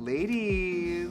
Ladies.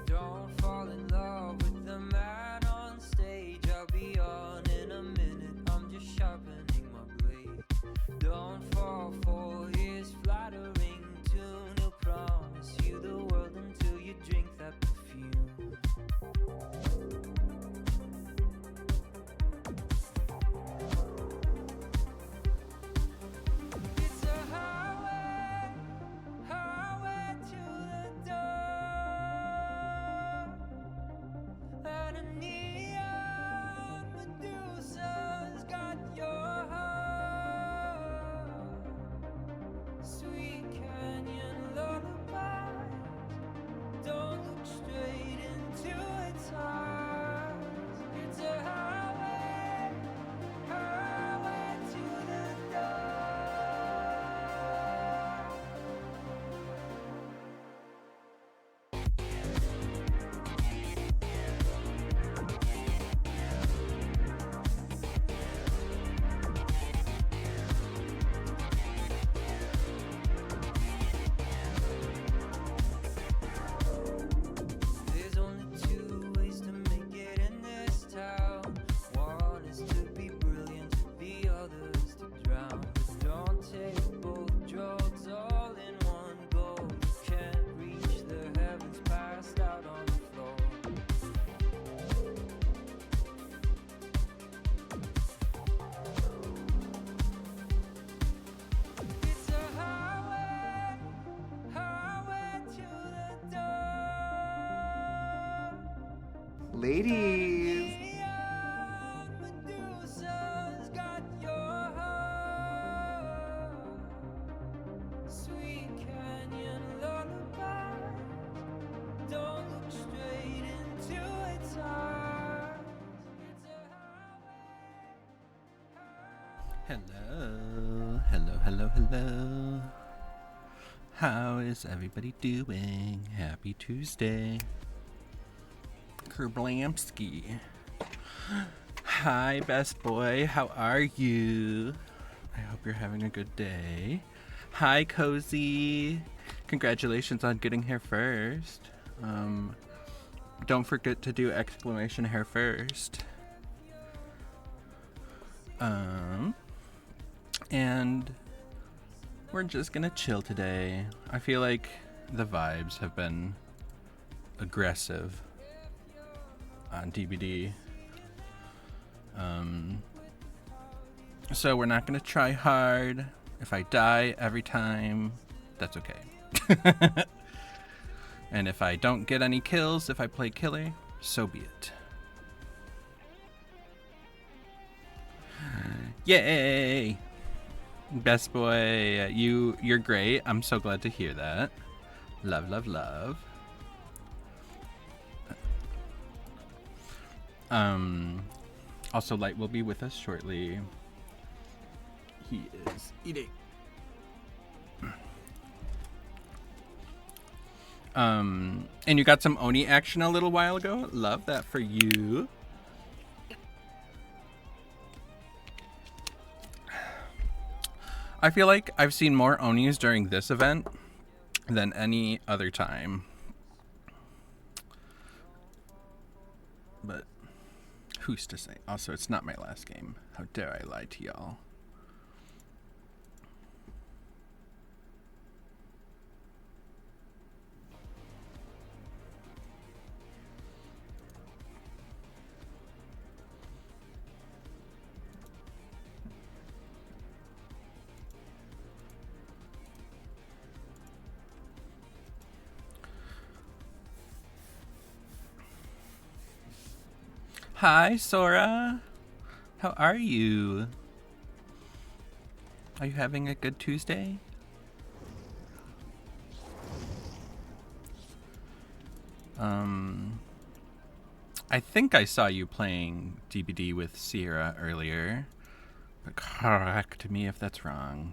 Don't fall in love with the man on stage. I'll be on in a minute. I'm just sharpening my blade. Don't fall for his flattering tune. He'll promise you the world until you drink that perfume. It's a highway, highway to the door. And a neon Medusa's got your heart. Sweet canyon lullaby. Don't look straight into its eyes. It's a highway, highway to the door. There's only two ways to make it in this town. One is to be brilliant, the other is to drown. But don't take both drugs all in one go. You can't reach the heavens passed out on the floor. It's a highway, highway to the door. Ladies. Neon Medusa's got your heart. Sweet canyon lullabies. Don't look straight into its eyes. It's a Hello, hello, hello, hello. How is everybody doing? Happy Tuesday. Kerblamsky. Hi, best boy. How are you? I hope you're having a good day. Hi, Cozy. Congratulations on getting here first. Don't forget to do exclamation hair first. And we're just gonna chill today. I feel like the vibes have been aggressive on DBD. So we're not gonna try hard. If I die every time, that's okay. And if I don't get any kills, if I play killer, so be it. Yay! Best boy, you're great. I'm so glad to hear that. Love, love, love. Also, Light will be with us shortly. He is eating. And you got some Oni action a little while ago. Love that for you. I feel like I've seen more Onis during this event than any other time. But who's to say? Also, it's not my last game. How dare I lie to y'all? Hi, Sora. How are you? Are you having a good Tuesday? I think I saw you playing DBD with Sierra earlier, but correct me if that's wrong.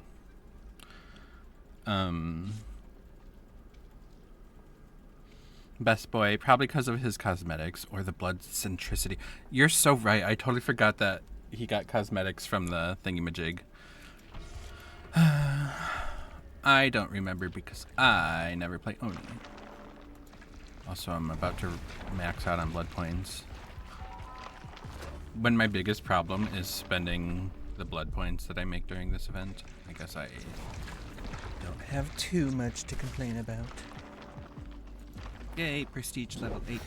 Best boy, probably because of his cosmetics or the blood centricity. You're so right. I totally forgot that he got cosmetics from the thingamajig. I don't remember because I never play Oni. Also, I'm about to max out on blood points. When my biggest problem is spending the blood points that I make during this event, I guess I don't have too much to complain about. Yay, prestige level 8.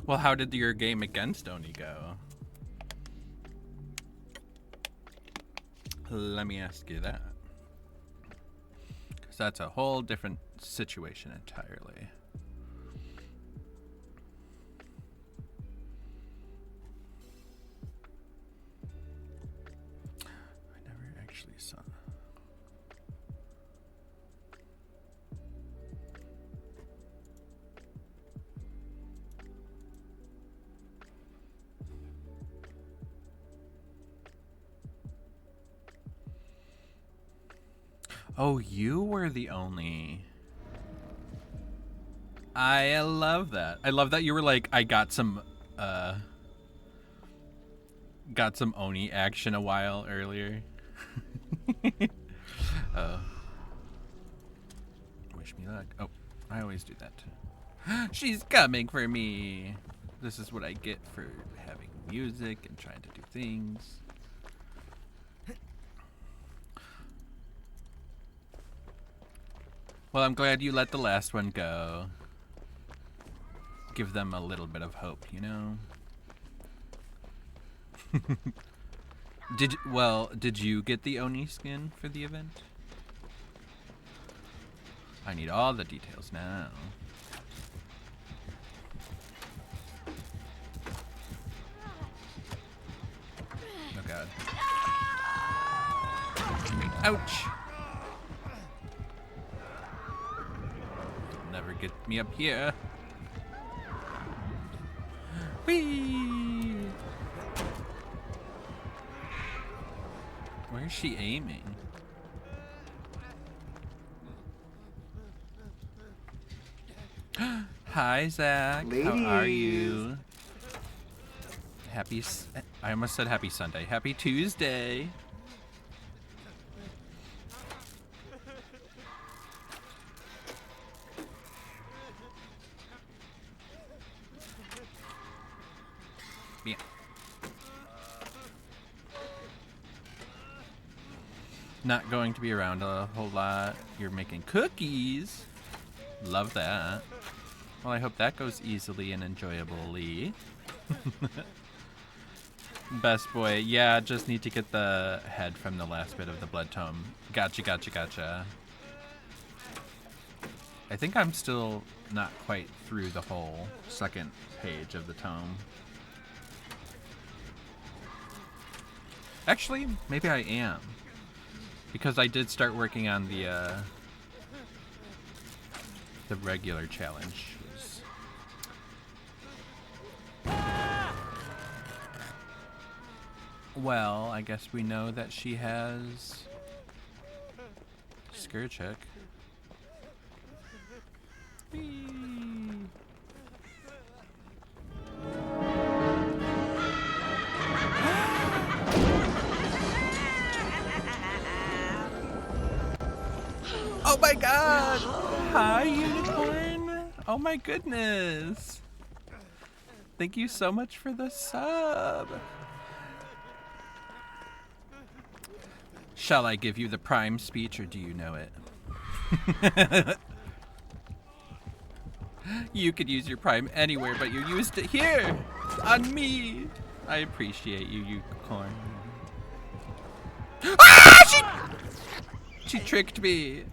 Well, how did your game against Oni go? Let me ask you that. Because that's a whole different situation entirely. I never actually saw. Oh, you were the only. I love that. I love that you were like, I got some Oni action a while earlier. Wish me luck. Oh, I always do that. She's coming for me. This is what I get for having music and trying to do things. Well, I'm glad you let the last one go. Give them a little bit of hope, you know? Did you get the Oni skin for the event? I need all the details now. Oh god. Ouch! Never get me up here. Whee! Where's she aiming? Hi, Zach. Ladies. How are you? I almost said happy Sunday. Happy Tuesday. Yeah. not going to be around a whole lot. You're making cookies. Love that. Well, I hope that goes easily and enjoyably. Best boy. Yeah, just need to get the head from the last bit of the blood tome. Gotcha, gotcha, gotcha. I think I'm still not quite through the whole second page of the tome. Actually, maybe I am. Because I did start working on the regular challenges. Well, I guess we know that she has Scourgehook. Whee! Oh my god! Hi, Unicorn! Oh my goodness! Thank you so much for the sub! Shall I give you the prime speech, or do you know it? You could use your prime anywhere, but you used it here! On me! I appreciate you, Unicorn. Ah! She tricked me!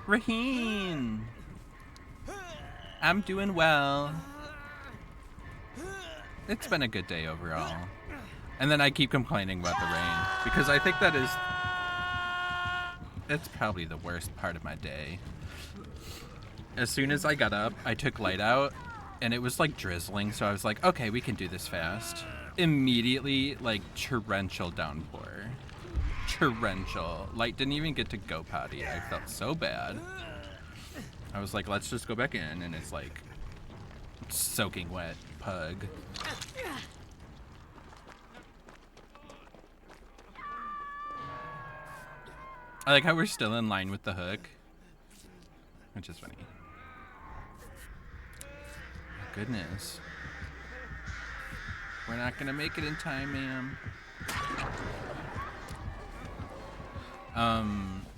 Raheen! I'm doing well. It's been a good day overall. And then I keep complaining about the rain, because I think that is... It's probably the worst part of my day. As soon as I got up, I took light out, and it was like drizzling, so I was like, okay, we can do this fast. Immediately, like, torrential downpour. Torrential. Light didn't even get to go potty. I felt so bad. I was like, let's just go back in, and it's like soaking wet pug. I like how we're still in line with the hook, which is funny. Goodness. We're not gonna make it in time, ma'am.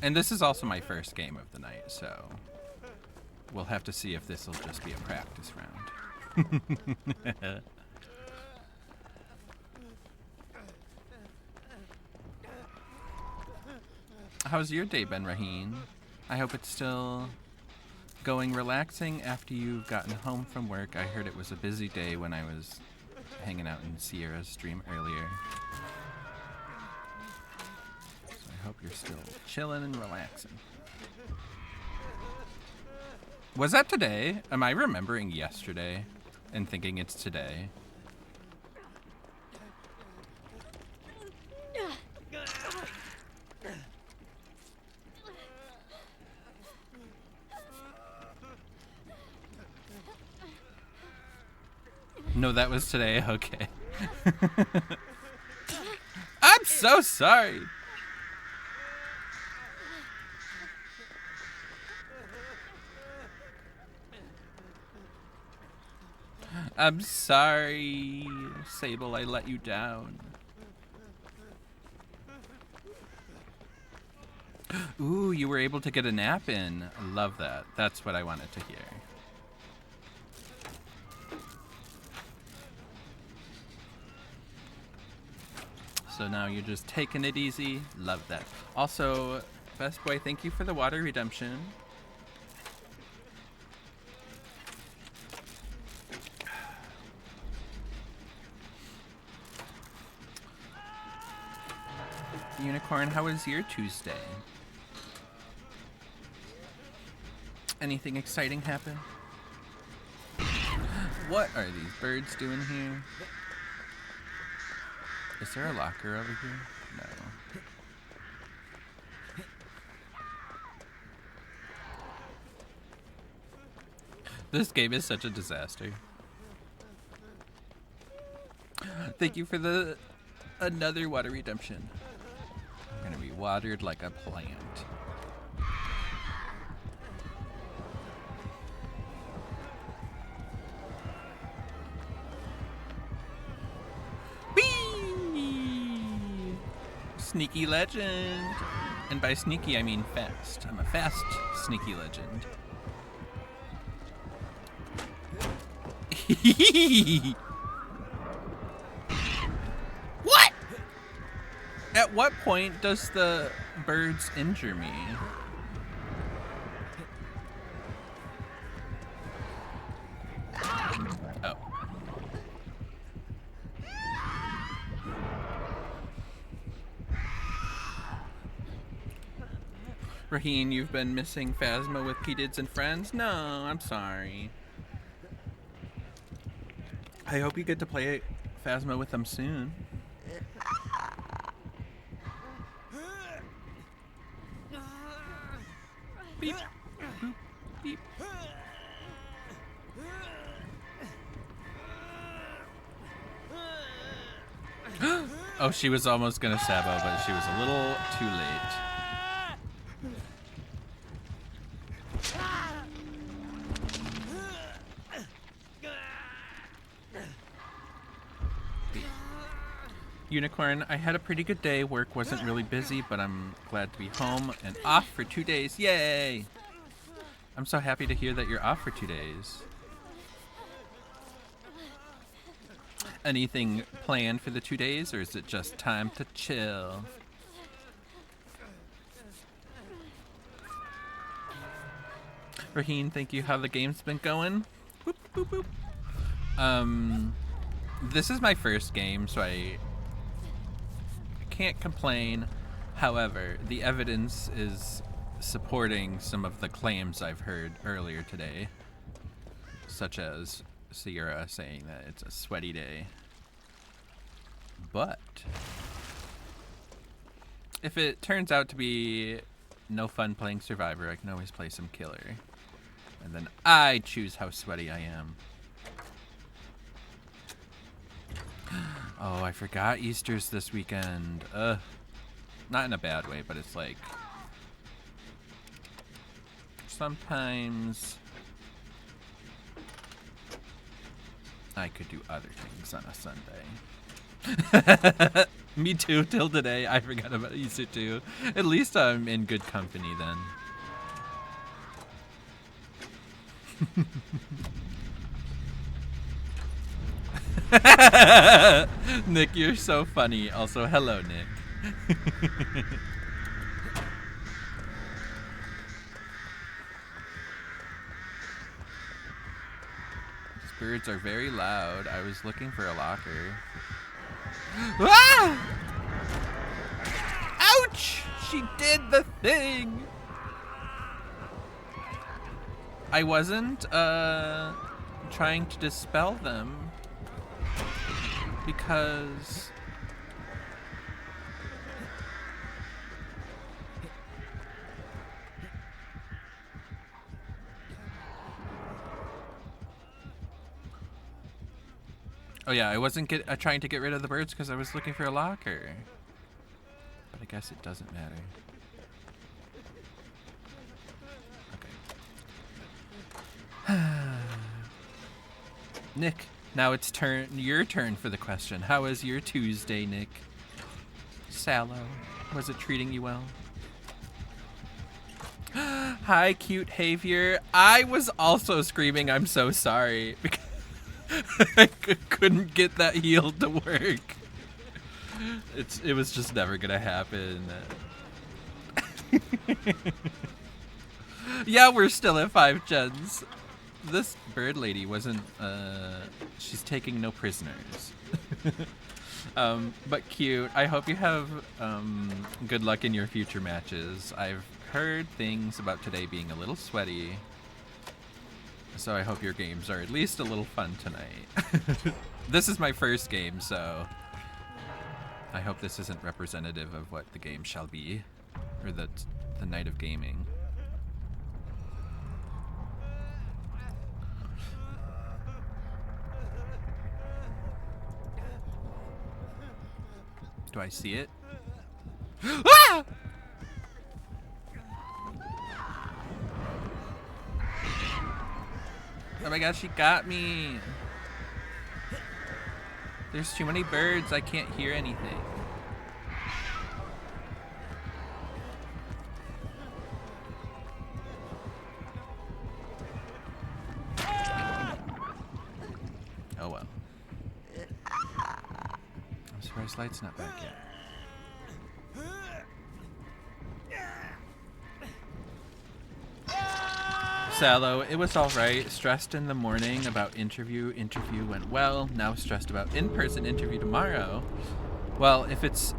And this is also my first game of the night, so we'll have to see if this will just be a practice round. How's your day been, Raheen? I hope it's still going relaxing after you've gotten home from work. I heard it was a busy day when I was hanging out in Sierra's stream earlier. So I hope you're still chilling and relaxing. Was that today? Am I remembering yesterday and thinking it's today? No, that was today. Okay. I'm so sorry. I'm sorry, Sable, I let you down. Ooh, you were able to get a nap in. I love that. That's what I wanted to hear. So now you're just taking it easy. Love that. Also, Best Boy, thank you for the water redemption. Unicorn, how was your Tuesday? Anything exciting happen? What are these birds doing here? Is there a locker over here? No. This game is such a disaster. Thank you for the another water redemption. I'm gonna be watered like a plant. Whee! sneaky legend. And by sneaky, I mean fast. I'm a fast, sneaky legend. What? At what point does the birds injure me? Oh. Raheen, you've been missing Phasma with P-Dids and friends? No, I'm sorry. I hope you get to play Phasma with them soon. Beep. Boop. Beep. Oh, she was almost gonna Sabo, but she was a little too late. Unicorn, I had a pretty good day. Work wasn't really busy, but I'm glad to be home and off for 2 days. Yay! I'm so happy to hear that you're off for 2 days. Anything planned for the 2 days, or is it just time to chill? Raheen, thank you. How the game's been going? Boop, boop, boop. This is my first game, so I can't complain. However, the evidence is supporting some of the claims I've heard earlier today, such as Sierra saying that it's a sweaty day. But if it turns out to be no fun playing Survivor, I can always play some Killer. And then I choose how sweaty I am. Oh, I forgot Easter's this weekend. Not in a bad way, but it's like sometimes I could do other things on a Sunday. Me too, till today. I forgot about Easter too. At least I'm in good company then. Nick, you're so funny. Also, hello, Nick. These birds are very loud. I was looking for a locker. Ah! Ouch! She did the thing! I wasn't, trying to dispel them because oh yeah, I wasn't trying to get rid of the birds because I was looking for a locker. But I guess it doesn't matter. Okay. Nick, now it's your turn for the question. How was your Tuesday, Nick? Sallow, was it treating you well? Hi, cute Javier. I was also screaming, I'm so sorry, because I couldn't get that heal to work. It was just never gonna happen. Yeah, we're still at 5 gens. This bird lady wasn't, she's taking no prisoners. But cute. I hope you have good luck in your future matches. I've heard things about today being a little sweaty, so I hope your games are at least a little fun tonight. This is my first game, so I hope this isn't representative of what the game shall be, or the night of gaming. Do I see it? Ah! Oh my gosh, she got me. There's too many birds, I can't hear anything. Christ, light's not back yet. Sallow, it was alright. Stressed in the morning about interview. Interview went well. Now stressed about in-person interview tomorrow. Well, if it's...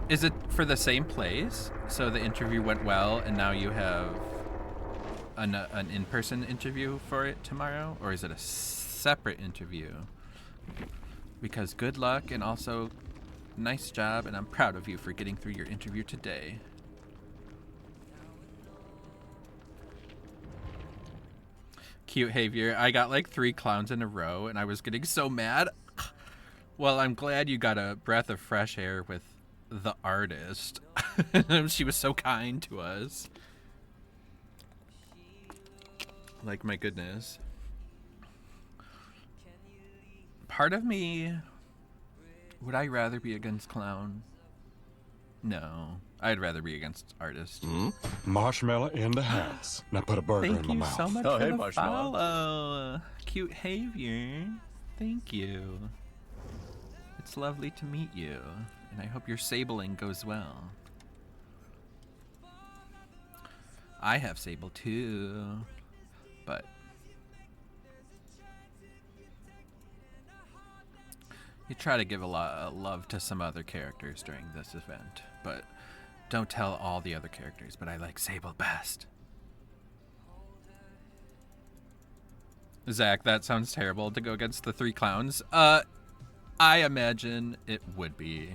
Is it for the same place? So the interview went well and now you have an in-person interview for it tomorrow? Or is it a separate interview? Because good luck and also nice job, and I'm proud of you for getting through your interview today. Cute Javier. I got like 3 clowns in a row and I was getting so mad. Well, I'm glad you got a breath of fresh air with the artist. She was so kind to us. Like, my goodness. Part of me, would I rather be against clown? No, I'd rather be against artist. Marshmallow in the house. Now put a burger in my mouth. Thank you so much Oh, for hey, the Marshmallow. follow. Cute Javier. Thank you. It's lovely to meet you, and I hope your sabling goes well. I have sable too, but you try to give a lot of love to some other characters during this event, but don't tell all the other characters, but I like Sable best. Zach, that sounds terrible to go against the 3 clowns. I imagine it would be.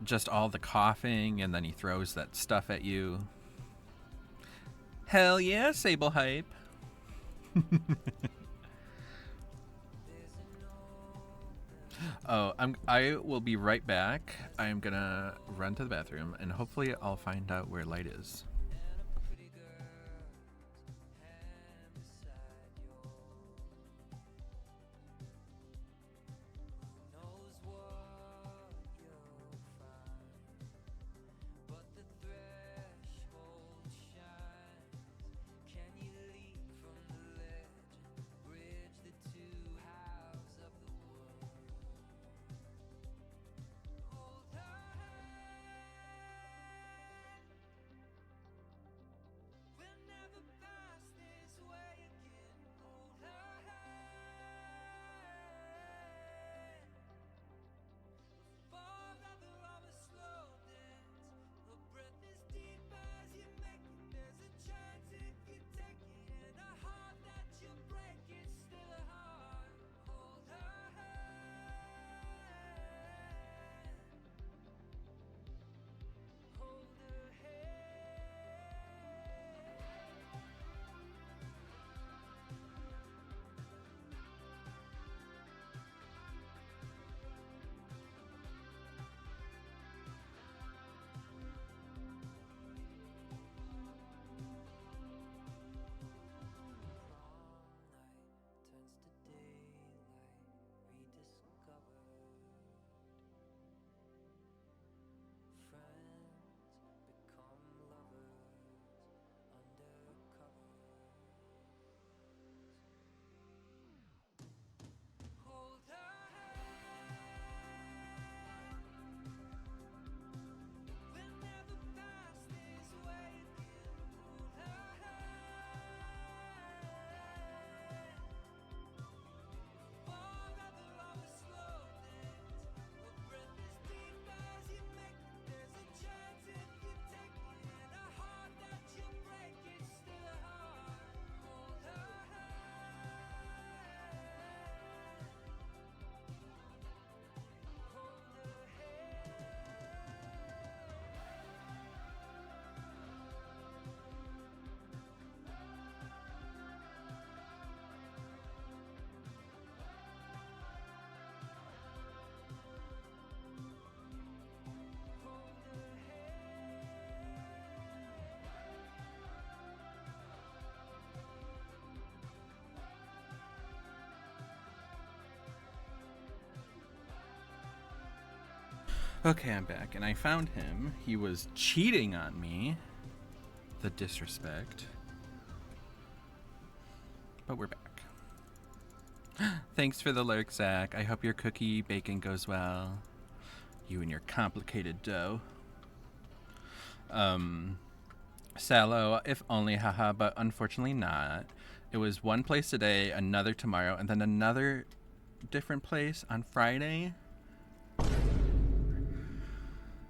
Just all the coughing, and then he throws that stuff at you. Hell yeah, Sable hype. Oh, I will be right back. I'm gonna run to the bathroom, and hopefully I'll find out where light is. Okay, I'm back, and I found him. He was cheating on me. The disrespect. But we're back. Thanks for the lurk, Zach. I hope your cookie baking goes well. You and your complicated dough. Sallow, if only, haha, but unfortunately not. It was one place today, another tomorrow, and then another different place on Friday.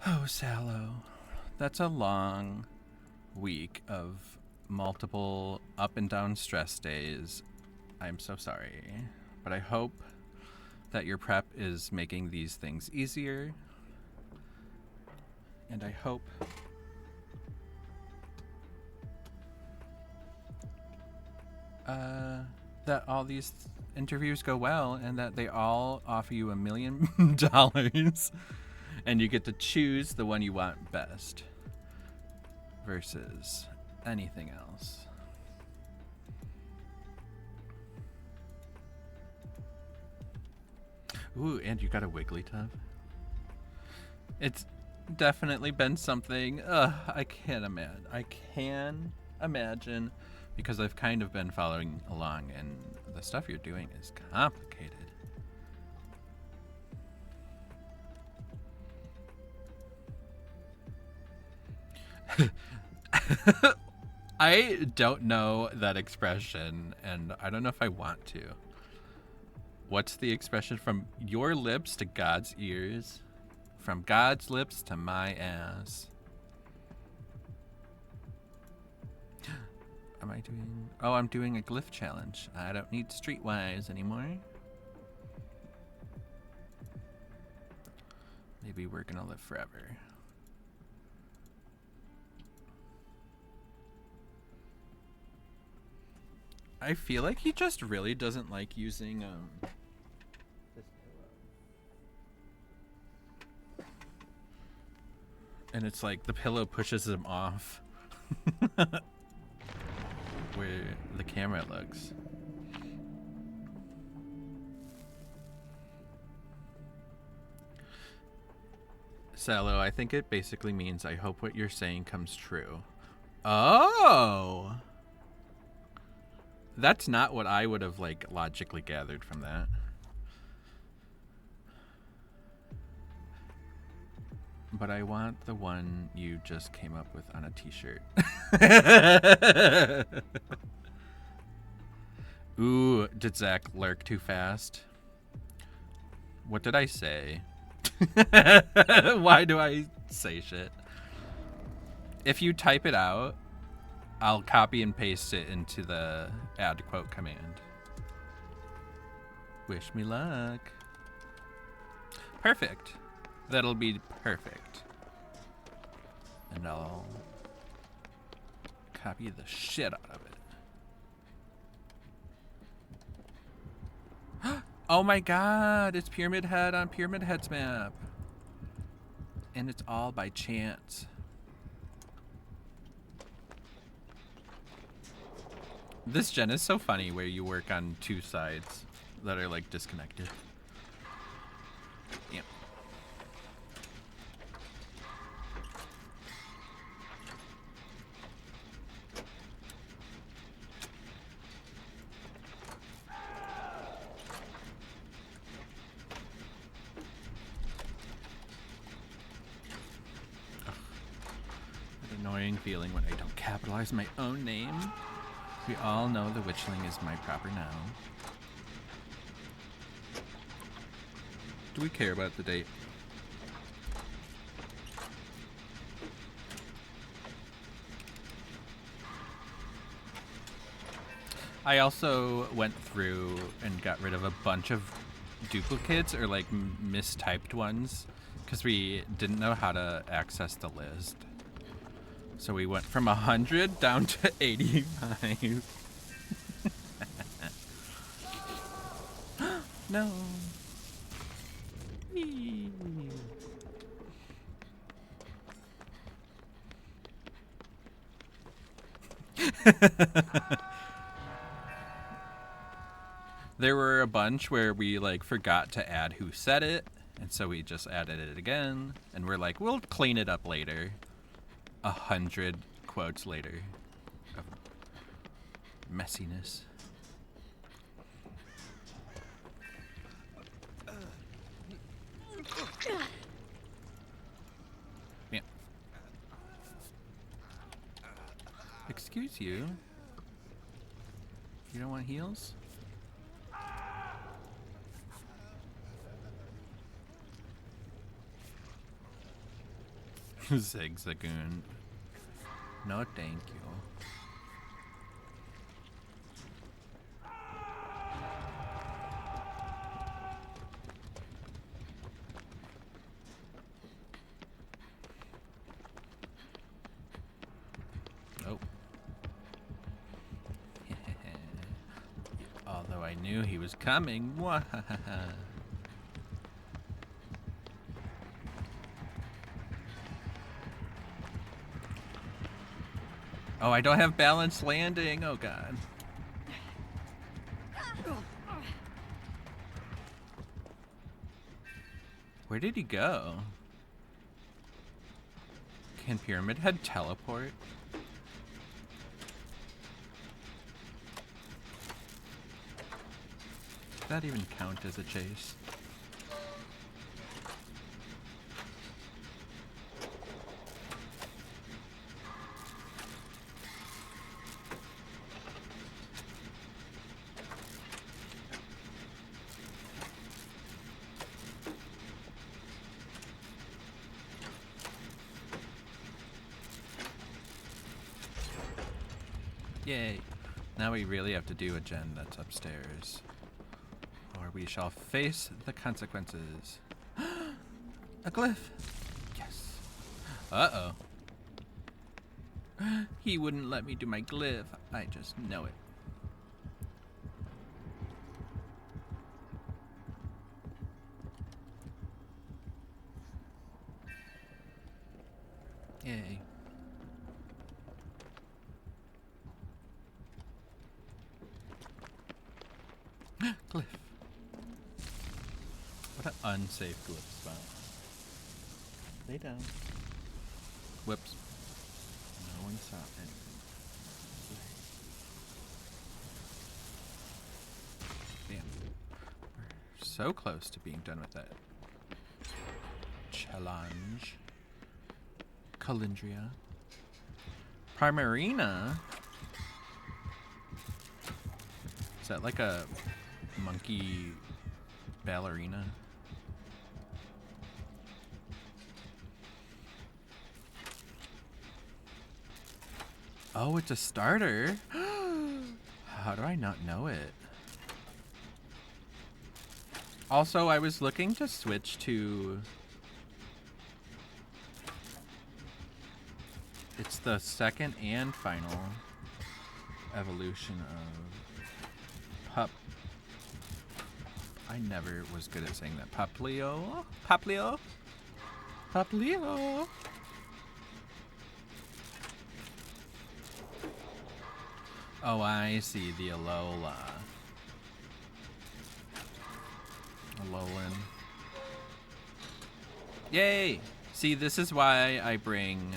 Oh, Sallow. That's a long week of multiple up and down stress days. I'm so sorry. But I hope that your prep is making these things easier. And I hope that all these interviews go well and that they all offer you $1 million and you get to choose the one you want best versus anything else. Ooh, and you got a Wigglytuff. It's definitely been something. I can imagine because I've kind of been following along, and the stuff you're doing is complicated. I don't know that expression, and I don't know if I want to. What's the expression? From your lips to God's ears, from God's lips to my ass. Am I doing? Oh, I'm doing a glyph challenge. I don't need Streetwise anymore. Maybe we're gonna live forever. I feel like he just really doesn't like using this pillow. And it's like the pillow pushes him off where the camera looks. Sallow, I think it basically means I hope what you're saying comes true. Oh! That's not what I would have, like, logically gathered from that. But I want the one you just came up with on a t-shirt. Ooh, did Zach lurk too fast? What did I say? Why do I say shit? If you type it out, I'll copy and paste it into the add quote command. Wish me luck. Perfect. That'll be perfect. And I'll copy the shit out of it. Oh my god, it's Pyramid Head on Pyramid Head's map. And it's all by chance. This gen is so funny where you work on two sides that are like disconnected. Yeah. That annoying feeling when I don't capitalize my own name. We all know the Witchling is my proper noun. Do we care about the date? I also went through and got rid of a bunch of duplicates or like mistyped ones because we didn't know how to access the list. So we went from 100 down to 85. No. There were a bunch where we like forgot to add who said it, and so we just added it again, and we're like, we'll clean it up later. 100 quotes later of messiness. Yeah. Excuse you. You don't want heals? Zigzagoon. No, thank you. Oh. Although I knew he was coming. Mwahaha. Oh, I don't have balanced landing. Oh, God. Where did he go? Can Pyramid Head teleport? Does that even count as a chase? Yay. Now we really have to do a gen that's upstairs. Or we shall face the consequences. A glyph! Yes. Uh-oh. He wouldn't let me do my glyph. I just know it. Yay. Glyph. What an unsafe glyph spot. Lay down. Whoops. No one saw it. Damn. We're so close to being done with that challenge. Calindria. Primarina? Is that like a monkey ballerina? Oh, it's a starter. How do I not know it? Also, I was looking to switch to... It's the second and final evolution of Pup. I never was good at saying that. Paplio? Paplio? Paplio? Oh, I see. The Alola. Alolan. Yay! See, this is why I bring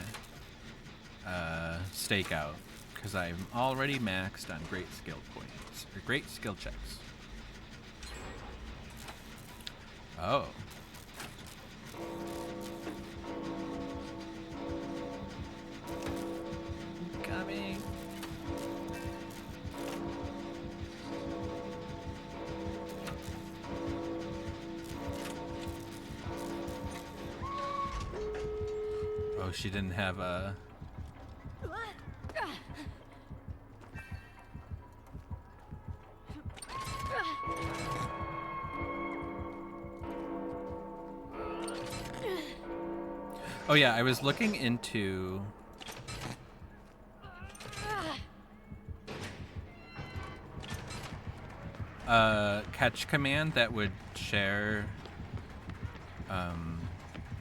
Stakeout. Because I'm already maxed on great skill points. Or great skill checks. Oh. Coming. Oh, she didn't have a... Oh yeah, I was looking into a catch command that would share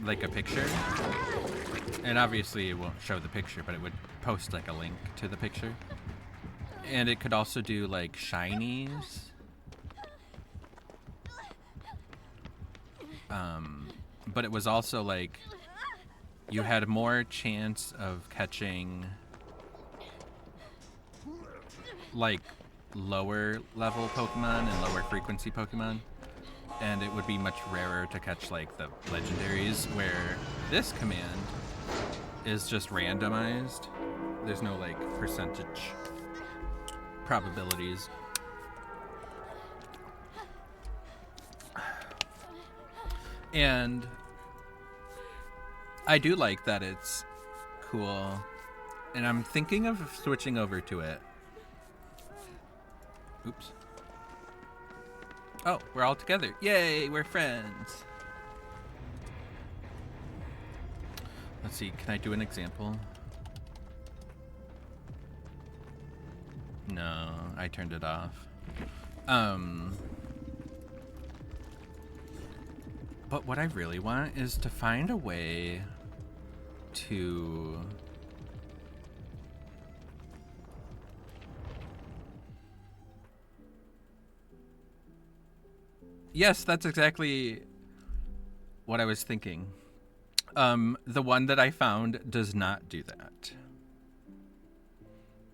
like a picture, and obviously it won't show the picture, but it would post like a link to the picture, and it could also do like shinies, but it was also like you had more chance of catching like lower level Pokemon and lower frequency Pokemon. and it would be much rarer to catch like the legendaries, where this command is just randomized. There's no like percentage probabilities. And I do like that it's cool, and I'm thinking of switching over to it. Oops. Oh, we're all together. Yay, we're friends. Let's see, can I do an example? No, I turned it off. But what I really want is to find a way to Yes, that's exactly what I was thinking. The one that I found does not do that.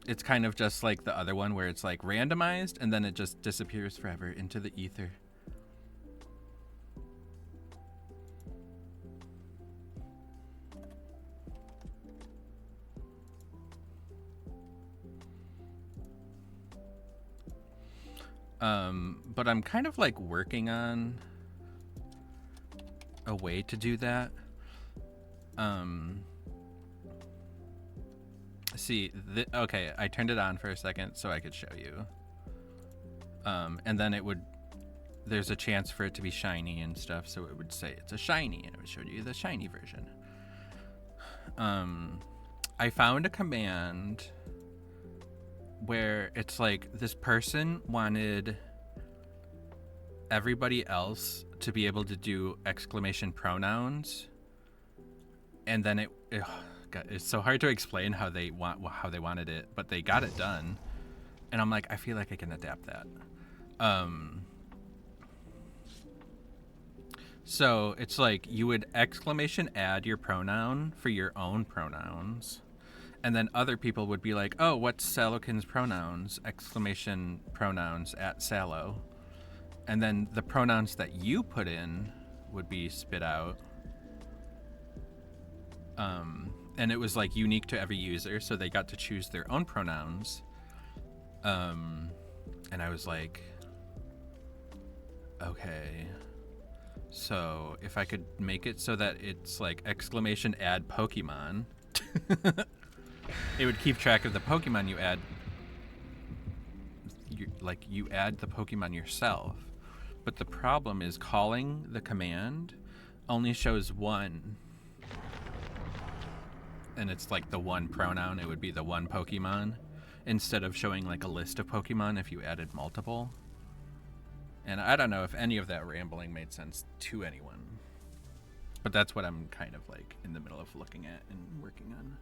It's kind of just like the other one where it's like randomized and then it just disappears forever into the ether. But I'm kind of like working on a way to do that. See, okay, I turned it on for a second so I could show you. And then it would, there's a chance for it to be shiny and stuff, so it would say it's a shiny, and it would show you the shiny version. I found a command where it's like this person wanted everybody else to be able to do exclamation pronouns, and then it's so hard to explain how they wanted it, but they got it done, and I'm like, I feel like I can adapt that. So it's like you would exclamation add your pronoun for your own pronouns, and then other people would be like, oh, what's Salokin's pronouns? Exclamation pronouns at Salo. And then the pronouns that you put in would be spit out. And it was like unique to every user, so they got to choose their own pronouns. And I was like, okay. So if I could make it so that it's like exclamation add Pokemon, it would keep track of the Pokemon you add. You add the Pokemon yourself. But the problem is calling the command only shows one. And it's like the one pronoun, it would be the one Pokemon, instead of showing like a list of Pokemon if you added multiple. And I don't know if any of that rambling made sense to anyone. But that's what I'm kind of like in the middle of looking at and working on.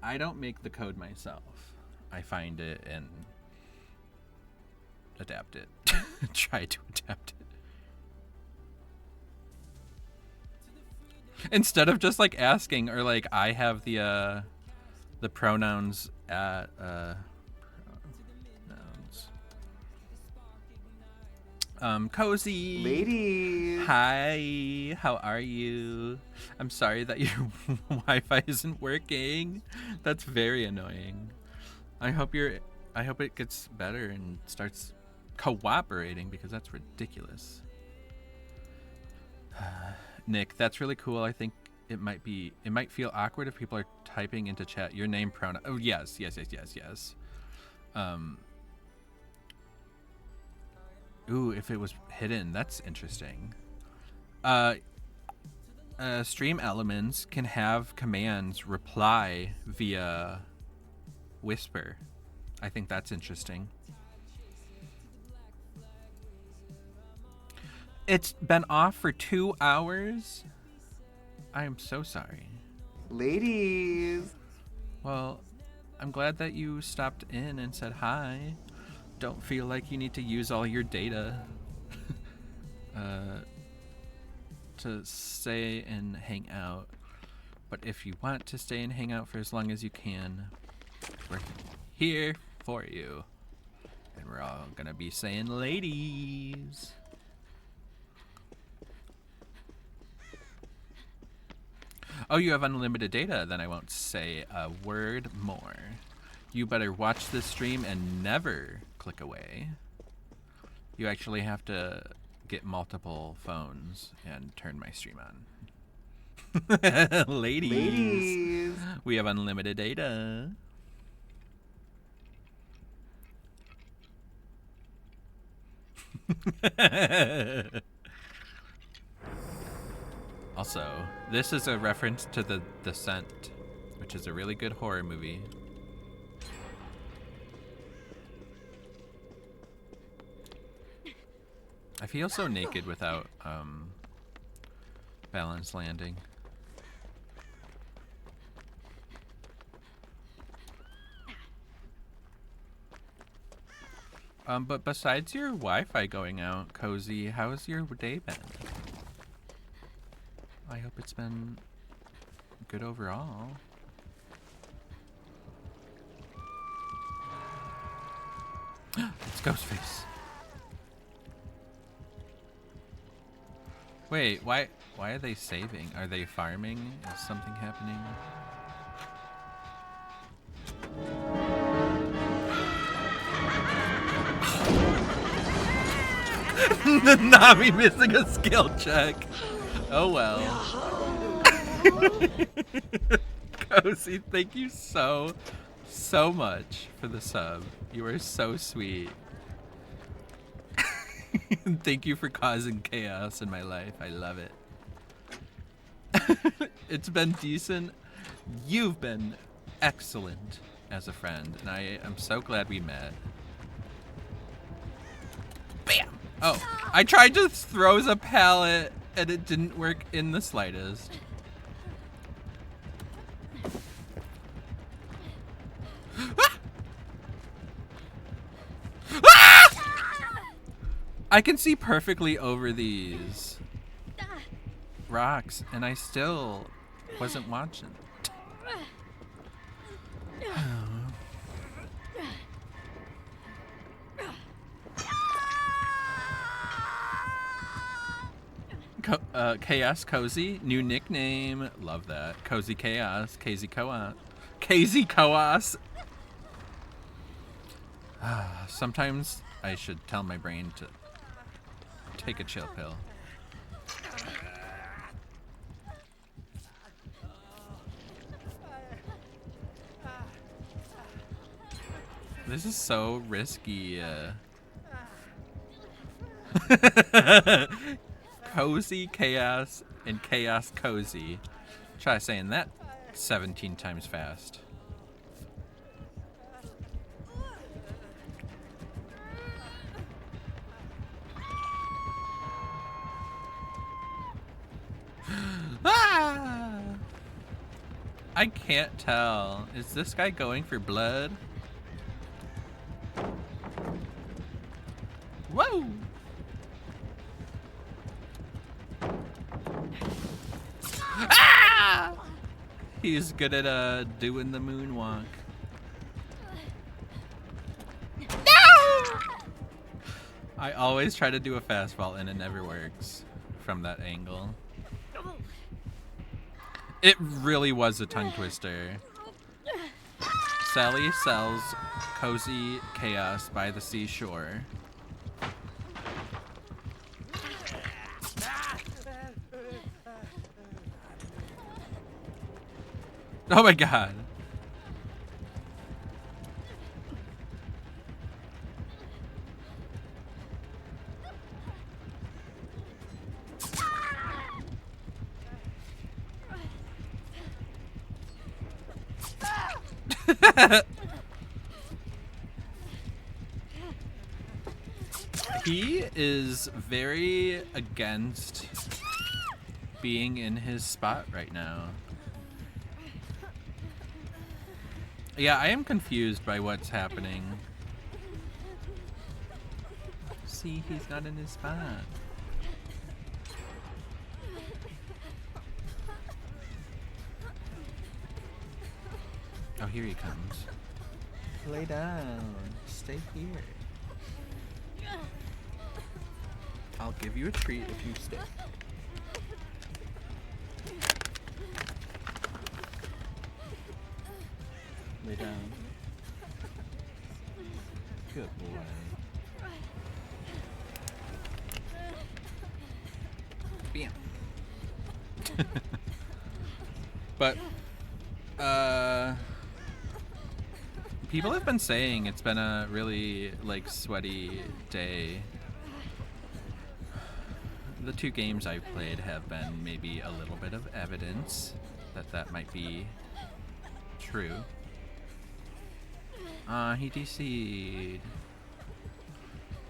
I don't make the code myself. I find it and adapt it. Try to adapt it. Instead of just like asking, or like I have the pronouns at pronouns. Cozy Ladies, hi, how are you? I'm sorry that your Wi-Fi isn't working. That's very annoying. I hope it gets better and starts cooperating, because that's ridiculous. Nick, that's really cool. I think it might feel awkward if people are typing into chat your name, pronoun. Oh, yes. Ooh, if it was hidden, that's interesting. Stream Elements can have commands reply via whisper. I think that's interesting. It's been off for 2 hours? I am so sorry. ladies. Well, I'm glad that you stopped in and said hi. Don't feel like you need to use all your data to stay and hang out. But if you want to stay and hang out for as long as you can, we're here for you. And we're all gonna be saying ladies. Oh, you have unlimited data? Then I won't say a word more. You better watch this stream and never click away. You actually have to get multiple phones and turn my stream on. Ladies, we have unlimited data. Also, this is a reference to The Descent, which is a really good horror movie. I feel so naked without balance landing. But besides your Wi-Fi going out, Cozy, how's your day been? I hope it's been good overall. It's Ghostface. Wait, why are they saving? Are they farming? Is something happening? Nami missing a skill check. Oh well. Cozy, thank you so much for the sub. You are so sweet. Thank you for causing chaos in my life. I love it. It's been decent. You've been excellent as a friend, and I am so glad we met. Bam! Oh, I tried to throw a pallet, and it didn't work in the slightest. I can see perfectly over these rocks, and I still wasn't watching. Chaos Cozy, new nickname. Love that. Cozy Chaos, Kazy Koas. Kazy Koas. Sometimes I should tell my brain to take a chill pill. This is so risky. Cozy Chaos and Chaos Cozy. Try saying that 17 times fast. Ah! I can't tell. Is this guy going for blood? Whoa! Ah! He's good at doing the moonwalk. No! I always try to do a fastball and it never works from that angle. It really was a tongue twister. Sally sells Cozy Chaos by the seashore. Oh my god. He is very against being in his spot right now. Yeah, I am confused by what's happening. See, he's not in his spot. Oh, here he comes. Lay down. Stay here. I'll give you a treat if you stay. Lay down. Good boy. Bam. But, people have been saying it's been a really, like, sweaty day. The 2 games I've played have been maybe a little bit of evidence that that might be true. He DC'd.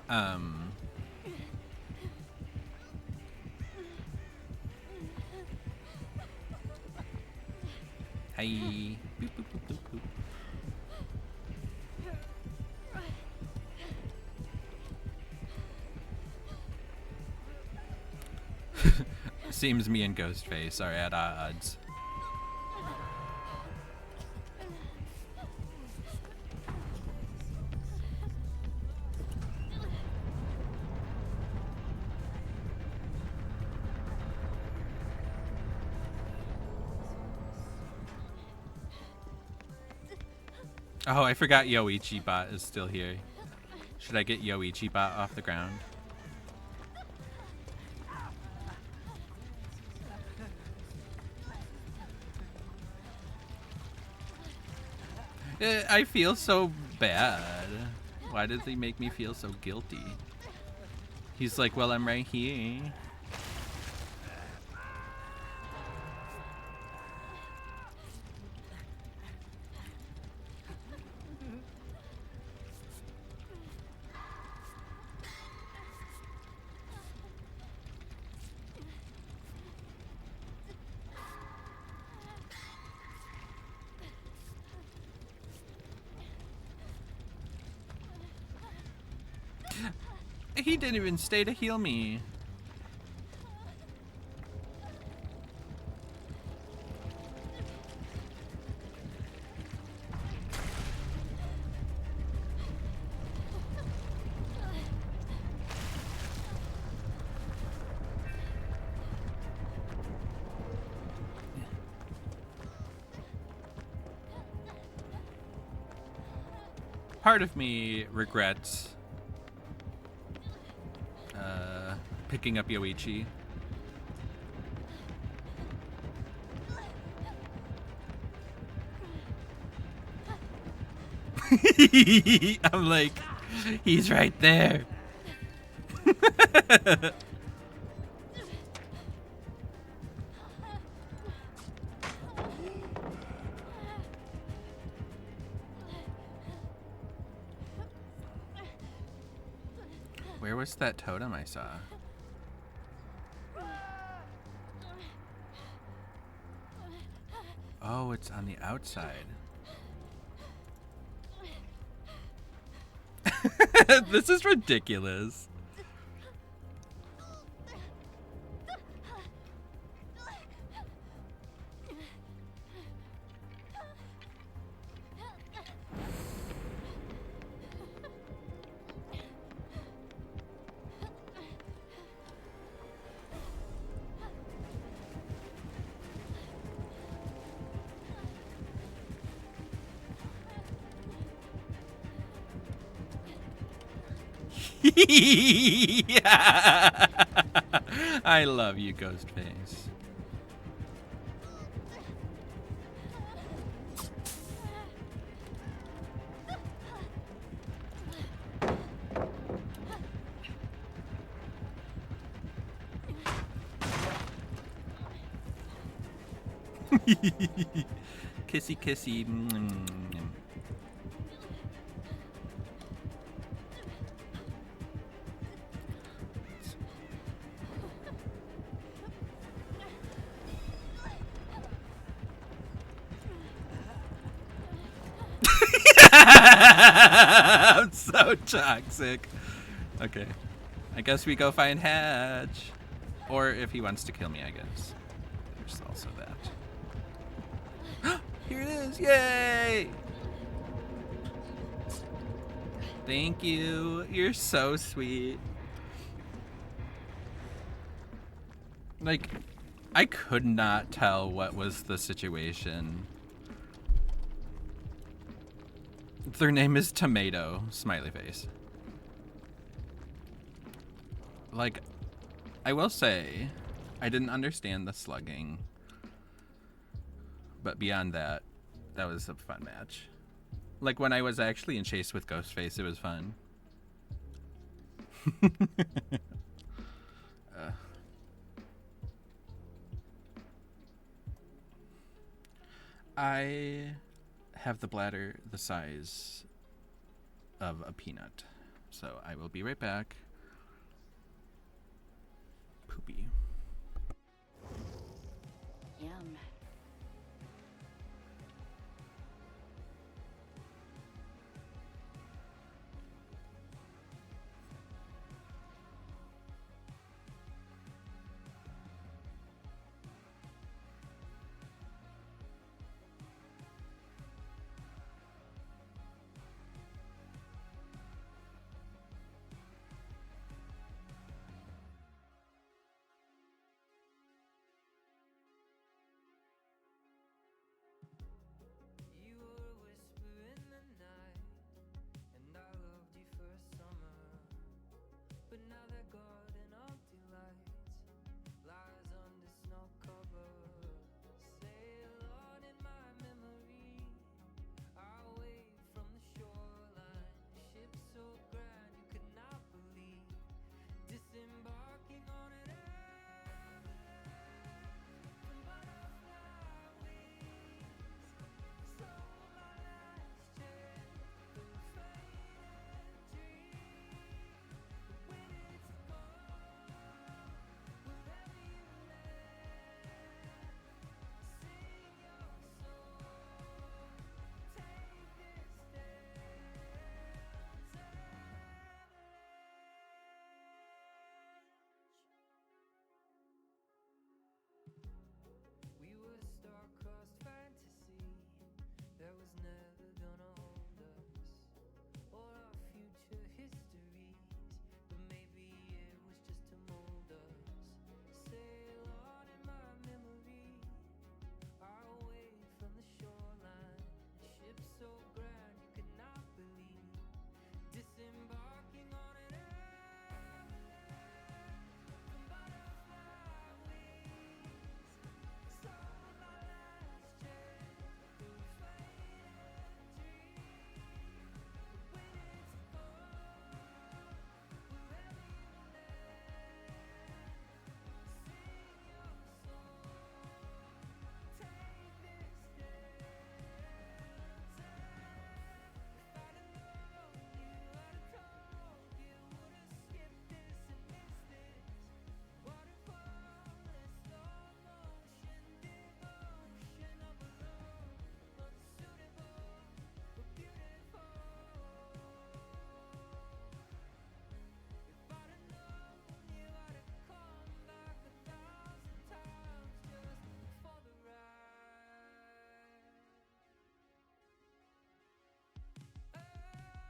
Hi. Boop, boop, boop, boop, boop. Seems me and Ghostface are at odds. Oh, I forgot Yoichi Bot is still here. Should I get Yoichi Bot off the ground? I feel so bad. Why does he make me feel so guilty? He's like, well, I'm right here. He didn't even stay to heal me. Part of me regrets picking up Yoichi. I'm like, he's right there. Where was that totem I saw? Oh, it's on the outside. This is ridiculous. Yeah. I love you, Ghostface. Kissy, kissy. I'm so toxic. Okay. I guess we go find Hatch. Or if he wants to kill me, I guess. There's also that. Here it is. Yay! Thank you. You're so sweet. Like, I could not tell what was the situation. Their name is Tomato, smiley face. Like, I will say, I didn't understand the slugging. But beyond that, that was a fun match. Like, when I was actually in chase with Ghostface, it was fun. I have the bladder the size of a peanut. So I will be right back. Poopy. Yum. You were a whisper in the night, and I loved you for summer. But now they're gone and empty lights lies under snow cover. Sail on in my memory, I wave from the shoreline. Ship so grand you could not believe, disembarking on an avalanche from butterfly wings. So my last chance to fade and dream. When it's gone, wherever you land, sing your song. Take this dance avalanche. We were star-crossed fantasy that was never gonna hold us, or our future histories, but maybe it was just to mold us. Sail on in my memory, our way from the shoreline. Ship so grand you could not believe, disembarking on an avalanche from butterfly wings. So my last chance to fade and dream. When it's gone, wherever you land, sing your song. Take this dance. If I'd have known you, I'd have told you, would have skipped this and missed this. Waterfall in slow motion, devotion of a love unsuitable but beautiful. If I'd have known you, I'd have come back 1,000 times just for the ride.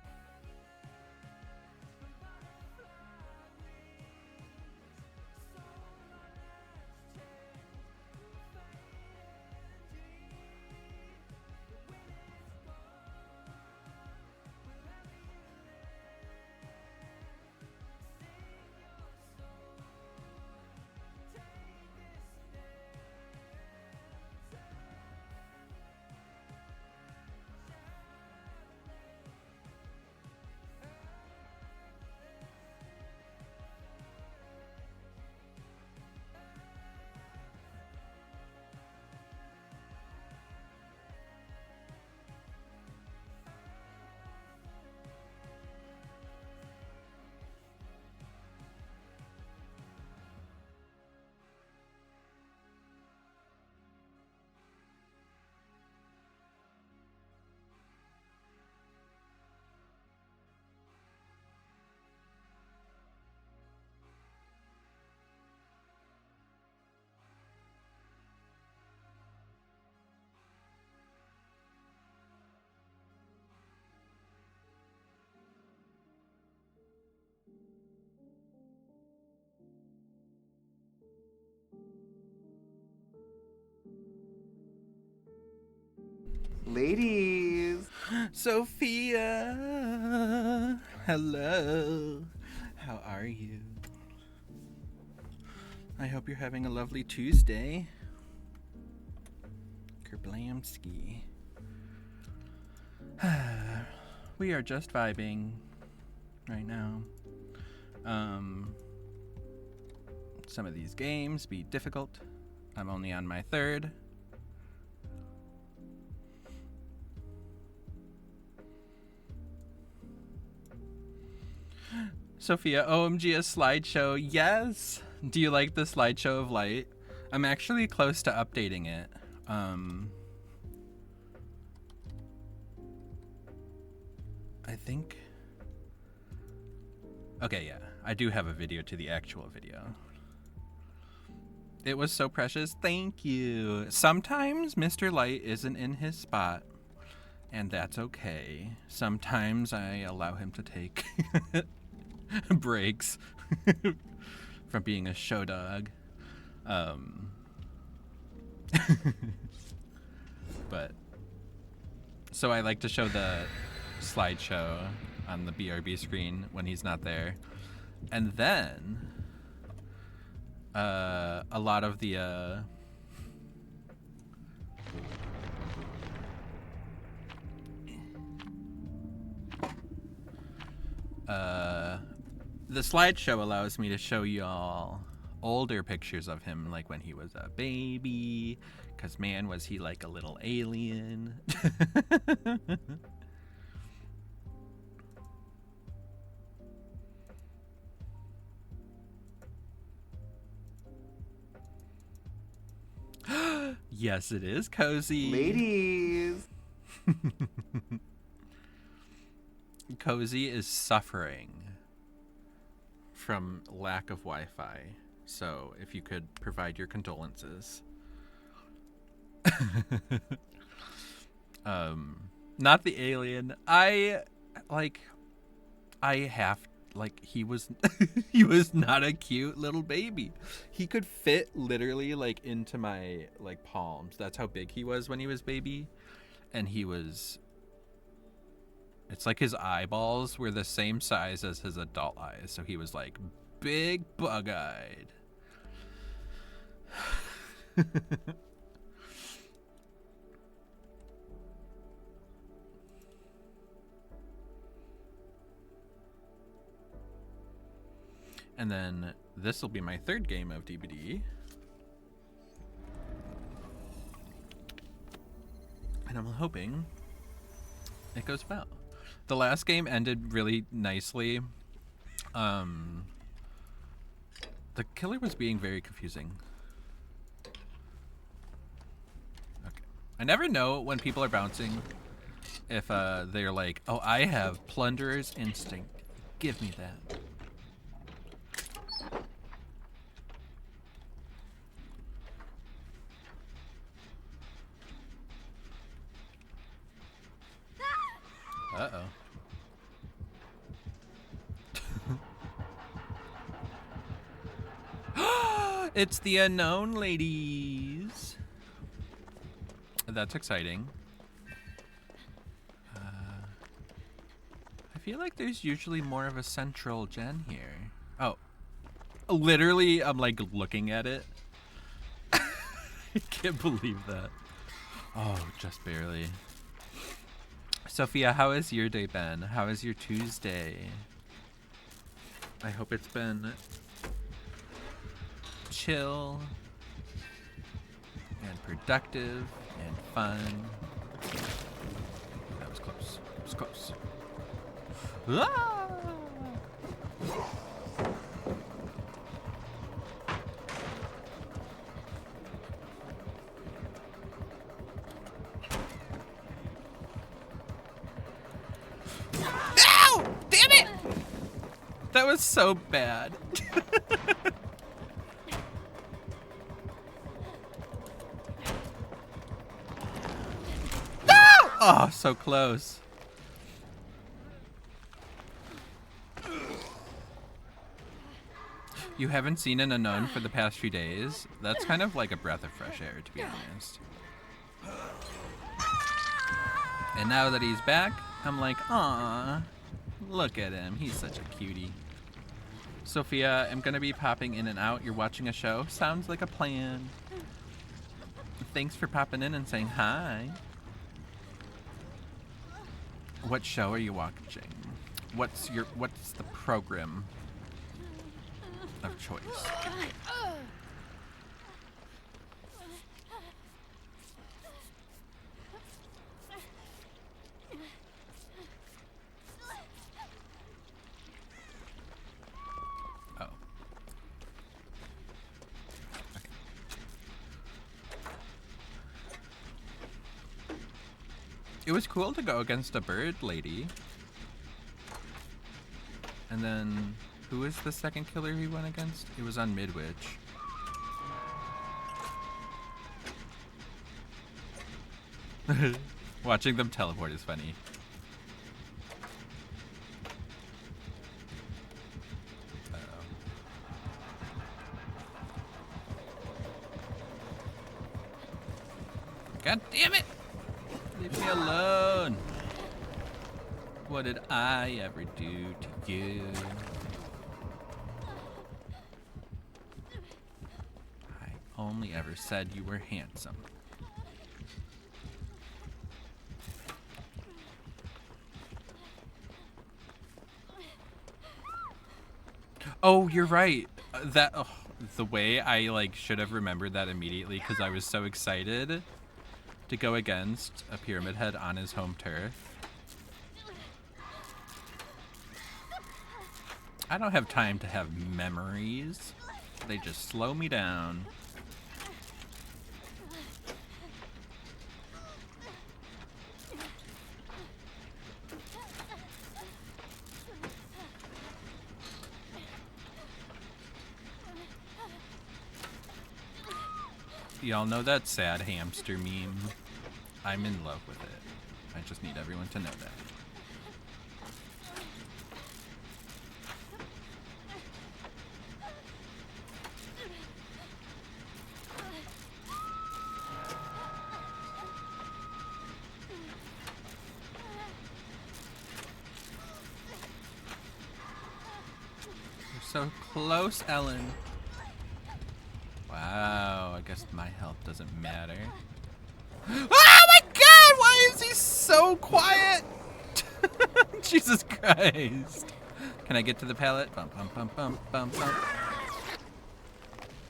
Avalanche from butterfly wings. So my last chance to fade and dream. When it's gone, wherever you land, sing your song. Take this Ladies. Sophia, hello. How are you? I hope you're having a lovely Tuesday. Kerblamski. We are just vibing right now. Some of these games be difficult. I'm only on my third. Sophia, OMG, a slideshow. Yes! Do you like the slideshow of light? I'm actually close to updating it. I think... Okay, yeah. I do have a video to the actual video. It was so precious. Thank you. Sometimes Mr. Light isn't in his spot, and that's okay. Sometimes I allow him to take breaks from being a show dog. But so I like to show the slideshow on the BRB screen when he's not there, and then a lot of the slideshow allows me to show y'all older pictures of him, like when he was a baby, because man, was he like a little alien. Yes, it is cozy. Ladies. Cozy is suffering from lack of Wi-Fi, so if you could provide your condolences. Not the alien. He was he was not a cute little baby. He could fit literally like into my like palms. That's how big he was when he was baby. And it's like his eyeballs were the same size as his adult eyes. So he was like big bug-eyed. And then this will be my third game of DBD. And I'm hoping it goes well. The last game ended really nicely. The killer was being very confusing. Okay. I never know when people are bouncing if they're like, oh, I have plunderer's instinct. Give me that. Uh-oh. It's the unknown ladies. That's exciting. I feel like there's usually more of a central gen here. Oh. Literally, I'm like looking at it. I can't believe that. Oh, just barely. Sophia, how has your day been? How has your Tuesday? I hope it's been chill and productive and fun. That was close. It was close. Ah! That was so bad. No! Oh, so close. You haven't seen an unknown for the past few days? That's kind of like a breath of fresh air, to be honest. And now that he's back, I'm like, aw, look at him. He's such a cutie. Sophia, I'm gonna be popping in and out. You're watching a show? Sounds like a plan. Thanks for popping in and saying hi. What show are you watching? What's the program of choice? Oh. Okay. It was cool to go against a bird lady. And then, who was the second killer he went against? It was on Midwich. Watching them teleport is funny. Uh-oh. God damn it! Leave me alone! What did I ever do to you? I only ever said you were handsome. Oh, you're right. The way I like should have remembered that immediately because I was so excited to go against a Pyramid Head on his home turf. I don't have time to have memories. They just slow me down. Y'all know that sad hamster meme? I'm in love with it. I just need everyone to know that. So close, Ellen. Wow, I guess my health doesn't matter. Oh my god, why is he so quiet? Jesus Christ. Can I get to the pallet? Bum, bum, bum, bum, bum, bum.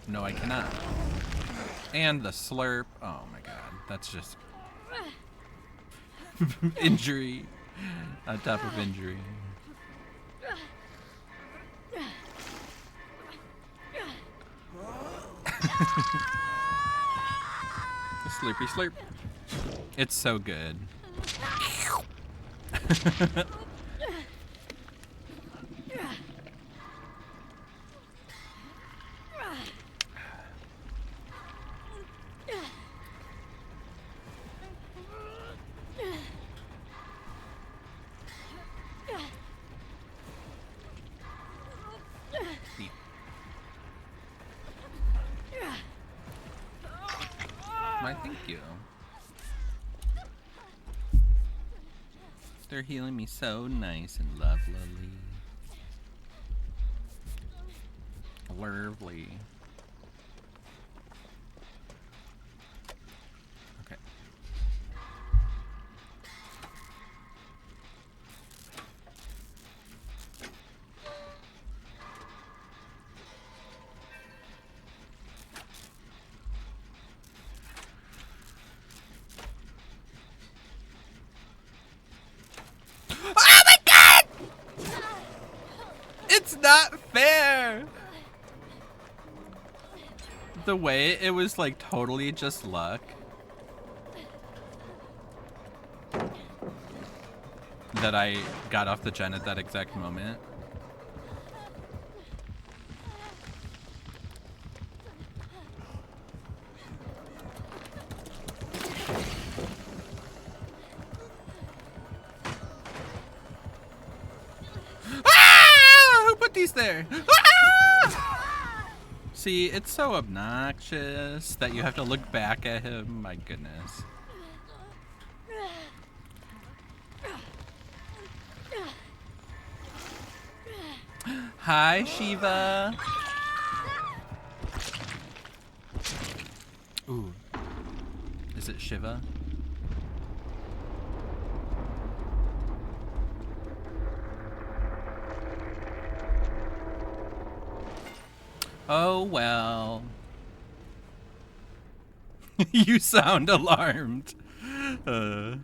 No, I cannot. And the slurp. Oh my god, that's just injury on top of injury. Slurpy slurp. It's so good. Why, thank you. They're healing me so nice and lovely. Lovely. Okay. Oh my god! It's not fair! The way it was like totally just luck. That I got off the gen at that exact moment. Ah! Who put these there? Ah! See, it's so obnoxious that you have to look back at him. My goodness. Hi, Shiva. Ooh. Is it Shiva? Oh, well. You sound alarmed. Well,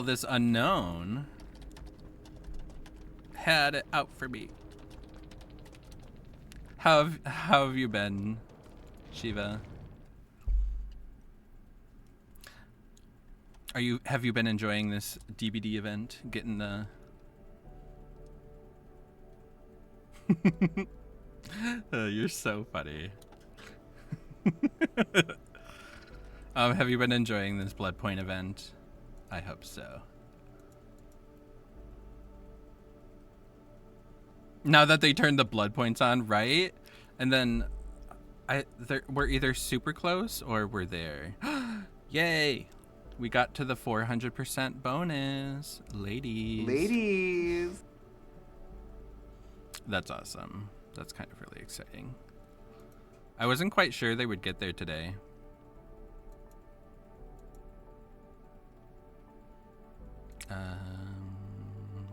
this unknown had it out for me. How have you been, Shiva? Have you been enjoying this DBD event? Getting the you're so funny. Have you been enjoying this Bloodpoint event? I hope so. Now that they turned the blood points on, right? And then we're either super close or we're there. Yay! We got to the 400% bonus. Ladies. Ladies. That's awesome. That's kind of really exciting. I wasn't quite sure they would get there today.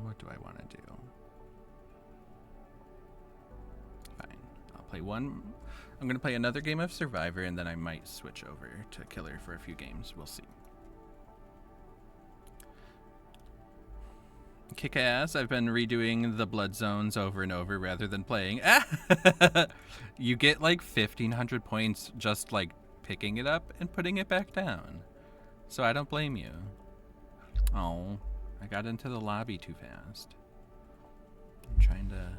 What do I want to do? Fine. I'll play one. I'm going to play another game of Survivor, and then I might switch over to Killer for a few games. We'll see. Kick ass. I've been redoing the blood zones over and over rather than playing. You get like 1,500 points just like picking it up and putting it back down. So I don't blame you. Oh, I got into the lobby too fast. I'm trying to...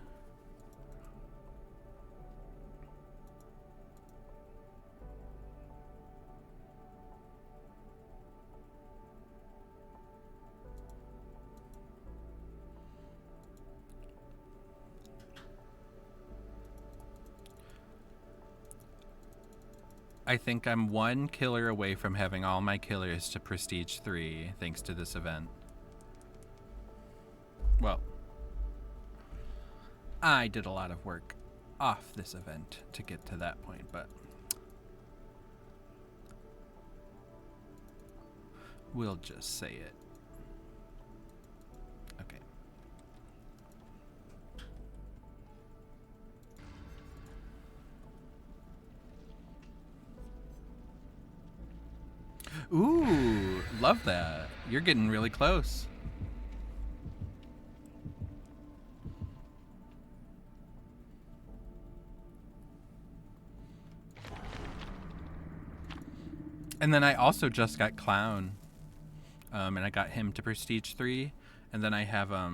I think I'm one killer away from having all my killers to Prestige 3 thanks to this event. Well, I did a lot of work off this event to get to that point, but we'll just say it. Okay. Ooh, love that. You're getting really close. And then I also just got Clown. And I got him to Prestige 3. And then I have, I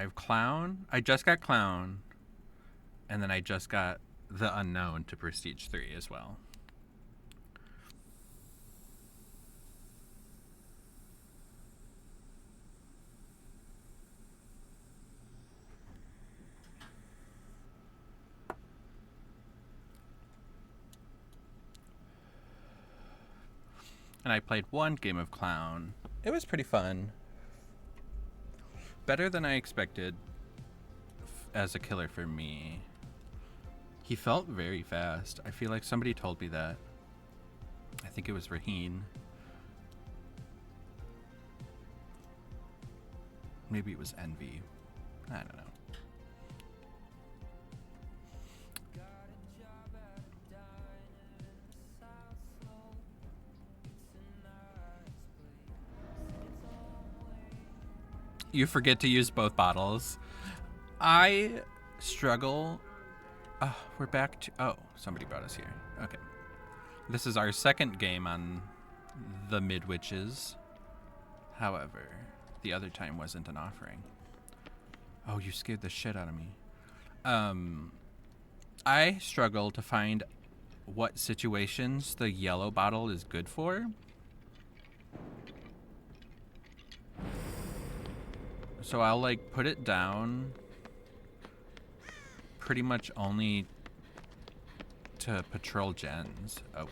have Clown. I just got Clown. And then I just got the Unknown to Prestige 3 as well. And I played one game of Clown. It was pretty fun. Better than I expected as a killer for me. He felt very fast. I feel like somebody told me that. I think it was Raheen. Maybe it was Envy. I don't know. You forget to use both bottles. I struggle. Oh, we're back to... Oh, somebody brought us here. Okay. This is our second game on the Midwitches. However, the other time wasn't an offering. Oh, you scared the shit out of me. I struggle to find what situations the yellow bottle is good for. So I'll like put it down pretty much only to patrol gens. Oh.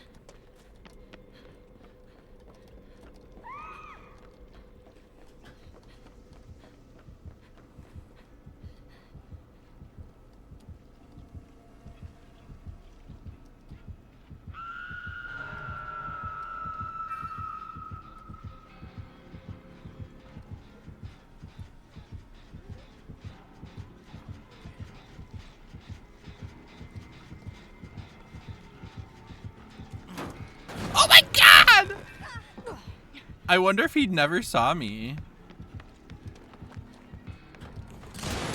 Oh my god! I wonder if he never saw me.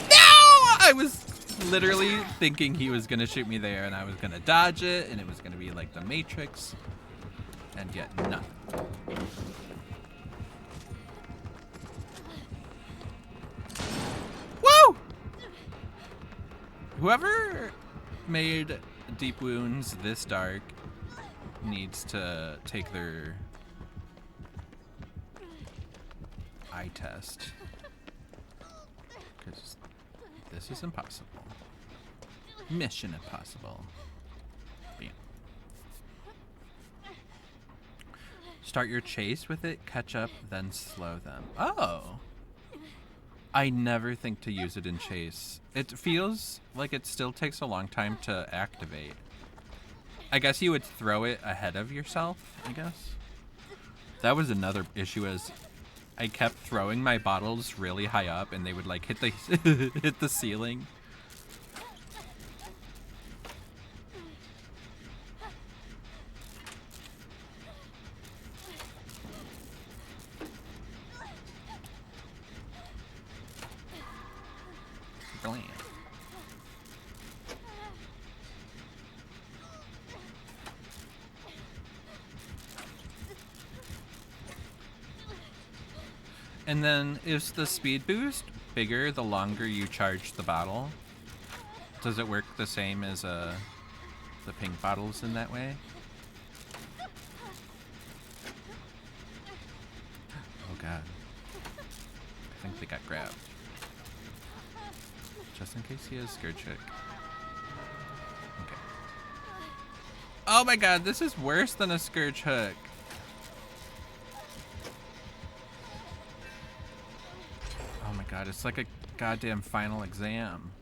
No! I was literally thinking he was gonna shoot me there and I was gonna dodge it and it was gonna be like the Matrix. And yet nothing. Woo! Whoever made Deep Wounds this dark needs to take their eye test. Because this is impossible. Mission impossible. Bam. Start your chase with it, catch up, then slow them. Oh! I never think to use it in chase. It feels like it still takes a long time to activate. I guess you would throw it ahead of yourself, I guess. That was another issue, is I kept throwing my bottles really high up and they would like hit the hit the ceiling. Brilliant. And then is the speed boost bigger the longer you charge the bottle? Does it work the same as the pink bottles in that way? Oh god. I think they got grabbed. Just in case he has Scourge Hook. Okay. Oh my god, this is worse than a Scourge Hook. Oh my god, it's like a goddamn final exam.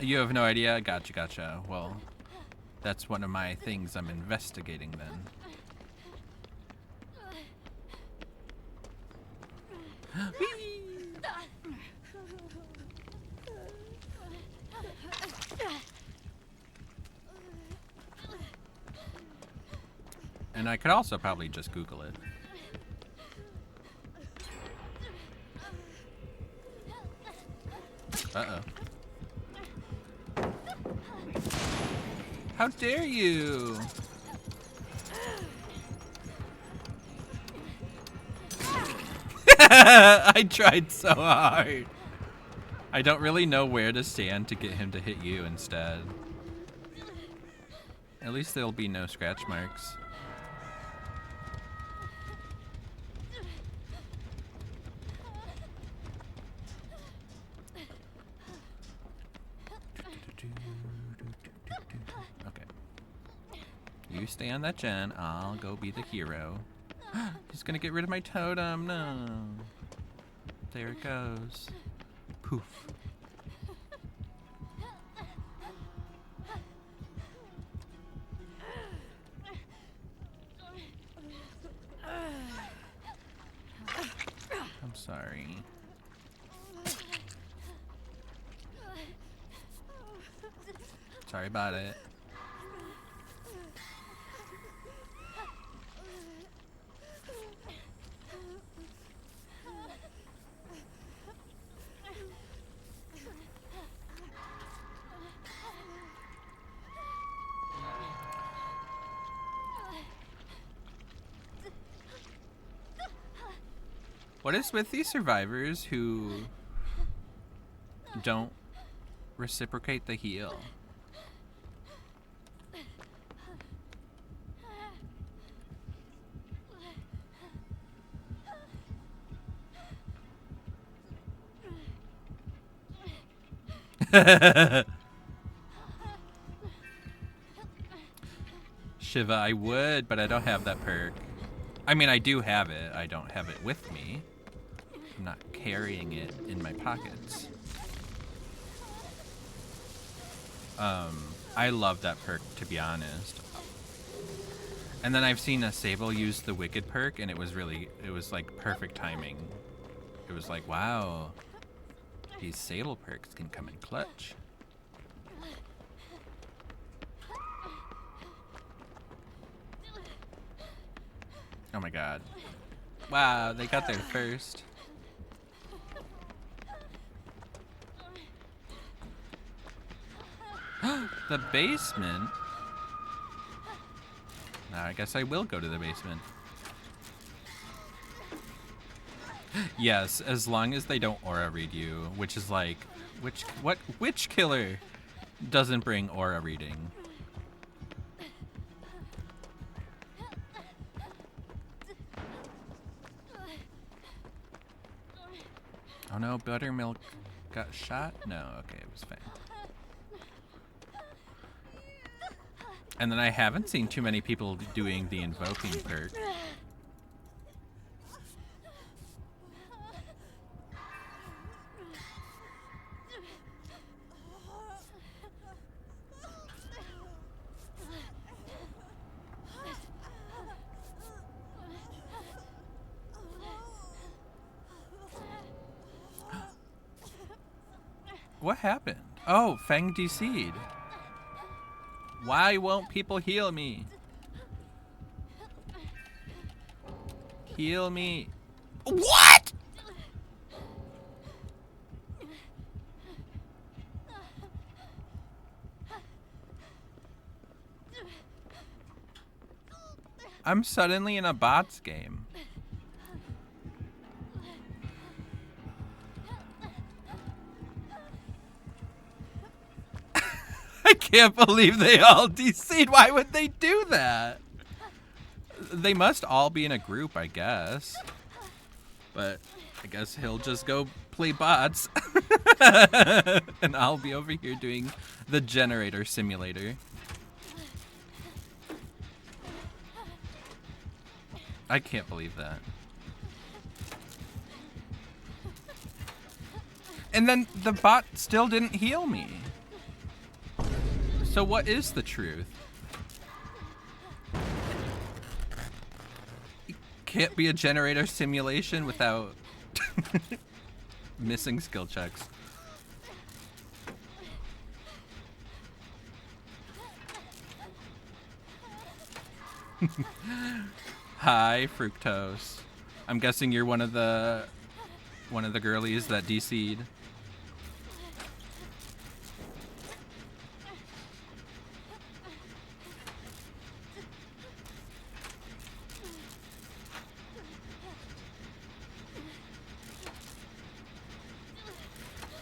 You have no idea? Gotcha, gotcha. Well, that's one of my things I'm investigating then. And I could also probably just Google it. Uh-oh. How dare you! I tried so hard. I don't really know where to stand to get him to hit you instead. At least there'll be no scratch marks. Okay. You stay on that gen. I'll go be the hero. He's gonna get rid of my totem. No. There it goes. Poof. I'm sorry. Sorry about it. What is with these survivors who don't reciprocate the heal? Shiva, I would, but I don't have that perk. I mean, I do have it. I don't have it with me. I'm not carrying it in my pockets. I love that perk, to be honest. And then I've seen a Sable use the Wicked perk, and it was like perfect timing. It was like, wow, these Sable perks can come in clutch. Oh my god. Wow, they got there first. The basement? Now I guess I will go to the basement. Yes, as long as they don't aura read you, which is like, which killer doesn't bring aura reading? Oh no, Buttermilk got shot? No, okay, it was fine. And then I haven't seen too many people doing the invoking perk. What happened? Oh, Fang DC'd. Why won't people heal me? Heal me. What? I'm suddenly in a bots game. I can't believe they all DC'd. Why would they do that? They must all be in a group, I guess. But I guess he'll just go play bots. And I'll be over here doing the generator simulator. I can't believe that. And then the bot still didn't heal me. So what is the truth? It can't be a generator simulation without missing skill checks. Hi, Fructose. I'm guessing you're one of the girlies that DC'd.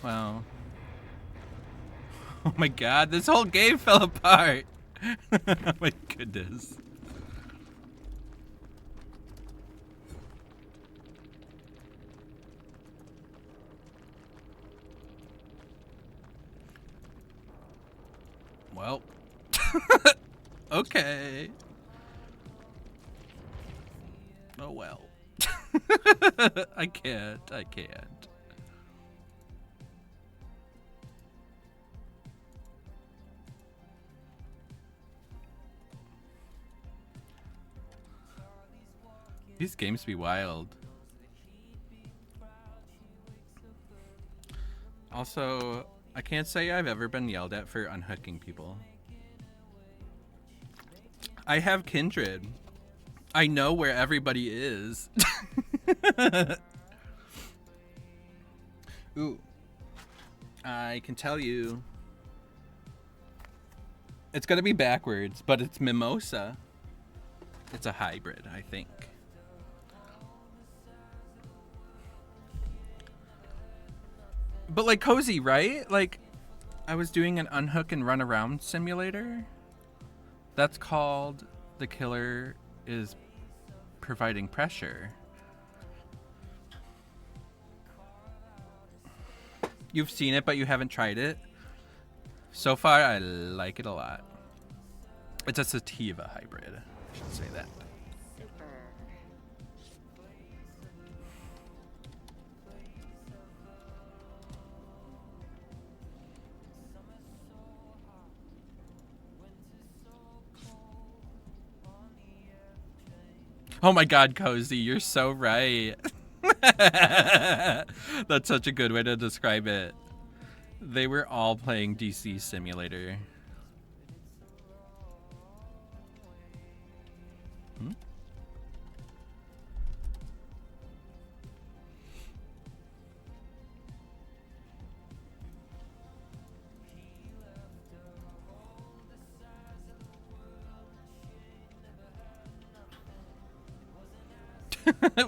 Well. Oh my god, this whole game fell apart. Oh my goodness. Well. Okay. Oh well. I can't. These games be wild. Also, I can't say I've ever been yelled at for unhooking people. I have Kindred. I know where everybody is. Ooh. I can tell you. It's gonna be backwards, but it's Mimosa. It's a hybrid, I think. But like Cozy, right? Like, I was doing an unhook and run around simulator. That's called the killer is providing pressure. You've seen it, but you haven't tried it. So far, I like it a lot. It's a sativa hybrid. I should say that. Oh my god, Cozy, you're so right. That's such a good way to describe it. They were all playing DC Simulator. Hmm?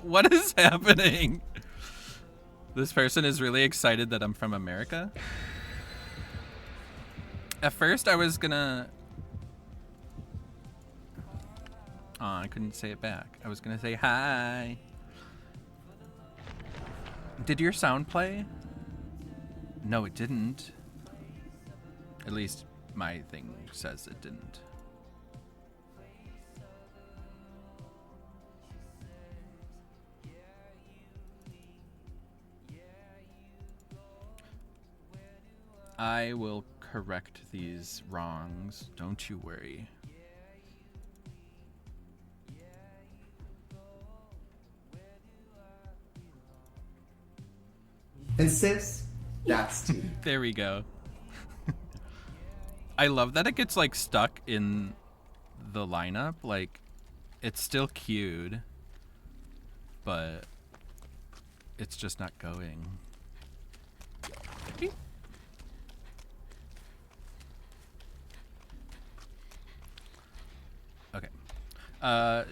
What is happening? This person is really excited that I'm from America. At first I was gonna... Oh, I couldn't say it back. I was gonna say hi. Did your sound play? No, it didn't. At least my thing says it didn't. I will correct these wrongs. Don't you worry. And sis, that's tea. There we go. I love that it gets like stuck in the lineup. Like, it's still queued, but it's just not going. Beep. Okay.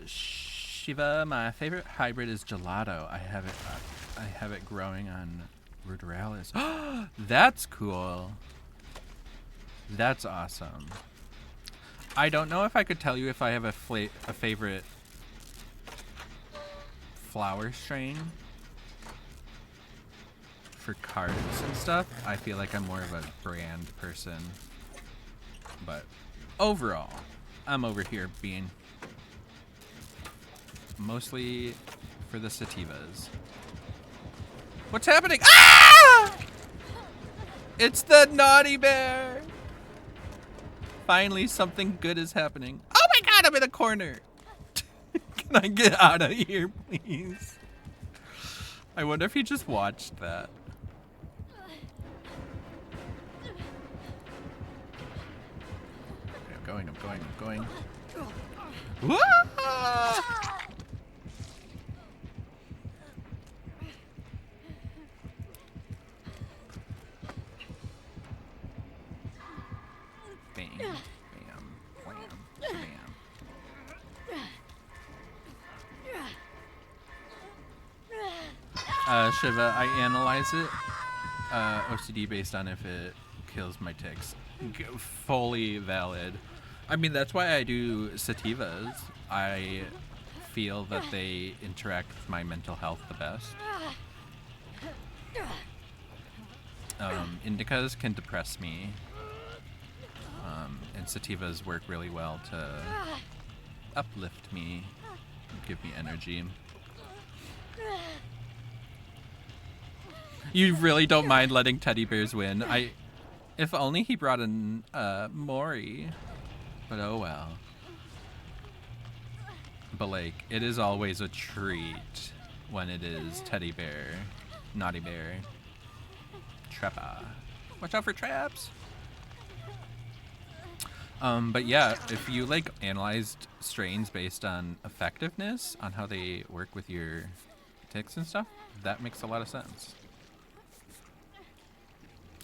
Shiva, my favorite hybrid is gelato. I have it growing on Ruderalis. That's cool. That's awesome. I don't know if I could tell you if I have a favorite flower strain for cards and stuff. I feel like I'm more of a brand person. But overall, I'm over here being mostly for the sativas. What's happening? Ah! It's the naughty bear. Finally, something good is happening. Oh my god, I'm in a corner. Can I get out of here, please? I wonder if he just watched that. Okay, I'm going. Whoa! Bam, bam, blam, bam. Shiva, I analyze it. OCD based on if it kills my ticks. Fully valid. I mean, that's why I do sativas. I feel that they interact with my mental health the best. Indicas can depress me. And sativas work really well to uplift me, give me energy. You really don't mind letting teddy bears win. If only he brought in Mori. But oh well. But like, it is always a treat when it is teddy bear, naughty bear, trappa. Watch out for traps. But yeah, if you like analyzed strains based on effectiveness, on how they work with your ticks and stuff, that makes a lot of sense.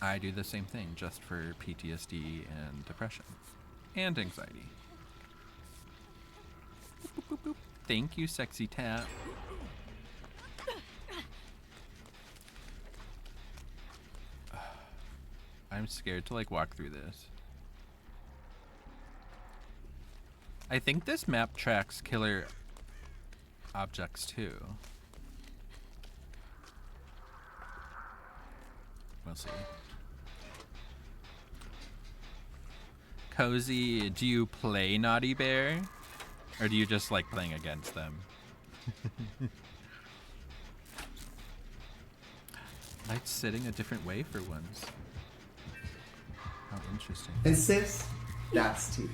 I do the same thing just for PTSD and depression and anxiety. Boop, boop, boop. Thank you, sexy tap. I'm scared to like walk through this. I think this map tracks killer objects too. We'll see. Cozy, do you play Naughty Bear? Or do you just like playing against them? Light's sitting a different way for once. How interesting. And sis, that's tea.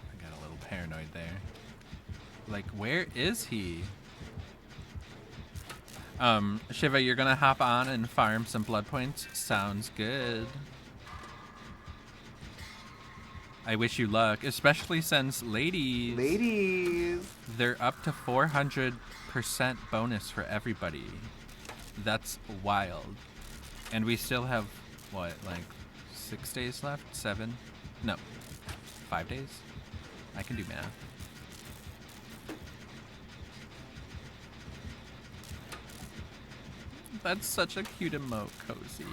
I got a little paranoid there. Like, where is he? Shiva, you're gonna hop on and farm some blood points? Sounds good. I wish you luck, especially since ladies, they're up to 400% bonus for everybody. That's wild. And we still have, what, like 6 days left? 7? No, 5 days? I can do math. That's such a cute emote, Cozy.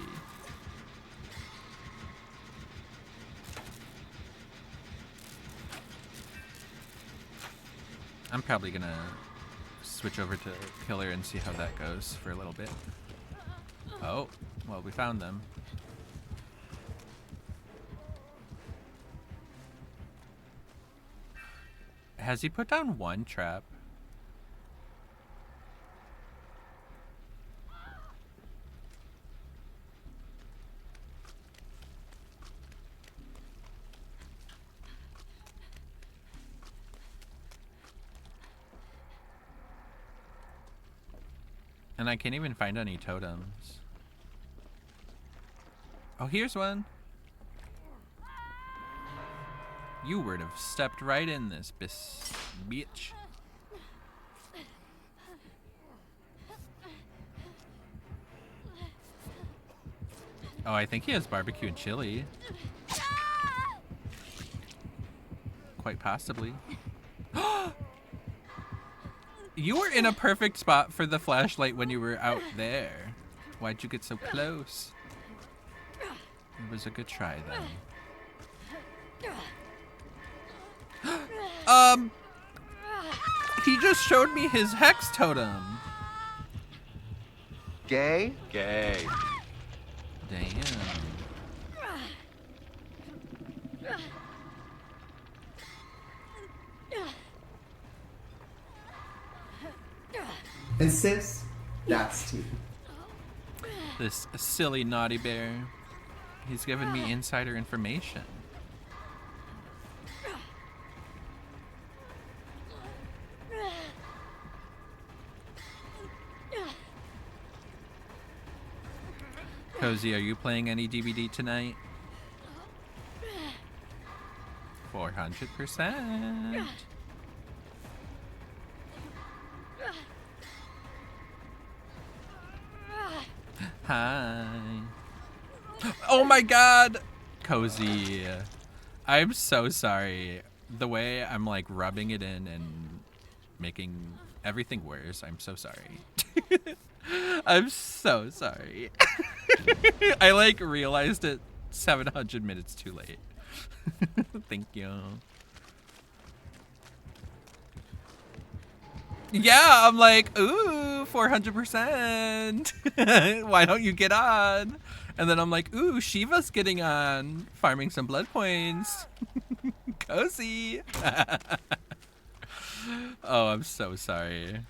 I'm probably gonna switch over to Killer and see how that goes for a little bit. Oh, well, we found them. Has he put down one trap? And I can't even find any totems. Oh, here's one. You would have stepped right in this, bitch. Oh, I think he has barbecue and chili. Quite possibly. You were in a perfect spot for the flashlight when you were out there. Why'd you get so close? It was a good try then. He just showed me his hex totem. Gay? Gay. Damn. And sis, that's tea. This silly naughty bear. He's given me insider information. Cozy, are you playing any DVD tonight? 400%. Hi. Oh my god! Cozy. I'm so sorry. The way I'm like rubbing it in and making everything worse. I'm so sorry. I'm so sorry. I like realized it 700 minutes too late. Thank you. Yeah, I'm like, ooh, 400%. Why don't you get on? And then I'm like, ooh, Shiva's getting on, farming some blood points. Cozy. Oh, I'm so sorry.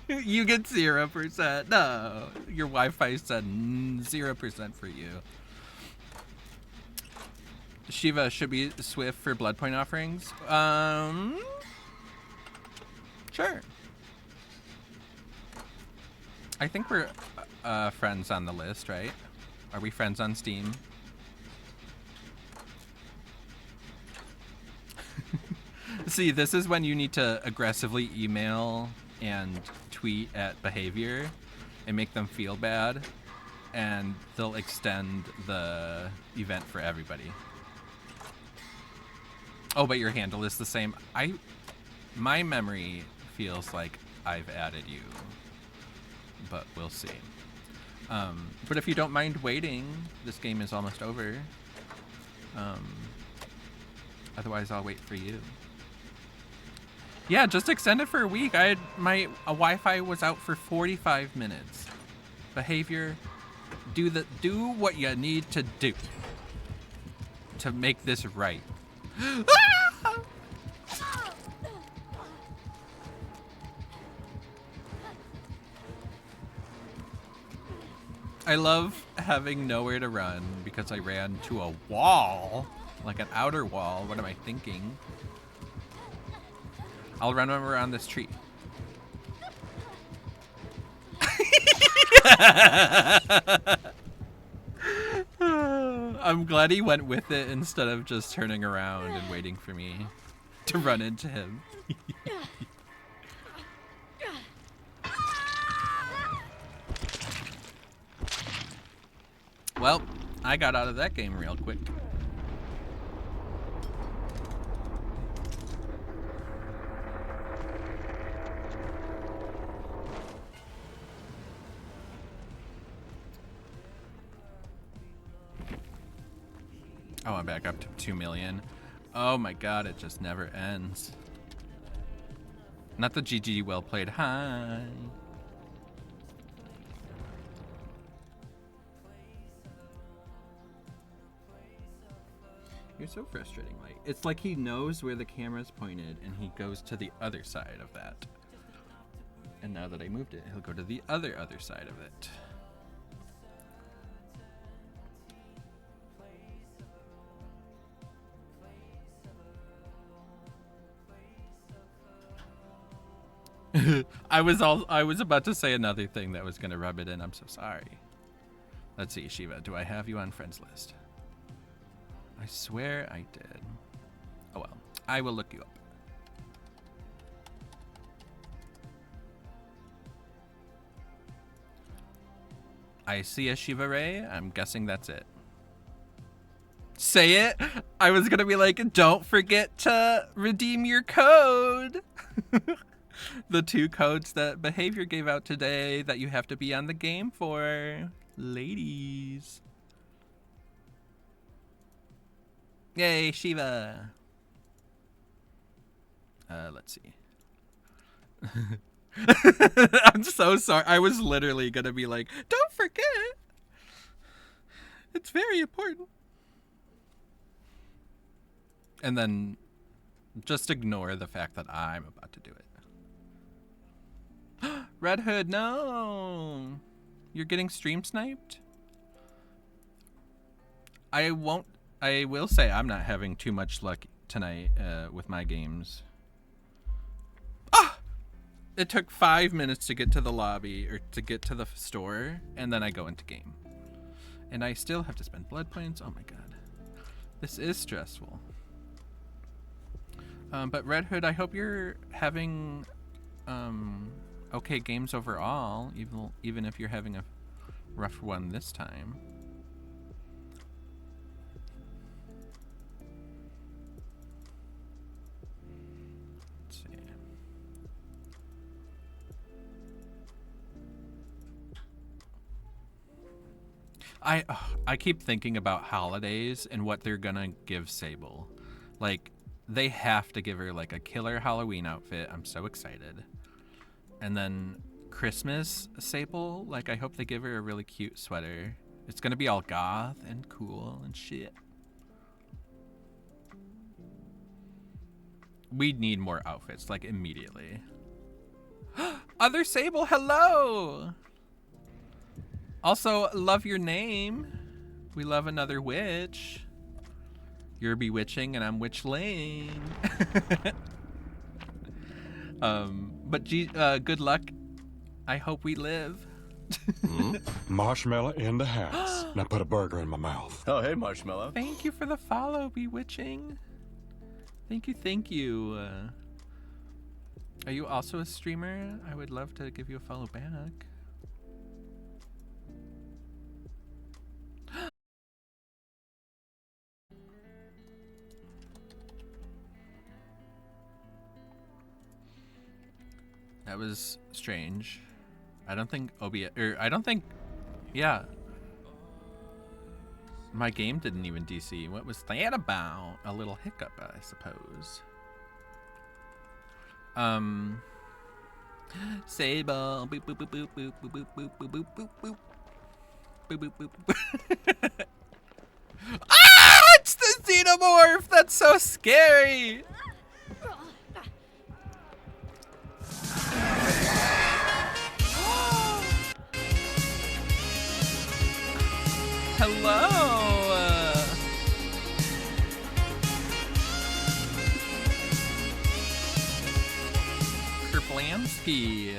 You get 0%. No, your Wi-Fi said 0% for you. Shiva, should we swift for blood point offerings? Sure. I think we're friends on the list, right? Are we friends on Steam? See, this is when you need to aggressively email and tweet at behavior and make them feel bad, and they'll extend the event for everybody. Oh, but your handle is the same. My memory feels like I've added you. but we'll see. But if you don't mind waiting, this game is almost over. Otherwise, I'll wait for you. Yeah, just extend it for a week. I had my Wi-Fi was out for 45 minutes. Behavior, do what you need to do to make this right. I love having nowhere to run because I ran to a wall, like an outer wall. What am I thinking? I'll run around this tree. I'm glad he went with it instead of just turning around and waiting for me to run into him. Well, I got out of that game real quick. Oh, I'm back up to 2 million. Oh my god, it just never ends. Not the GG, well played. Hi. You're so frustrating, Light. It's like he knows where the camera's pointed and he goes to the other side of that. And now that I moved it, he'll go to the other side of it. I was about to say another thing that was gonna rub it in. I'm so sorry. Let's see, Shiva, do I have you on friends list? I swear I did. Oh well, I will look you up. I see a Shiva Ray. I'm guessing that's it. Say it. I was gonna be like, don't forget to redeem your code. The 2 codes that Behavior gave out today that you have to be on the game for. Ladies. Yay, Shiva. Let's see. I'm so sorry. I was literally gonna be like, don't forget. It's very important. And then just ignore the fact that I'm about to do it. Red Hood, no! You're getting stream sniped? I will say I'm not having too much luck tonight with my games. Ah! It took 5 minutes to get to the lobby, or to get to the store, and then I go into game. And I still have to spend blood points. Oh my god. This is stressful. But Red Hood, I hope you're having okay games overall, even if you're having a rough one this time. Let's see. I keep thinking about holidays and what they're gonna give Sable. Like, they have to give her like a killer Halloween outfit. I'm so excited. And then Christmas Sable, like I hope they give her a really cute sweater. It's gonna be all goth and cool and shit. We need more outfits, like immediately. Other Sable, hello! Also, love your name. We love another witch. You're bewitching and I'm witchling. But good luck. I hope we live. Marshmallow in the house. Now put a burger in my mouth. Oh, hey, Marshmallow. Thank you for the follow, bewitching. Thank you, thank you. Are you also a streamer? I would love to give you a follow back. That was strange. I don't think I don't think, yeah. My game didn't even DC. What was that about? A little hiccup, I suppose. Sable. Boop, boop, boop, boop, boop, boop, boop, boop, boop, boop, boop. Boop, boop, boop, boop. Ah! It's the Xenomorph! That's so scary! Hello! Kerplansky.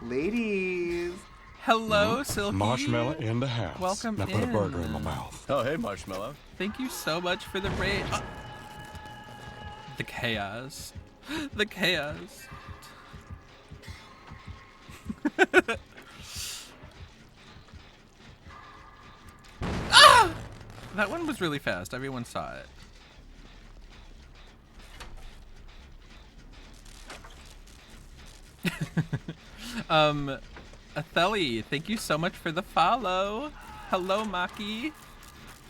Ladies. Hello, Silky. Marshmallow in the house. Welcome Now put a burger in in. my mouth. Oh, hey, Marshmallow. Thank you so much for the raid. Oh. The chaos. The chaos. Ah! That one was really fast. Everyone saw it. Atheli, thank you so much for the follow. Hello, Maki.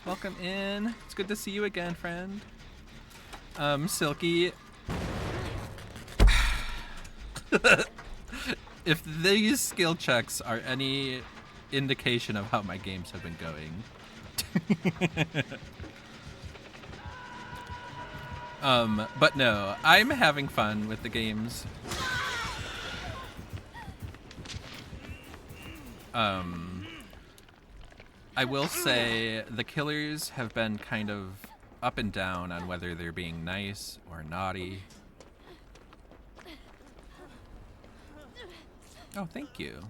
Welcome in. It's good to see you again, friend. Silky. If these skill checks are any indication of how my games have been going. But no, I'm having fun with the games. I will say the killers have been kind of up and down on whether they're being nice or naughty. Oh, thank you.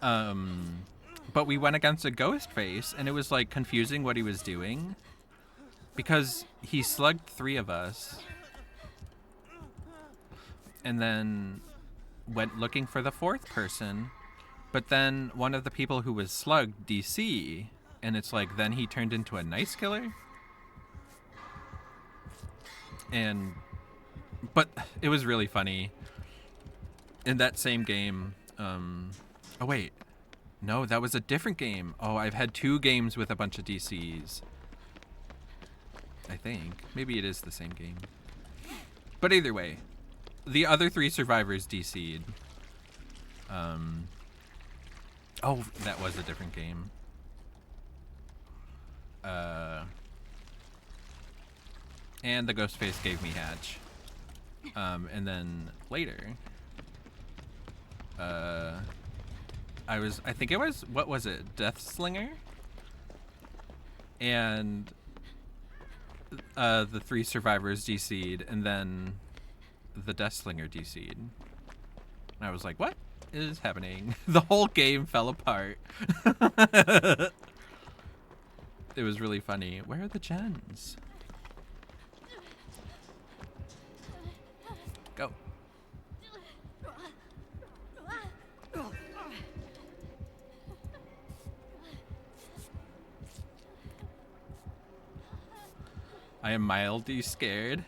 But we went against a ghost face, and it was like confusing what he was doing because he slugged 3 of us and then went looking for the 4th person. But then one of the people who was slugged DC, and it's like then he turned into a nice killer. But it was really funny. In that same game, oh wait, no, that was a different game. Oh, I've had 2 games with a bunch of DCs. I think. Maybe it is the same game. But either way, the other 3 survivors DC'd. Oh, that was a different game. And the ghost face gave me Hatch. And then later, I think it was, what was it? Deathslinger? And the 3 survivors DC'd, and then the Deathslinger DC'd. And I was like, what is happening? The whole game fell apart. It was really funny. Where are the gens? Go. I am mildly scared.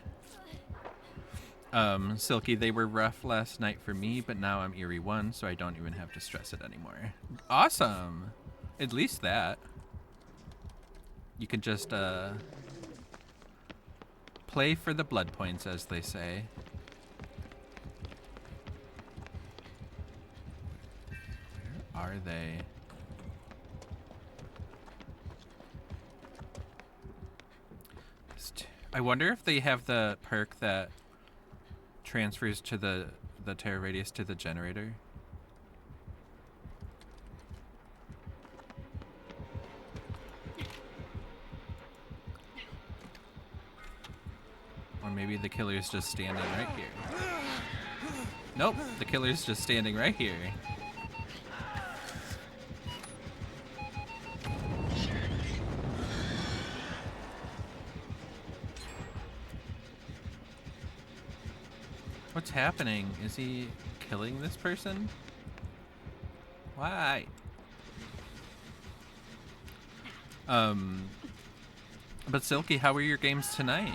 Silky, they were rough last night for me, but now I'm Eerie 1, so I don't even have to stress it anymore. Awesome! At least that. You can just, play for the blood points, as they say. Where are they? I wonder if they have the perk that transfers to the terror radius to the generator. Or maybe the killer's just standing right here. Nope, the killer's just standing right here. What's happening? Is he killing this person? Why? But Silky, how were your games tonight?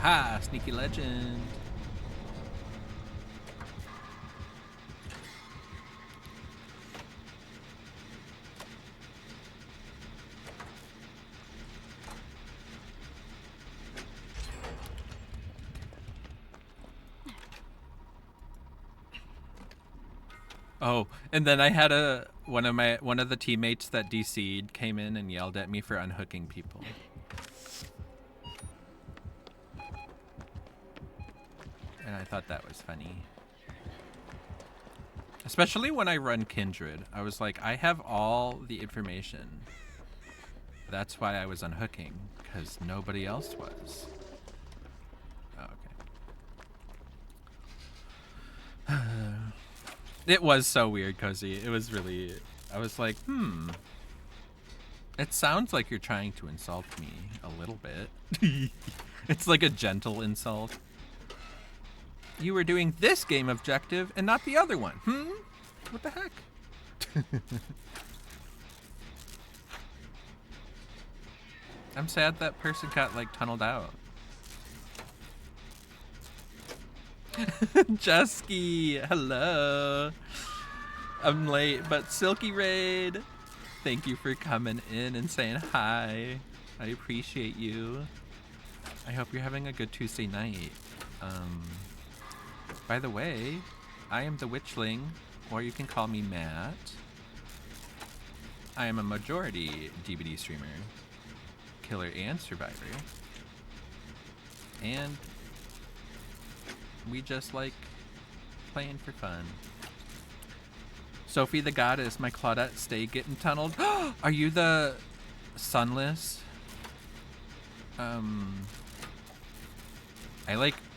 Haha, sneaky legend. Oh, and then I had one of the teammates that DC'd came in and yelled at me for unhooking people. And I thought that was funny. Especially when I run Kindred. I was like, I have all the information. That's why I was unhooking, because nobody else was. Oh, okay. It was so weird, Cozy. It was really... I was like, it sounds like you're trying to insult me a little bit. It's like a gentle insult. You were doing this game objective and not the other one. What the heck? I'm sad that person got, like, tunneled out. Jusky, hello. I'm late, but Silky Raid, thank you for coming in and saying hi. I appreciate you. I hope you're having a good Tuesday night. By the way, I am the Witchling, or you can call me Matt. I am a majority DBD streamer, killer and survivor. And we just like playing for fun. Sophie the Goddess, my Claudette, stay getting tunneled. Are you the Sunless?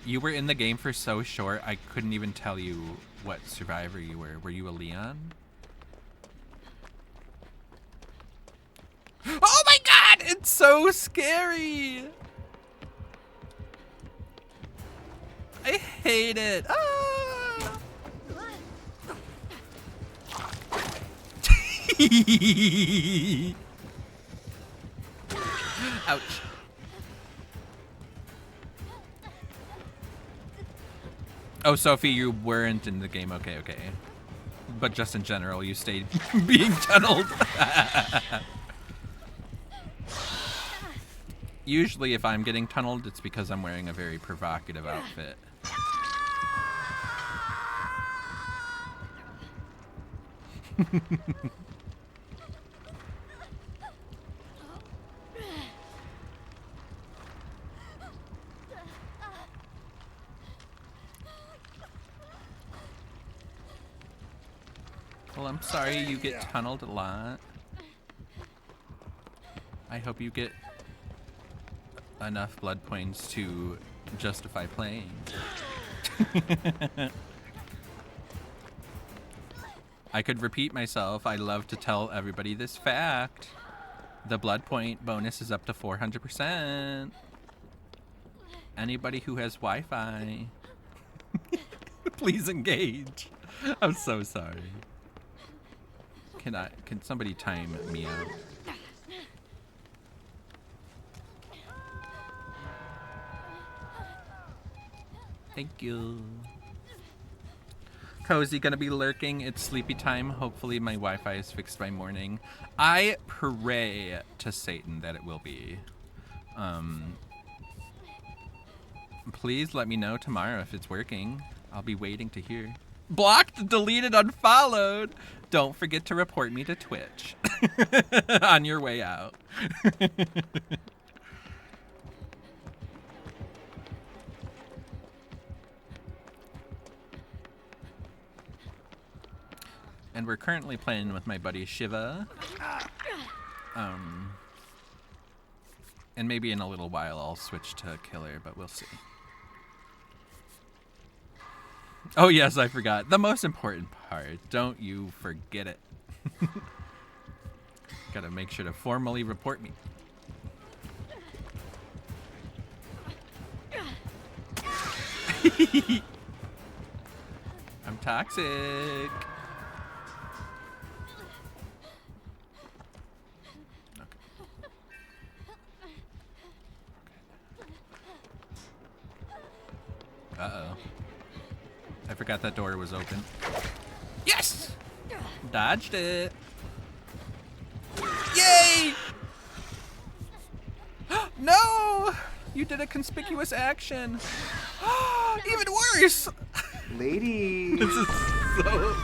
You were in the game for so short, I couldn't even tell you what survivor you were. Were you a Leon? Oh my god, it's so scary! I hate it. Ah! Ouch. Oh, Sophie, you weren't in the game. Okay, okay. But just in general, you stayed being tunneled. Usually, if I'm getting tunneled, it's because I'm wearing a very provocative outfit. Well, I'm sorry you get tunneled a lot. I hope you get enough blood points to justify playing. I could repeat myself. I love to tell everybody this fact. The blood point bonus is up to 400%. Anybody who has Wi-Fi, please engage. I'm so sorry. Can somebody time me out? Thank you. Cozy gonna be lurking. It's sleepy time. Hopefully my Wi-Fi is fixed by morning. I pray to Satan that it will be. Please let me know tomorrow if it's working. I'll be waiting to hear. Blocked, deleted, unfollowed. Don't forget to report me to Twitch on your way out. And we're currently playing with my buddy Shiva. And maybe in a little while I'll switch to Killer, but we'll see. Oh yes, I forgot. The most important part. Don't you forget it. Gotta make sure to formally report me. I'm toxic. forgot that door was open. Yes! Dodged it. Yay! No! You did a conspicuous action. Even worse! Ladies. This is so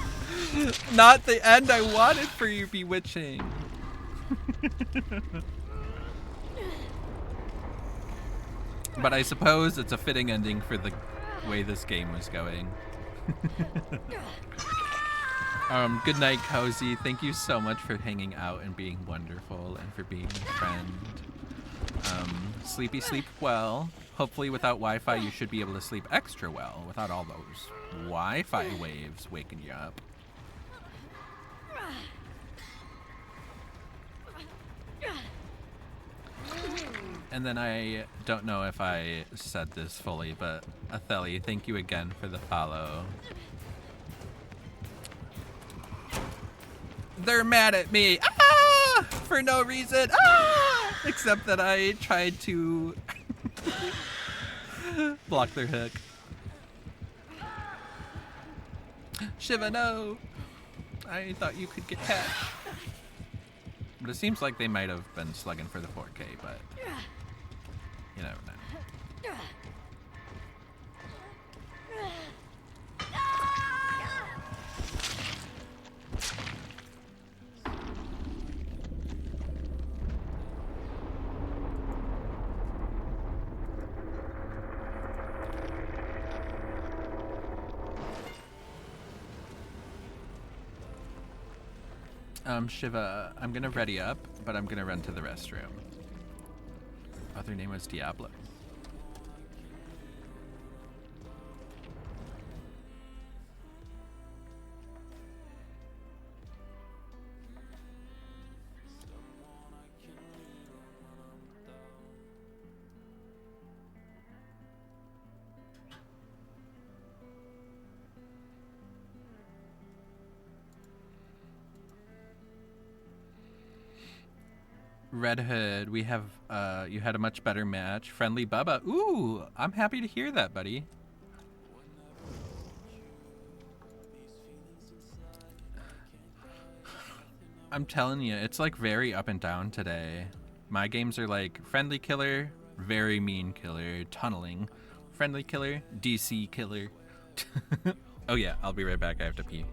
not the end I wanted for you, Bewitching. But I suppose it's a fitting ending for the way this game was going. Good night, Cozy. Thank you so much for hanging out and being wonderful and for being a friend. Sleepy, sleep well. Hopefully without Wi-Fi you should be able to sleep extra well without all those Wi-Fi waves waking you up. And then I don't know if I said this fully, but Atheli, thank you again for the follow. They're mad at me for no reason, except that I tried to block their hook. Shiva, no! I thought you could get catch. But it seems like they might have been slugging for the 4K, but you never know. Shiva, I'm gonna ready up, but I'm gonna run to the restroom. Other name was Diablo. Red Hood, we have, you had a much better match. Friendly Bubba. Ooh, I'm happy to hear that, buddy. I'm telling you, it's like very up and down today. My games are like friendly killer, very mean killer, tunneling, friendly killer, DC killer. Oh yeah, I'll be right back. I have to pee.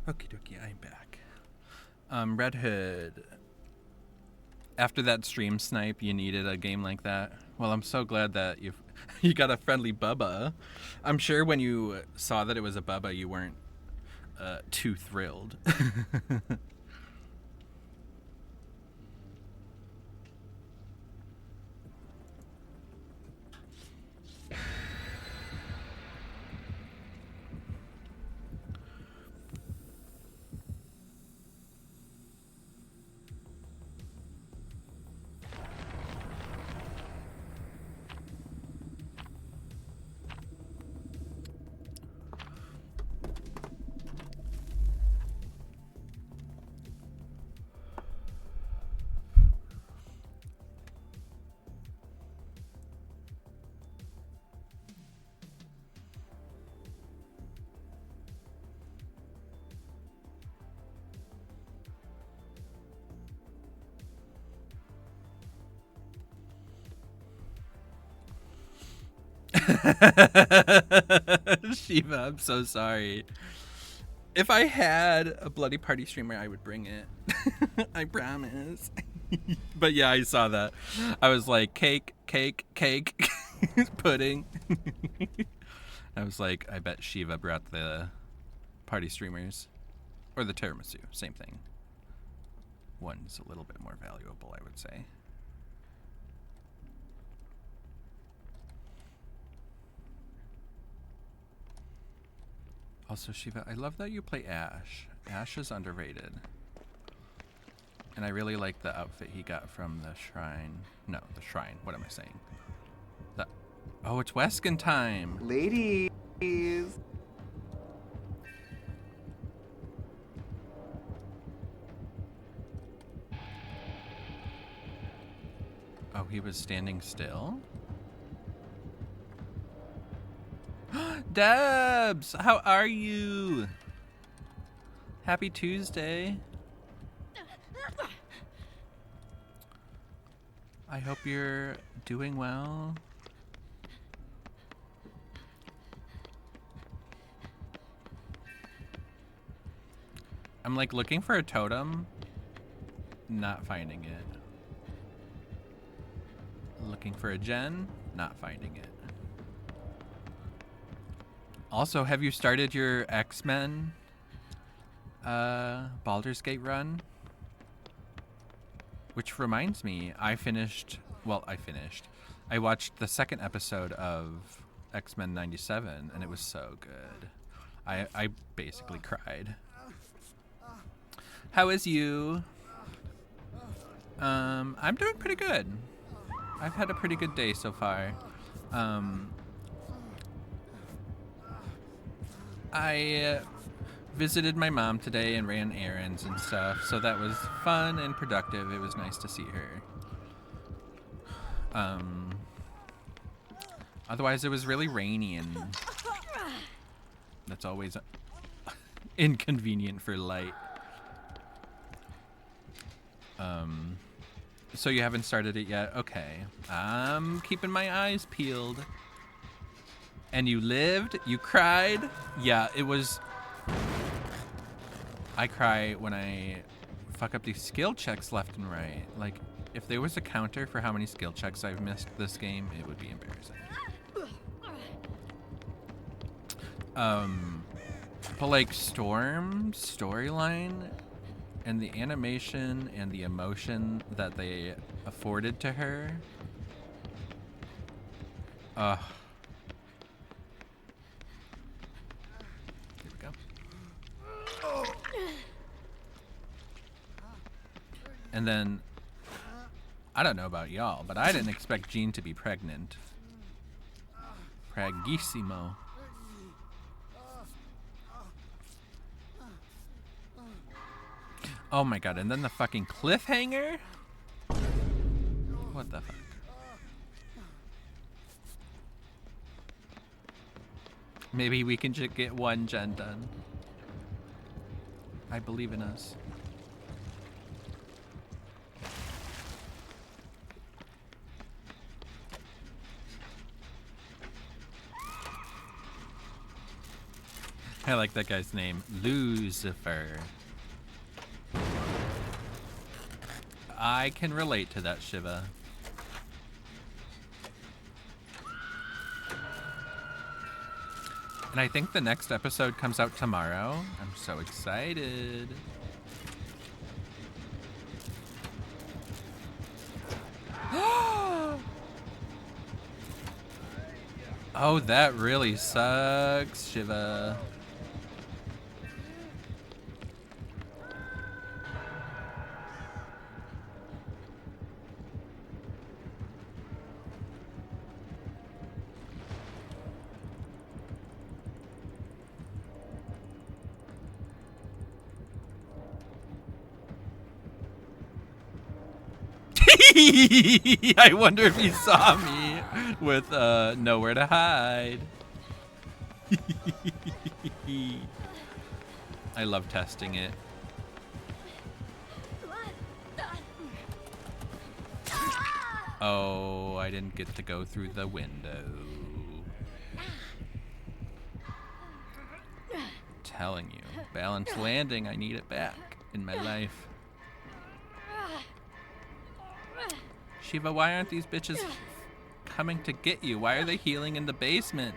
Okie dokie, I'm back. Red Hood. After that stream snipe, you needed a game like that. Well, I'm so glad that you got a friendly Bubba. I'm sure when you saw that it was a Bubba, you weren't too thrilled. Shiva, I'm so sorry. If I had a bloody party streamer, I would bring it. I promise. But yeah, I saw that. I was like, cake, pudding. I was like, I bet Shiva brought the party streamers. Or the tiramisu, same thing. One's a little bit more valuable, I would say. Also, Shiva, I love that you play Ash. Ash is underrated. And I really like the outfit he got from the shrine. No, the shrine. What am I saying? Oh, it's Weskin time. Ladies. Oh, he was standing still? Debs, how are you? Happy Tuesday. I hope you're doing well. I'm like looking for a totem, not finding it. Looking for a gen, not finding it. Also, have you started your X-Men Baldur's Gate run? Which reminds me, I watched the second episode of X-Men 97, and it was so good. I basically cried. How is you? I'm doing pretty good. I've had a pretty good day so far. I visited my mom today and ran errands and stuff, so that was fun and productive. It was nice to see her. Otherwise, it was really rainy, and that's always inconvenient for light. So you haven't started it yet? Okay. I'm keeping my eyes peeled. And you lived? You cried? Yeah, it was... I cry when I fuck up these skill checks left and right. Like, if there was a counter for how many skill checks I've missed this game, it would be embarrassing. But like Storm's storyline and the animation and the emotion that they afforded to her. Here we go. And then, I don't know about y'all, but I didn't expect Jean to be pregnant. Pragissimo. Oh my god, and then the fucking cliffhanger? What the fuck? Maybe we can just get one gen done. I believe in us. I like that guy's name, Lucifer. I can relate to that, Shiva. And I think the next episode comes out tomorrow. I'm so excited. Oh, that really sucks, Shiva. I wonder if he saw me with nowhere to hide. I love testing it. Oh, I didn't get to go through the window. telling you. Balanced landing, I need it back in my life. Shiva, why aren't these bitches coming to get you? Why are they healing in the basement?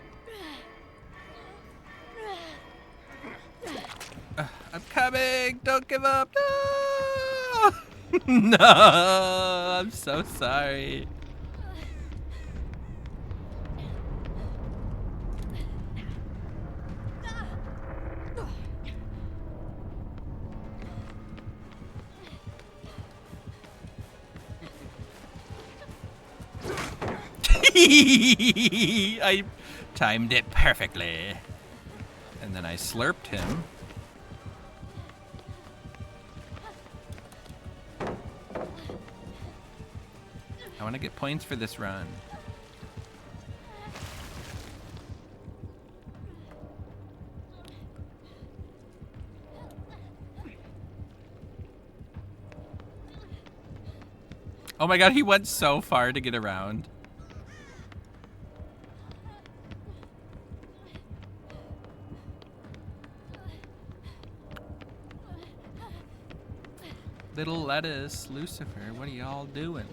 I'm coming! Don't give up! No! No! I'm so sorry. I timed it perfectly. And then I slurped him. I want to get points for this run. Oh my god, he went so far to get around. Little lettuce, Lucifer, what are y'all doing?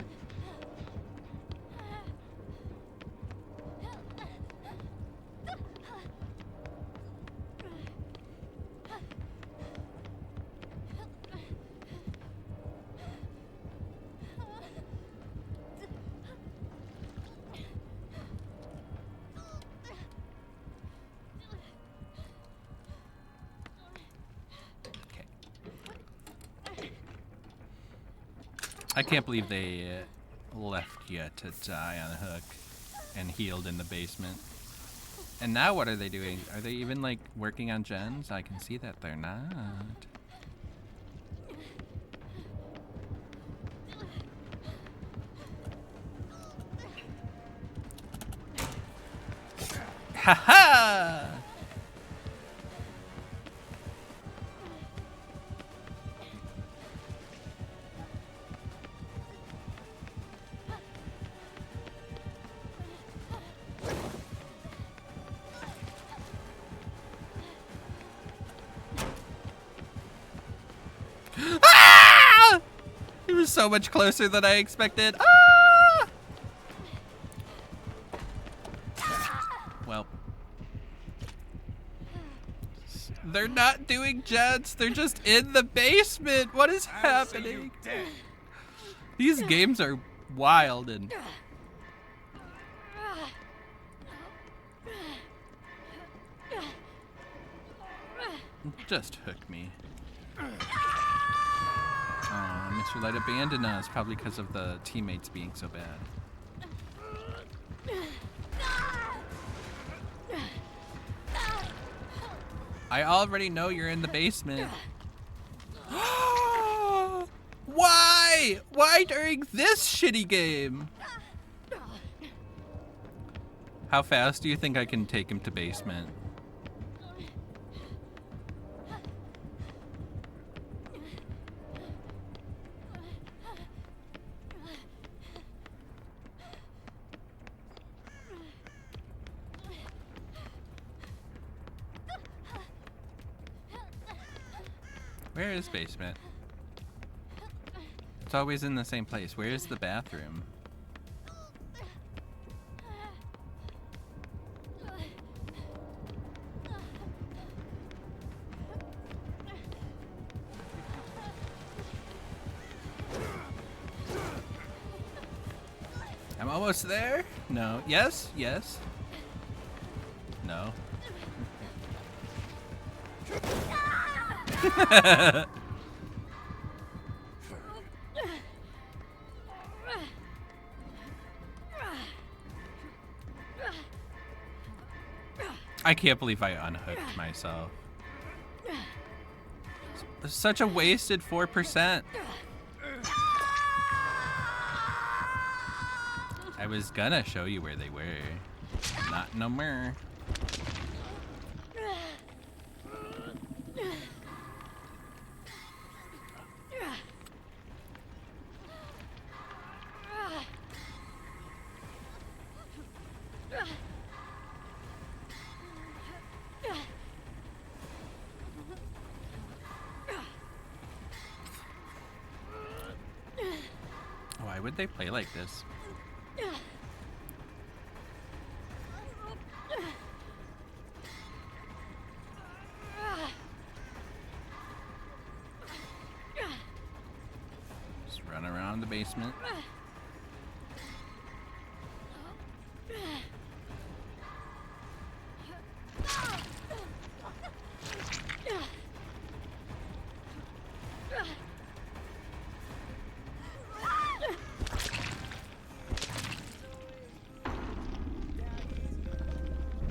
I can't believe they left you to die on a hook and healed in the basement. And now what are they doing? Are they even like working on gens? I can see that they're not. Ha-ha! Ah! It was so much closer than I expected. Ah! Well, they're not doing jets. They're just in the basement. What is happening? These games are wild and just hook me. Mr. Light abandoned us, probably because of the teammates being so bad. I already know you're in the basement. Why? Why during this shitty game? How fast do you think I can take him to basement? Where is basement? It's always in the same place. Where is the bathroom? I'm almost there. No. Yes. Yes. No. I can't believe I unhooked myself. Such a wasted 4%. I was gonna show you where they were. Not no more. would they play like this? Just run around the basement.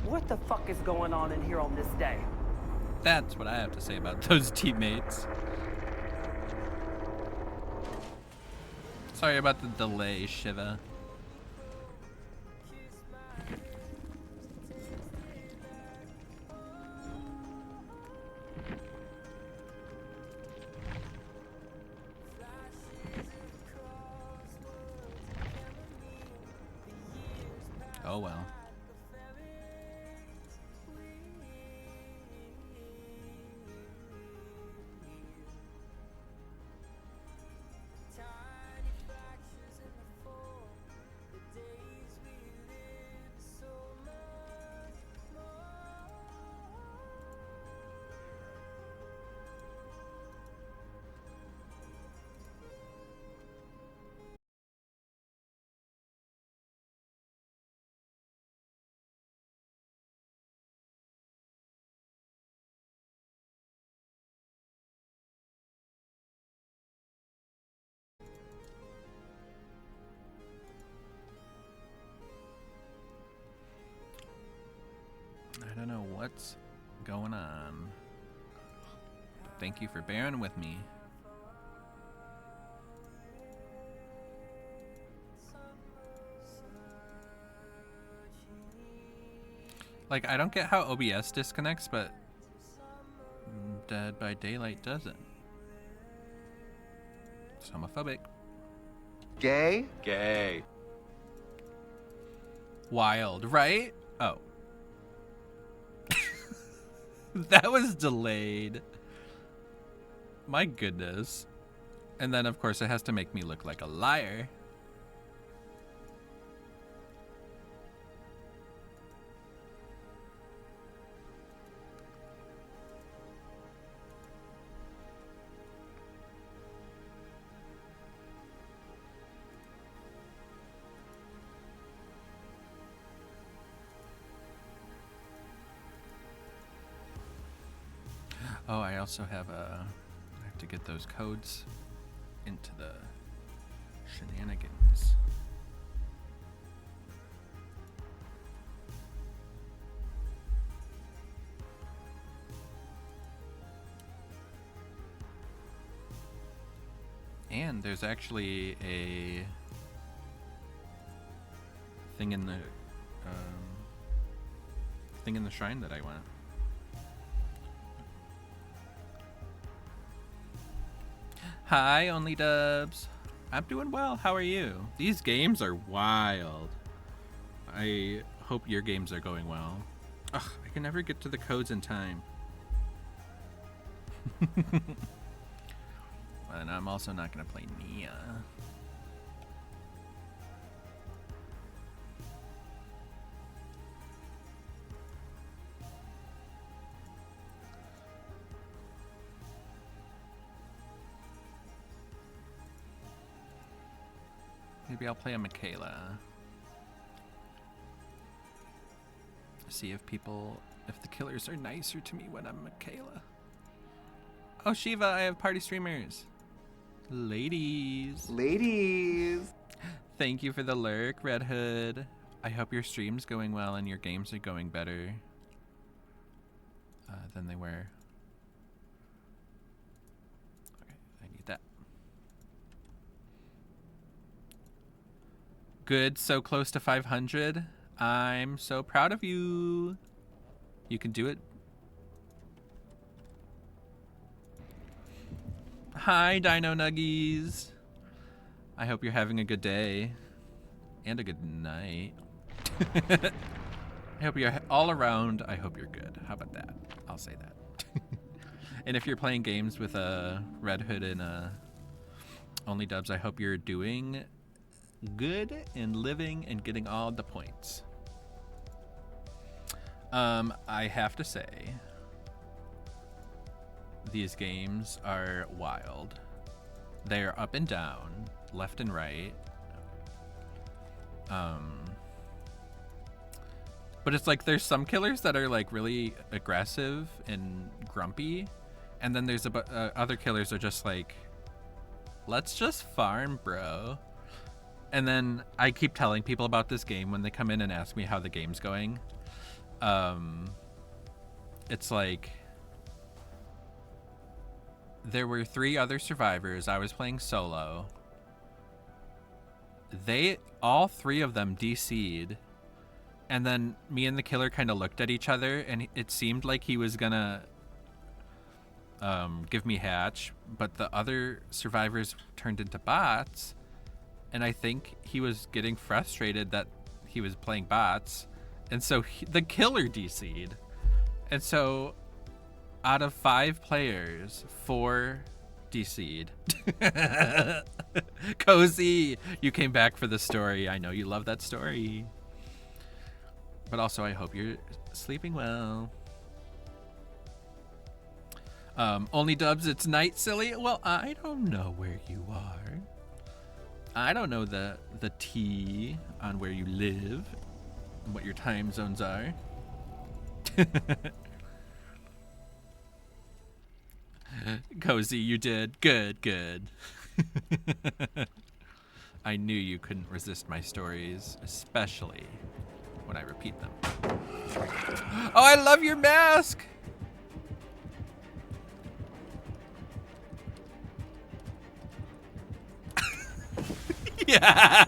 What the fuck is going on in here on this day? That's what I have to say about those teammates. Sorry about the delay, Shiva. Oh well. I don't know what's going on. But thank you for bearing with me. Like, I don't get how OBS disconnects, but Dead by Daylight doesn't. It's homophobic. Gay? Gay. Wild, right? Oh. That was delayed. My goodness. And then, of course, it has to make me look like a liar. Oh, I also have I have to get those codes into the shenanigans. And there's actually a thing in the shrine that I want. Hi, Only Dubs. I'm doing well. How are you? These games are wild. I hope your games are going well. Ugh, I can never get to the codes in time. And I'm also not going to play Nia. Maybe I'll play a Michaela. See if the killers are nicer to me when I'm Michaela. Oh, Shiva, I have party streamers. Ladies. Ladies. Thank you for the lurk, Red Hood. I hope your stream's going well and your games are going better than they were. Okay, I need that. Good, so close to 500. I'm so proud of you. You can do it. Hi, Dino Nuggies. I hope you're having a good day. And a good night. I hope you're all around. I hope you're good. How about that? I'll say that. And if you're playing games with a Red Hood and Only Dubs, I hope you're doing good and living and getting all the points. I have to say, these games are wild. They are up and down, left and right. But it's like there's some killers that are like really aggressive and grumpy, and then there's other killers are just like, let's just farm, bro. And then I keep telling people about this game when they come in and ask me how the game's going. It's like there were 3 other survivors. I was playing solo. All 3 of them DC'd. And then me and the killer kind of looked at each other, and it seemed like he was gonna give me hatch, but the other survivors turned into bots, and I think he was getting frustrated that he was playing bots, and so the killer DC'd. And so out of 5 players, 4 DC'd. Cozy, you came back for the story. I know you love that story. But also, I hope you're sleeping well. Only Dubs, it's night, silly. Well, I don't know where you are. I don't know the T on where you live and what your time zones are. Cozy, you did. Good. I knew you couldn't resist my stories, especially when I repeat them. Oh, I love your mask! Yeah!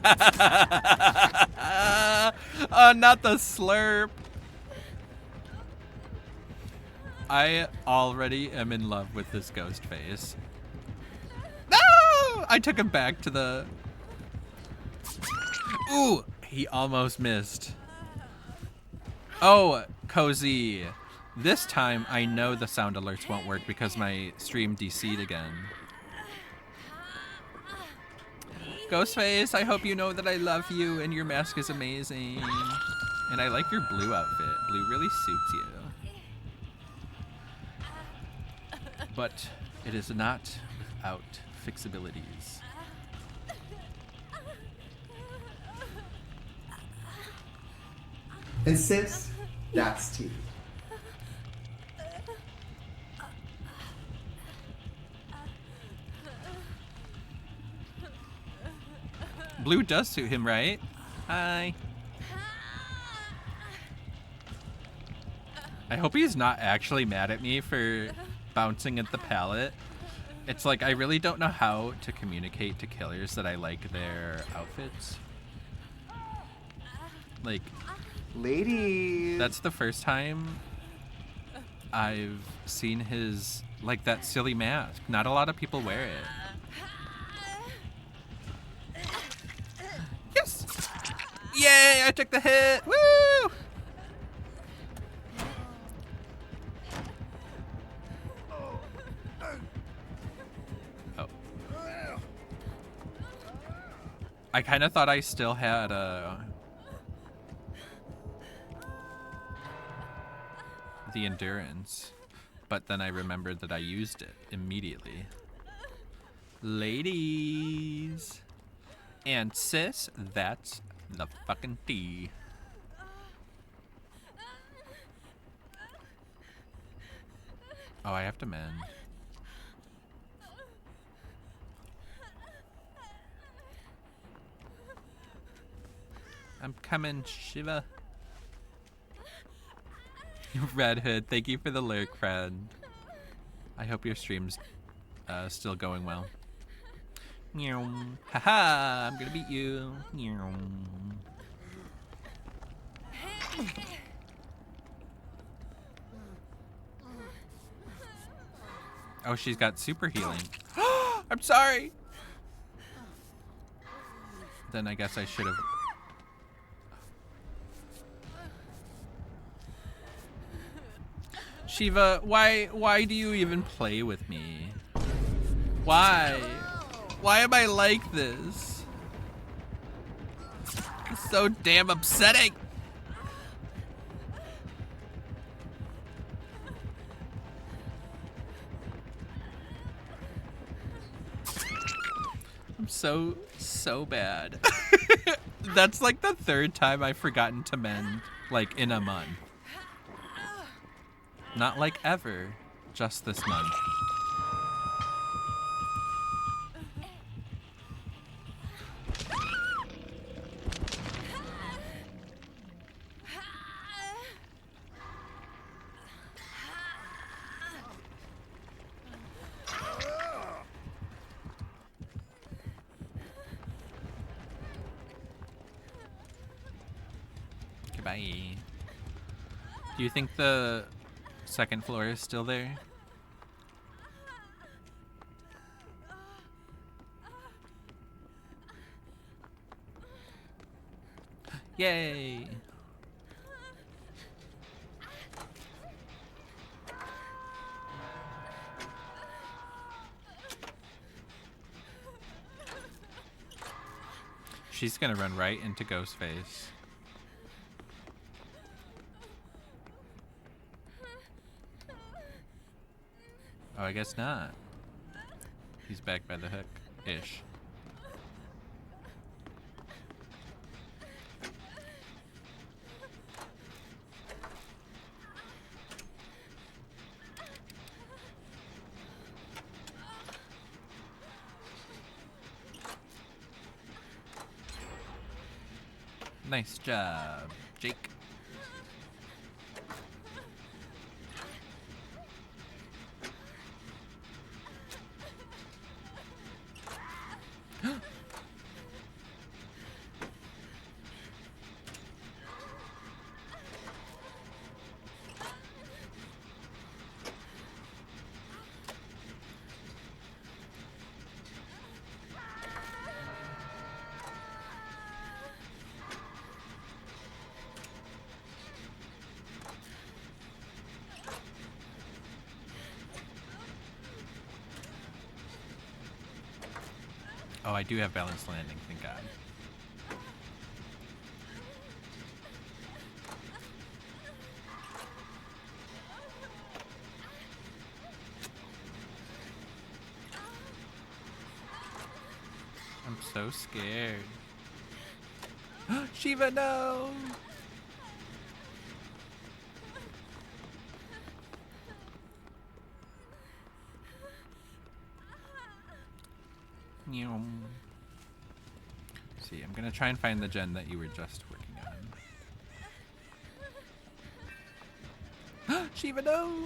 Oh, not the slurp. I already am in love with this ghost face. No! I took him back to the... Ooh, he almost missed. Oh, Cozy. This time I know the sound alerts won't work because my stream DC'd again. Ghostface, I hope you know that I love you and your mask is amazing. And I like your blue outfit. Blue really suits you. But it is not without fixabilities. And sis, that's T. Blue does suit him, right? Hi. I hope he's not actually mad at me for bouncing at the pallet. It's like I really don't know how to communicate to killers that I like their outfits. Like, Ladies. that's the first time I've seen his, like, that silly mask. Not a lot of people wear it. Yes! Yay, I took the hit! Woo! Oh. I kind of thought I still had the endurance, but then I remembered that I used it immediately. Ladies and sis, that's the fucking tea. Oh, I have to mend. I'm coming, Shiva. Red Hood, thank you for the lurk, friend. I hope your stream's still going well. Meow. Haha, I'm gonna beat you. Meow. Oh, she's got super healing. I'm sorry. Then I guess I should have. Shiva, why do you even play with me? Why? Why am I like this? So damn upsetting. I'm so bad. That's like the third time I've forgotten to mend, like in a month. Not like ever, just this month. Goodbye. Do you think the second floor is still there? Yay! She's gonna run right into Ghostface. Oh, I guess not. He's back by the hook-ish. Nice job, Jake. Oh, I do have balanced landing, thank God. I'm so scared. Shiva, no! See, I'm gonna try and find the gen that you were just working on. Shiva, no!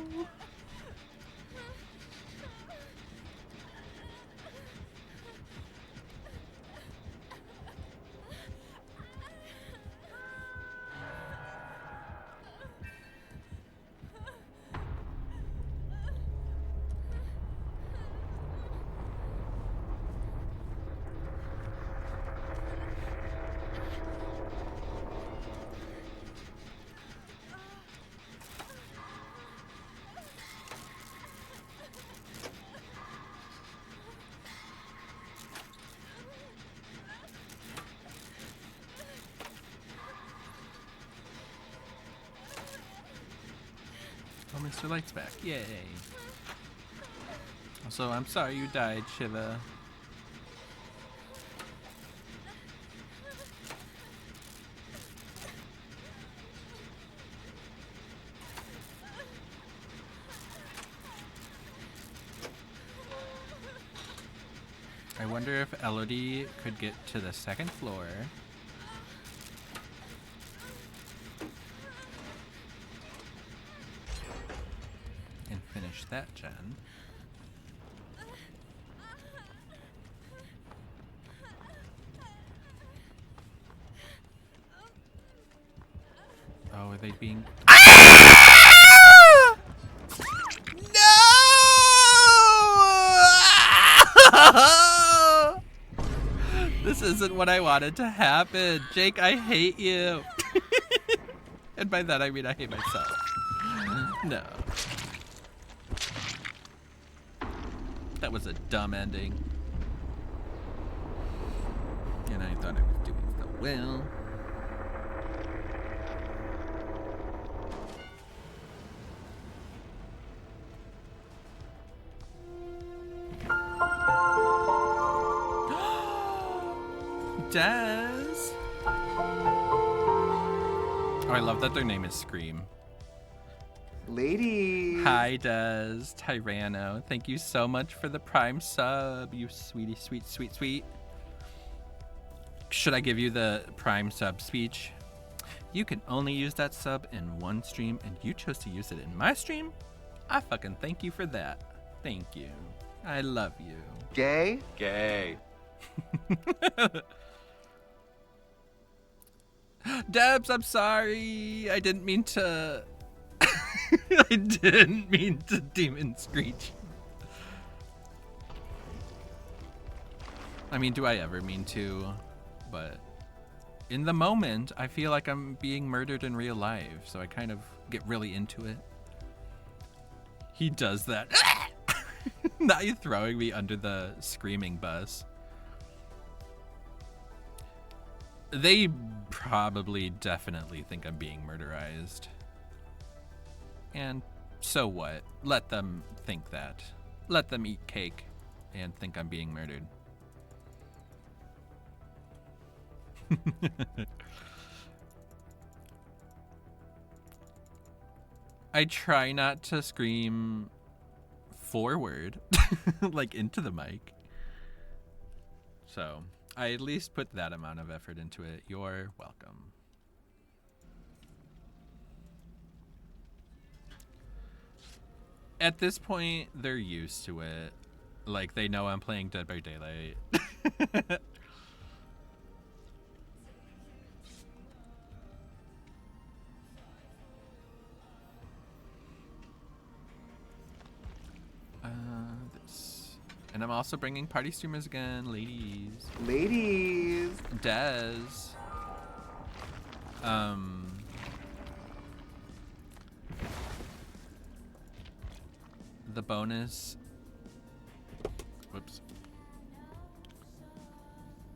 Oh, Mr. Light's back. Yay. Also, I'm sorry you died, Shiva. I wonder if Elodie could get to the second floor. And finish that gen. Oh, are they being... No! This isn't what I wanted to happen. Jake, I hate you. And by that I mean I hate myself. No. That was a dumb ending. And I thought I was doing so well. Des. Oh, I love that their name is Scream. Ladies. Hi, Des. Tyranno. Thank you so much for the Prime sub, you sweetie, sweet, sweet, sweet. Should I give you the Prime sub speech? You can only use that sub in one stream, and you chose to use it in my stream? I fucking thank you for that. Thank you. I love you. Gay? Gay. Debs, I'm sorry. I didn't mean to... I didn't mean to demon screech. I mean, do I ever mean to? But in the moment, I feel like I'm being murdered in real life, so I kind of get really into it. He does that. Now you're throwing me under the screaming bus. They probably definitely think I'm being murderized. And so what? Let them think that. Let them eat cake and think I'm being murdered. I try not to scream forward, like into the mic. So I at least put that amount of effort into it. You're welcome. At this point, they're used to it. Like, they know I'm playing Dead by Daylight. This. And I'm also bringing party streamers again, ladies. Ladies. Des. The bonus. Whoops.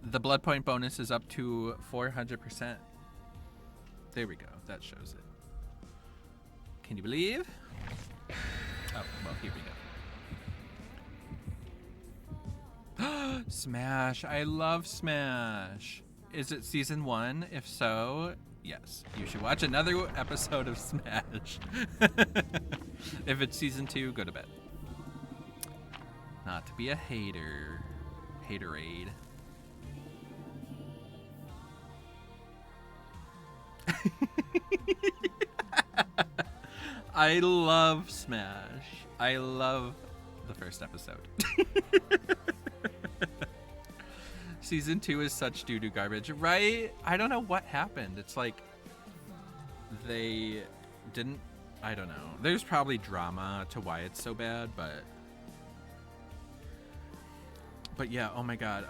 The blood point bonus is up to 400%. There we go. That shows it. Can you believe? Oh, well, here we go. Smash. I love Smash. Is it season 1? If so, yes. You should watch another episode of Smash. If it's season 2, go to bed. Not to be a hater. Haterade. I love Smash. I love the first episode. Season 2 is such doo-doo garbage, right? I don't know what happened. It's like they didn't, I don't know. There's probably drama to why it's so bad, but yeah, oh my god.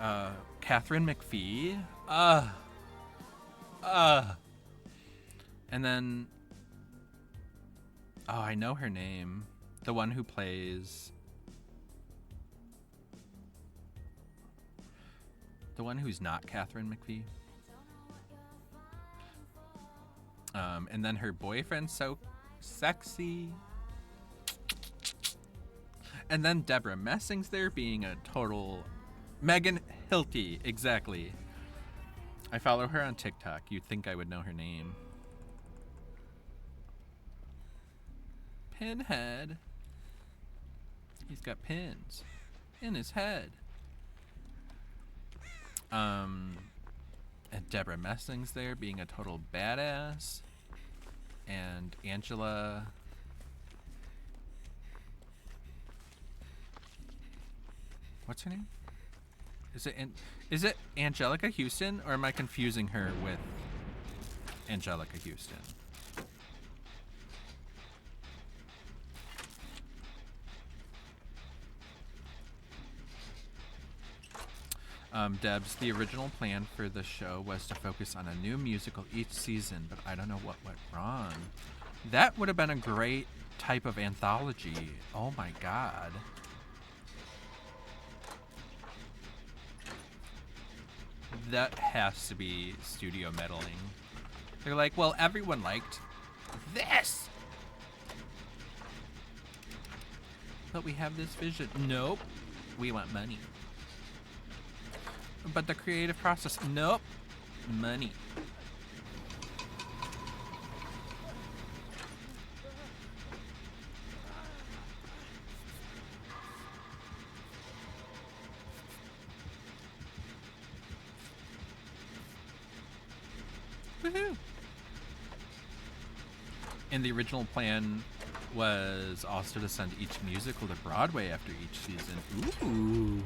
Catherine McPhee. And then, oh, I know her name. The one who plays, the one who's not Catherine McPhee. And then her boyfriend's so sexy. And then Deborah Messing's there being a total Megan Hilty, exactly. I follow her on TikTok. You'd think I would know her name. Pinhead. He's got pins in his head. And Deborah Messing's there being a total badass. And Angela. What's her name? Is it Angelica Houston, or am I confusing her with Angelica Houston? Debs, the original plan for the show was to focus on a new musical each season, but I don't know what went wrong. That would have been a great type of anthology. Oh my god. That has to be studio meddling. They're like, well, everyone liked this, but we have this vision. Nope. We want money. But the creative process, nope. Money. Woohoo! And the original plan was also to send each musical to Broadway after each season. Ooh.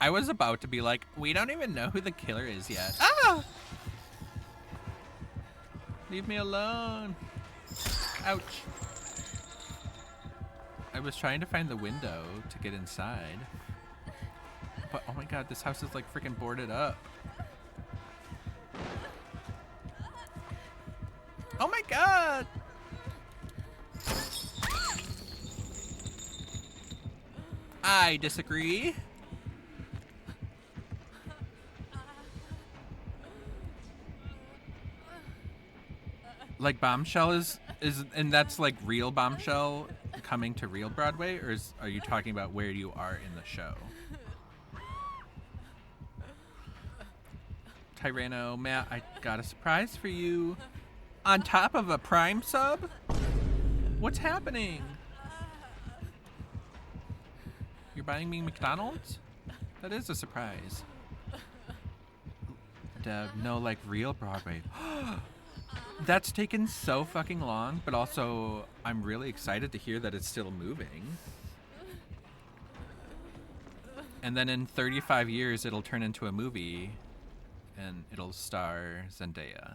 I was about to be like, we don't even know who the killer is yet. Ah! Leave me alone. Ouch. I was trying to find the window to get inside. But oh my god, this house is like freaking boarded up. Oh my god! I disagree. Like Bombshell is and that's like real Bombshell coming to real Broadway, or are you talking about where you are in the show? Tyranno, Matt, I got a surprise for you. On top of a Prime sub? What's happening? You're buying me McDonald's? That is a surprise. Deb, no, like real Broadway. That's taken so fucking long, but also I'm really excited to hear that it's still moving. And then in 35 years, it'll turn into a movie, and it'll star Zendaya.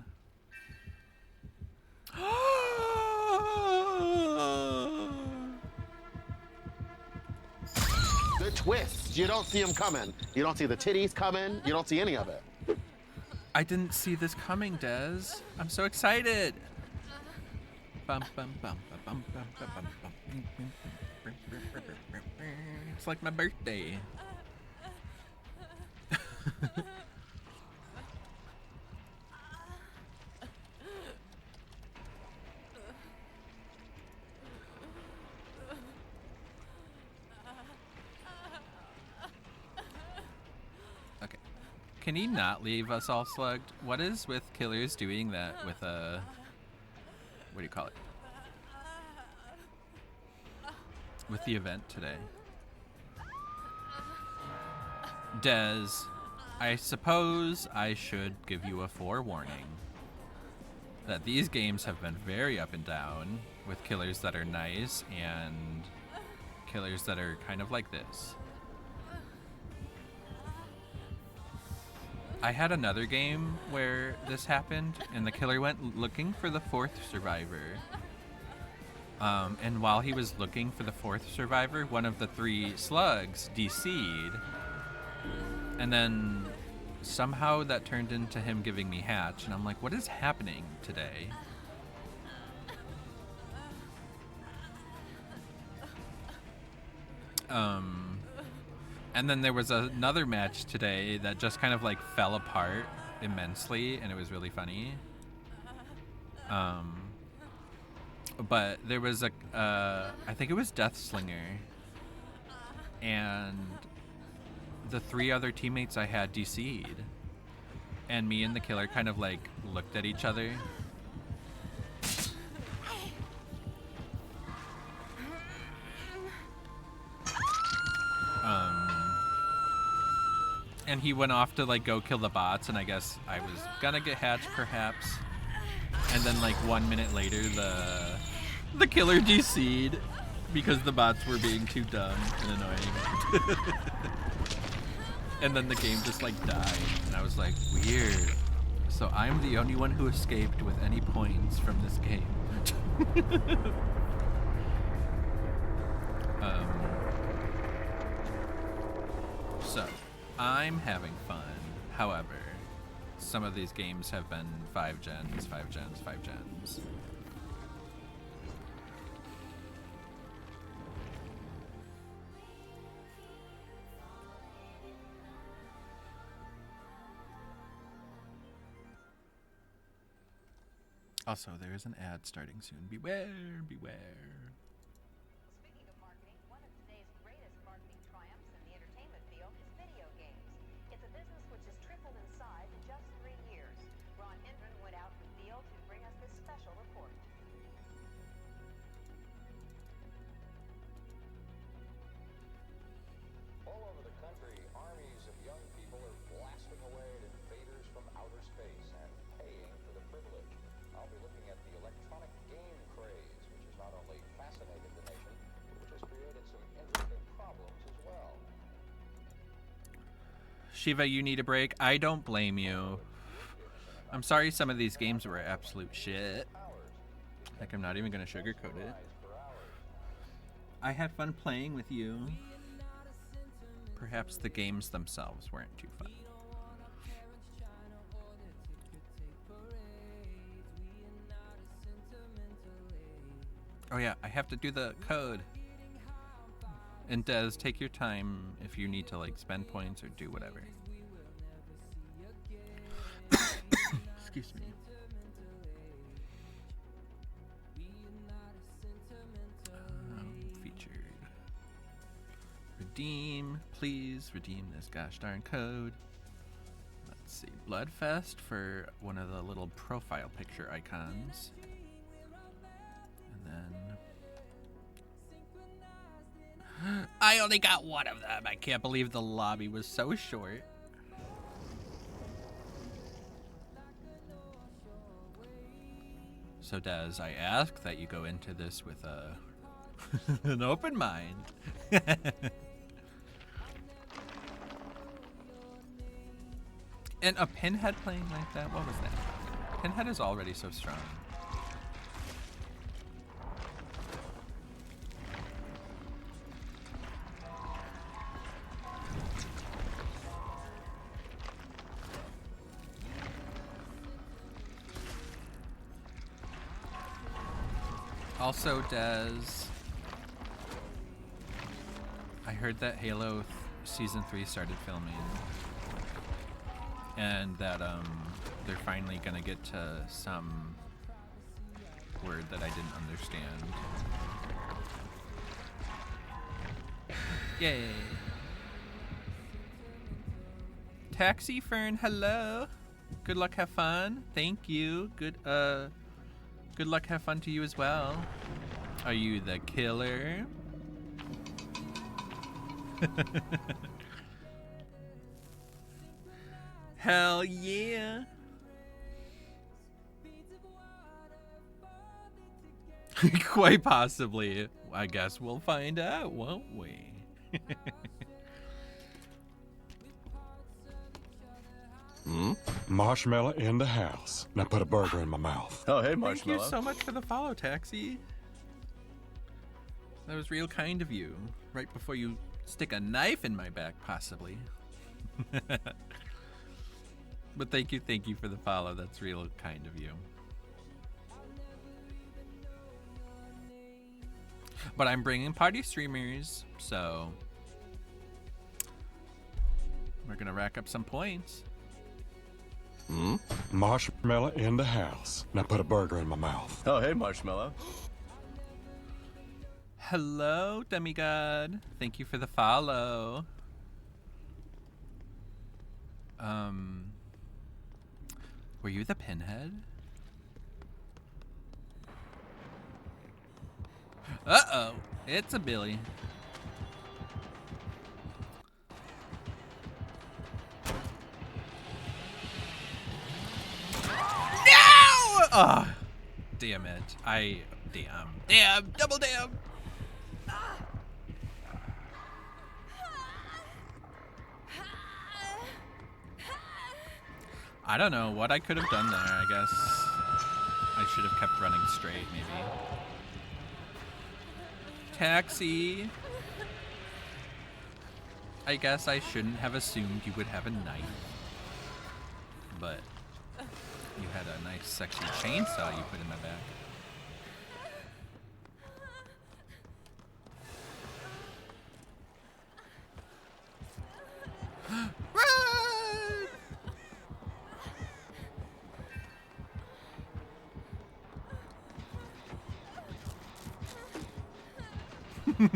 Good twist. You don't see them coming. You don't see the titties coming. You don't see any of it. I didn't see this coming, Des. I'm so excited. Bum, bum, bum, bum, bum, bum, bum, bum. It's like my birthday. Okay. Can he not leave us all slugged? What is with killers doing that with a... What do you call it? With the event today. Des, I suppose I should give you a forewarning that these games have been very up and down, with killers that are nice and killers that are kind of like this. I had another game where this happened, and the killer went looking for the fourth survivor. And while he was looking for the fourth survivor, one of the 3 slugs DC'd. And then somehow that turned into him giving me hatch, and I'm like, what is happening today? And then there was another match today that just kind of like fell apart immensely, and it was really funny. But there was I think it was Deathslinger, and the 3 other teammates I had DC'd, and me and the killer kind of like looked at each other. And he went off to like go kill the bots, and I guess I was gonna get hatched perhaps. And then like 1 minute later, the killer DC'd because the bots were being too dumb and annoying. And then the game just like died, and I was like, weird. So I'm the only one who escaped with any points from this game. So I'm having fun. However, some of these games have been 5 gens, 5 gens, 5 gens. Also, there is an ad starting soon. Beware, beware. Speaking of marketing, one of today's greatest marketing triumphs in the entertainment field is video games. It's a business which has tripled in size in just 3 years. Ron Hendren went out in the field to bring us this special report. All over the country, armies of young people are blasting away at invaders from outer space and paying for the privilege. I'll be looking at the electronic game craze, which has not only fascinated the nation, but which has created some interesting problems as well. Shiva, you need a break. I don't blame you. I'm sorry some of these games were absolute shit. Like, I'm not even gonna sugarcoat it. I had fun playing with you. Perhaps the games themselves weren't too fun. Oh yeah, I have to do the code. And Des, take your time if you need to like spend points or do whatever. Excuse me. Featured. Redeem, please redeem this gosh darn code. Let's see, Bloodfest for one of the little profile picture icons. And then I only got one of them. I can't believe the lobby was so short. So Des, I ask that you go into this with a an open mind. And a Pinhead playing like that? What was that? Pinhead is already so strong. Also, Des, I heard that Halo Season 3 started filming, and that they're finally gonna get to some word that I didn't understand. Yay! Taxi Fern, hello. Good luck, have fun. Thank you. Good luck, have fun to you as well. Are you the killer? Hell yeah. Quite possibly. I guess we'll find out, won't we? Marshmallow in the house. Now put a burger in my mouth. Oh, hey, Thank Marshmallow. you so much for the follow, Taxi. That was real kind of you. Right before you stick a knife in my back, possibly. But thank you for the follow. That's real kind of you. But I'm bringing party streamers, so we're gonna rack up some points. Marshmallow in the house. Now put a burger in my mouth. Oh, hey, Marshmallow. Hello, demigod. Thank you for the follow. Were you the Pinhead? Uh-oh, it's a Billy. No! Oh, damn it. Damn, double damn. I don't know what I could have done there. I guess I should have kept running straight, maybe. Taxi. I guess I shouldn't have assumed you would have a knife. But you had a nice sexy chainsaw you put in my back. Run! No,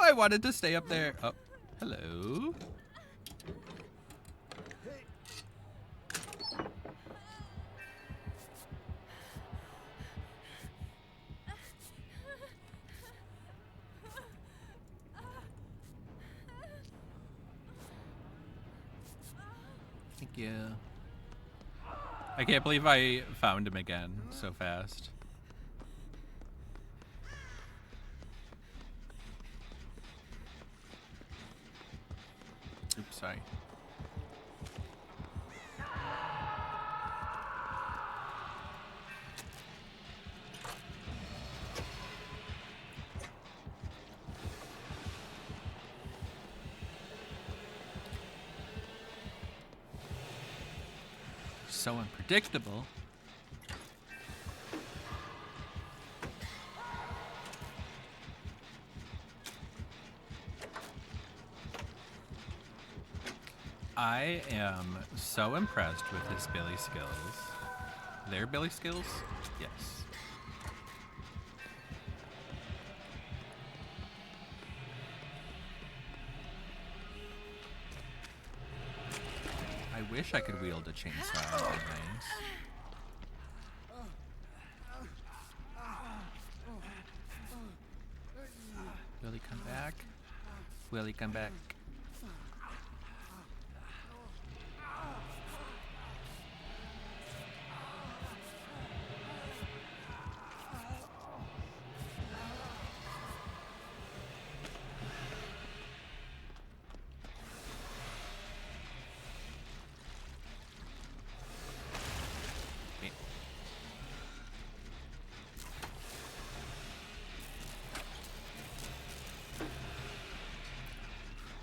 I wanted to stay up there. Oh, hello. Thank you. I can't believe I found him again so fast. Oops, sorry. So unpredictable. I am so impressed with his Billy skills. Their Billy skills? Yes. I wish I could wield a chainsaw. That'd be nice. Will he come back? Will he come back?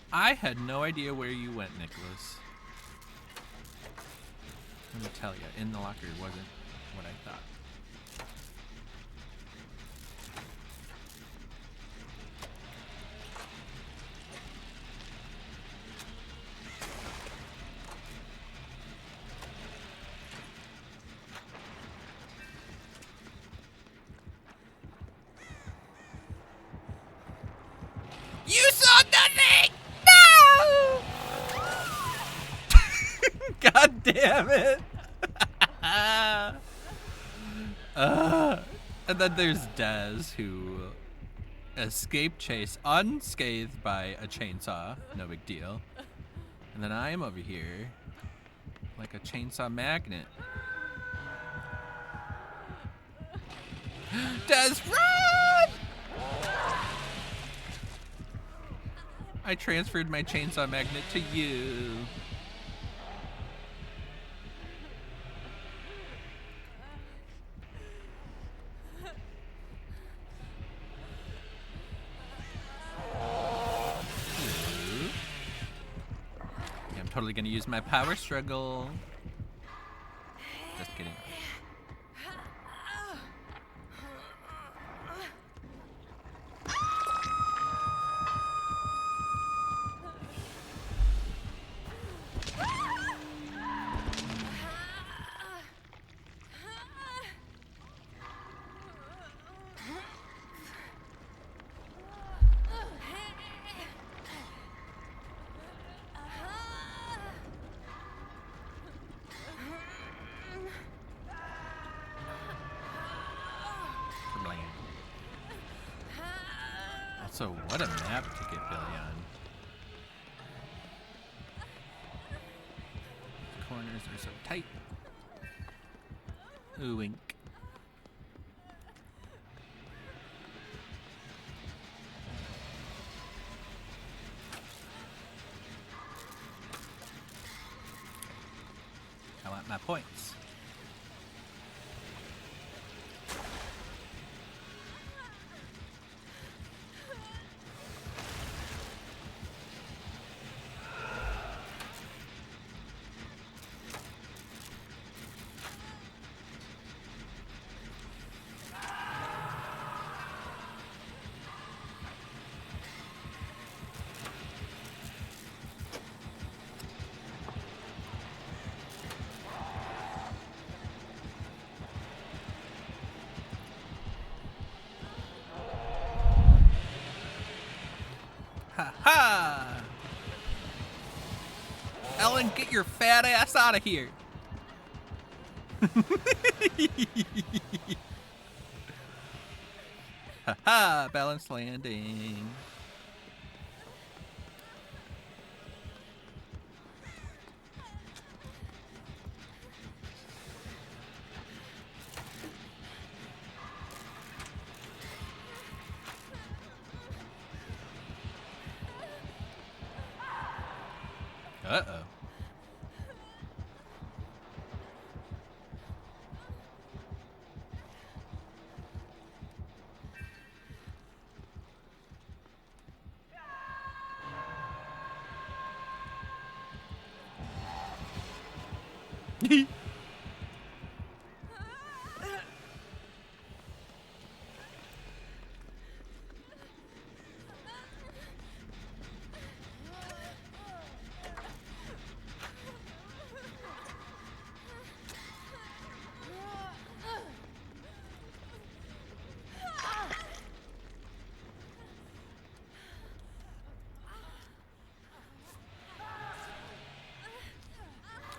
I had no idea where you went, Nicholas. Let me tell you, in the locker wasn't what I thought. You saw nothing! No! God damn it! And then there's Dez, who escaped chase unscathed by a chainsaw. No big deal. And then I'm over here like a chainsaw magnet. Dez, run! I transferred my chainsaw magnet to you. Yeah, I'm totally gonna use my power struggle. Just kidding. Also, what a map to get Billy on. The corners are so tight. Ooh, wink. I want my points. Ha ha! Ellen, get your fat ass out of here! Ha ha! Balanced landing. Uh-oh.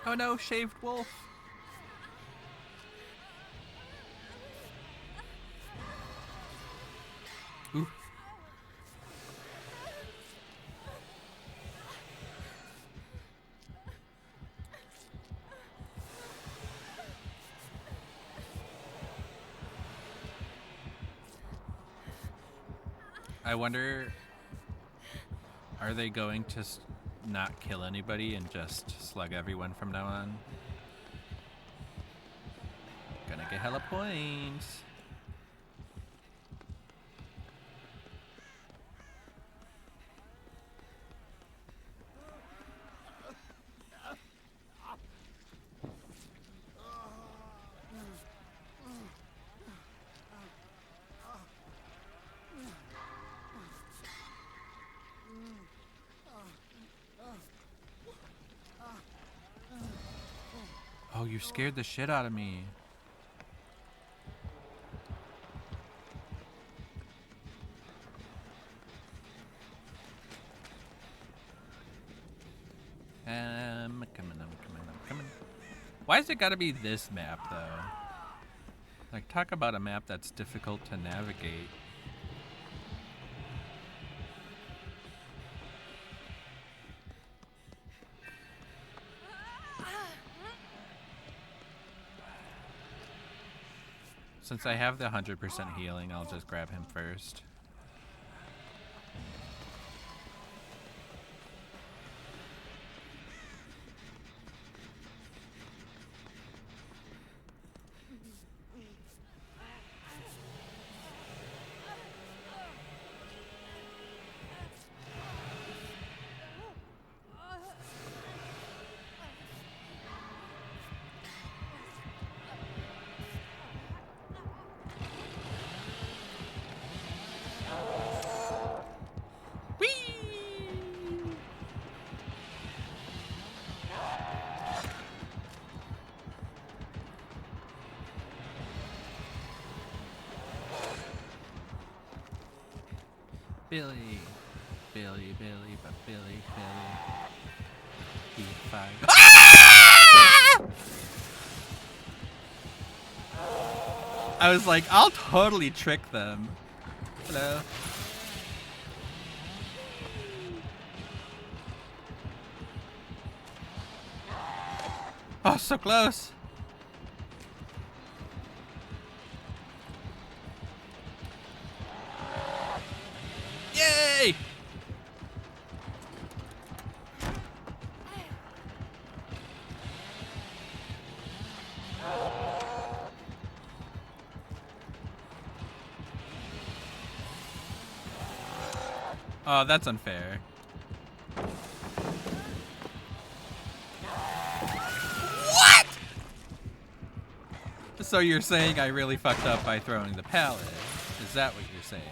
Oh no, shaved wolf. Ooh. I wonder, are they going to not kill anybody and just slug everyone from now on? Gonna get hella points. Oh, you scared the shit out of me. I'm coming. Why's it gotta be this map, though? Like, talk about a map that's difficult to navigate. Since I have the 100% healing, I'll just grab him first. Billy, but Billy. He fired. I was like, I'll totally trick them. Hello. Oh, so close. Yay! Oh, that's unfair. What? So you're saying I really fucked up by throwing the pallet? Is that what you're saying?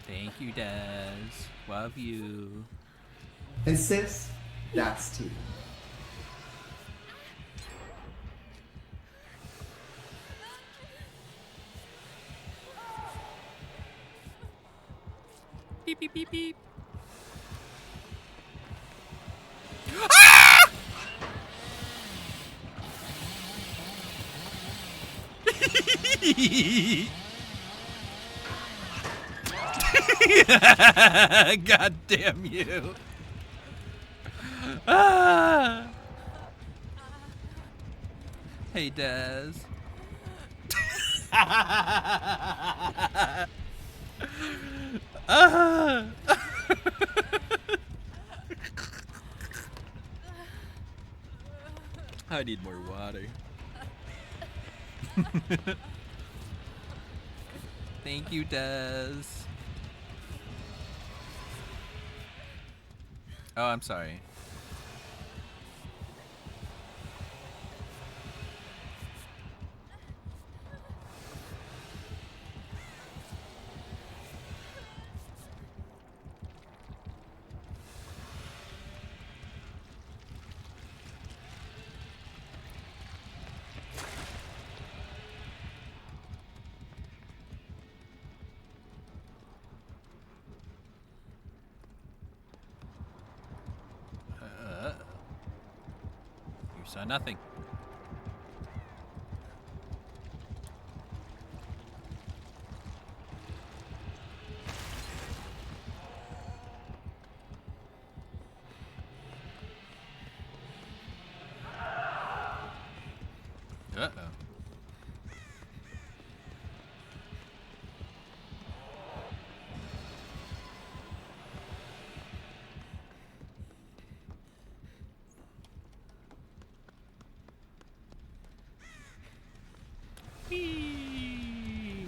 Thank you, Des. Love you. And sis, that's T. Beep, beep, beep, beep. God damn you. Ah. Hey, Des. Ah. I need more water. Thank you, Des. Oh, I'm sorry. You saw nothing. Uh-oh. Whee!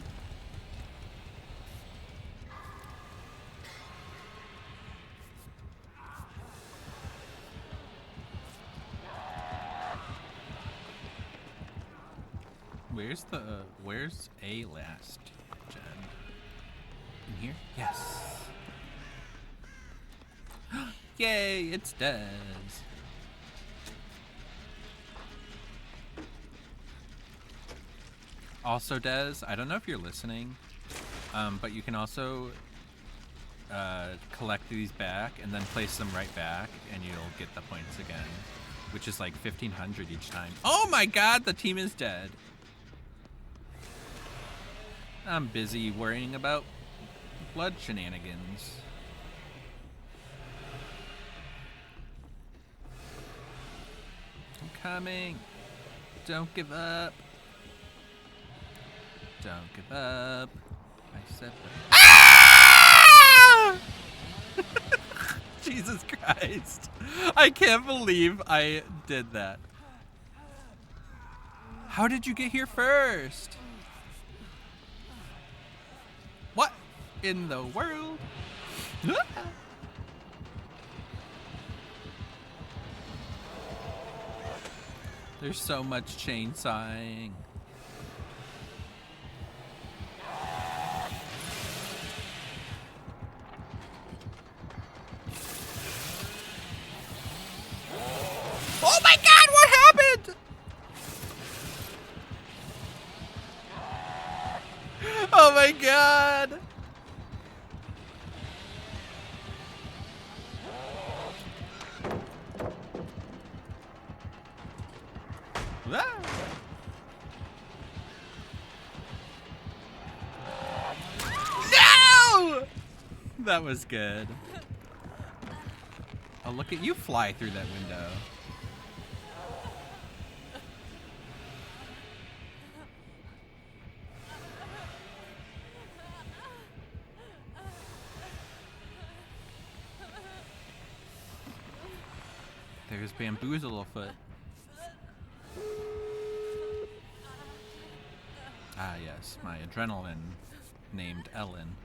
Where's a last gen? In here? Yes. Yay, it's Des. Also, Des, I don't know if you're listening, but you can also collect these back and then place them right back, and you'll get the points again, which is like 1,500 each time. Oh my god, the team is dead. I'm busy worrying about blood shenanigans. I'm coming. Don't give up. Don't give up. I said that. Ah! Jesus Christ. I can't believe I did that. How did you get here first? What in the world? There's so much chainsawing. Oh my god, what happened? Oh my god. Ah. No! That was good. Oh, look at you fly through that window. There's Bamboozlefoot. Ah, yes, my adrenaline named Ellen.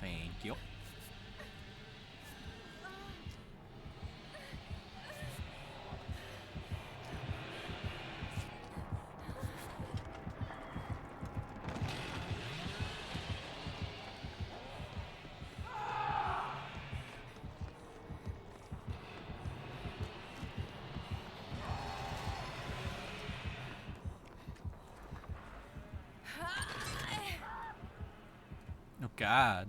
Thank you. Oh God.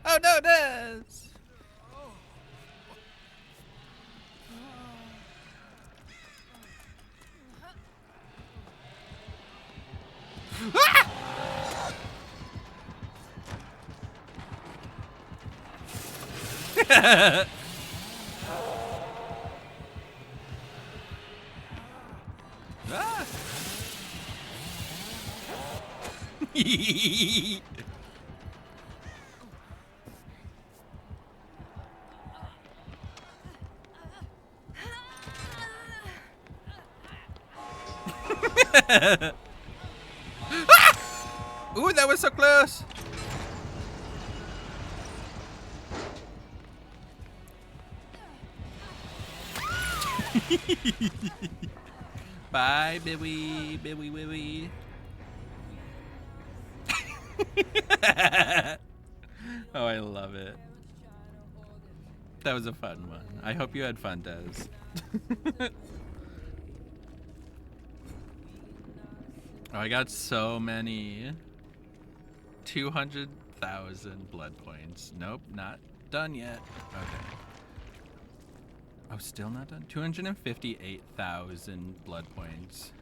Oh no, Nez! Ah! Ooh, that was so close. Bye, Billy, Billy, Billy. Oh, I love it. That was a fun one. I hope you had fun, Des. Oh, I got so many. 200,000 blood points. Nope, not done yet. Okay. Oh, still not done? 258,000 blood points.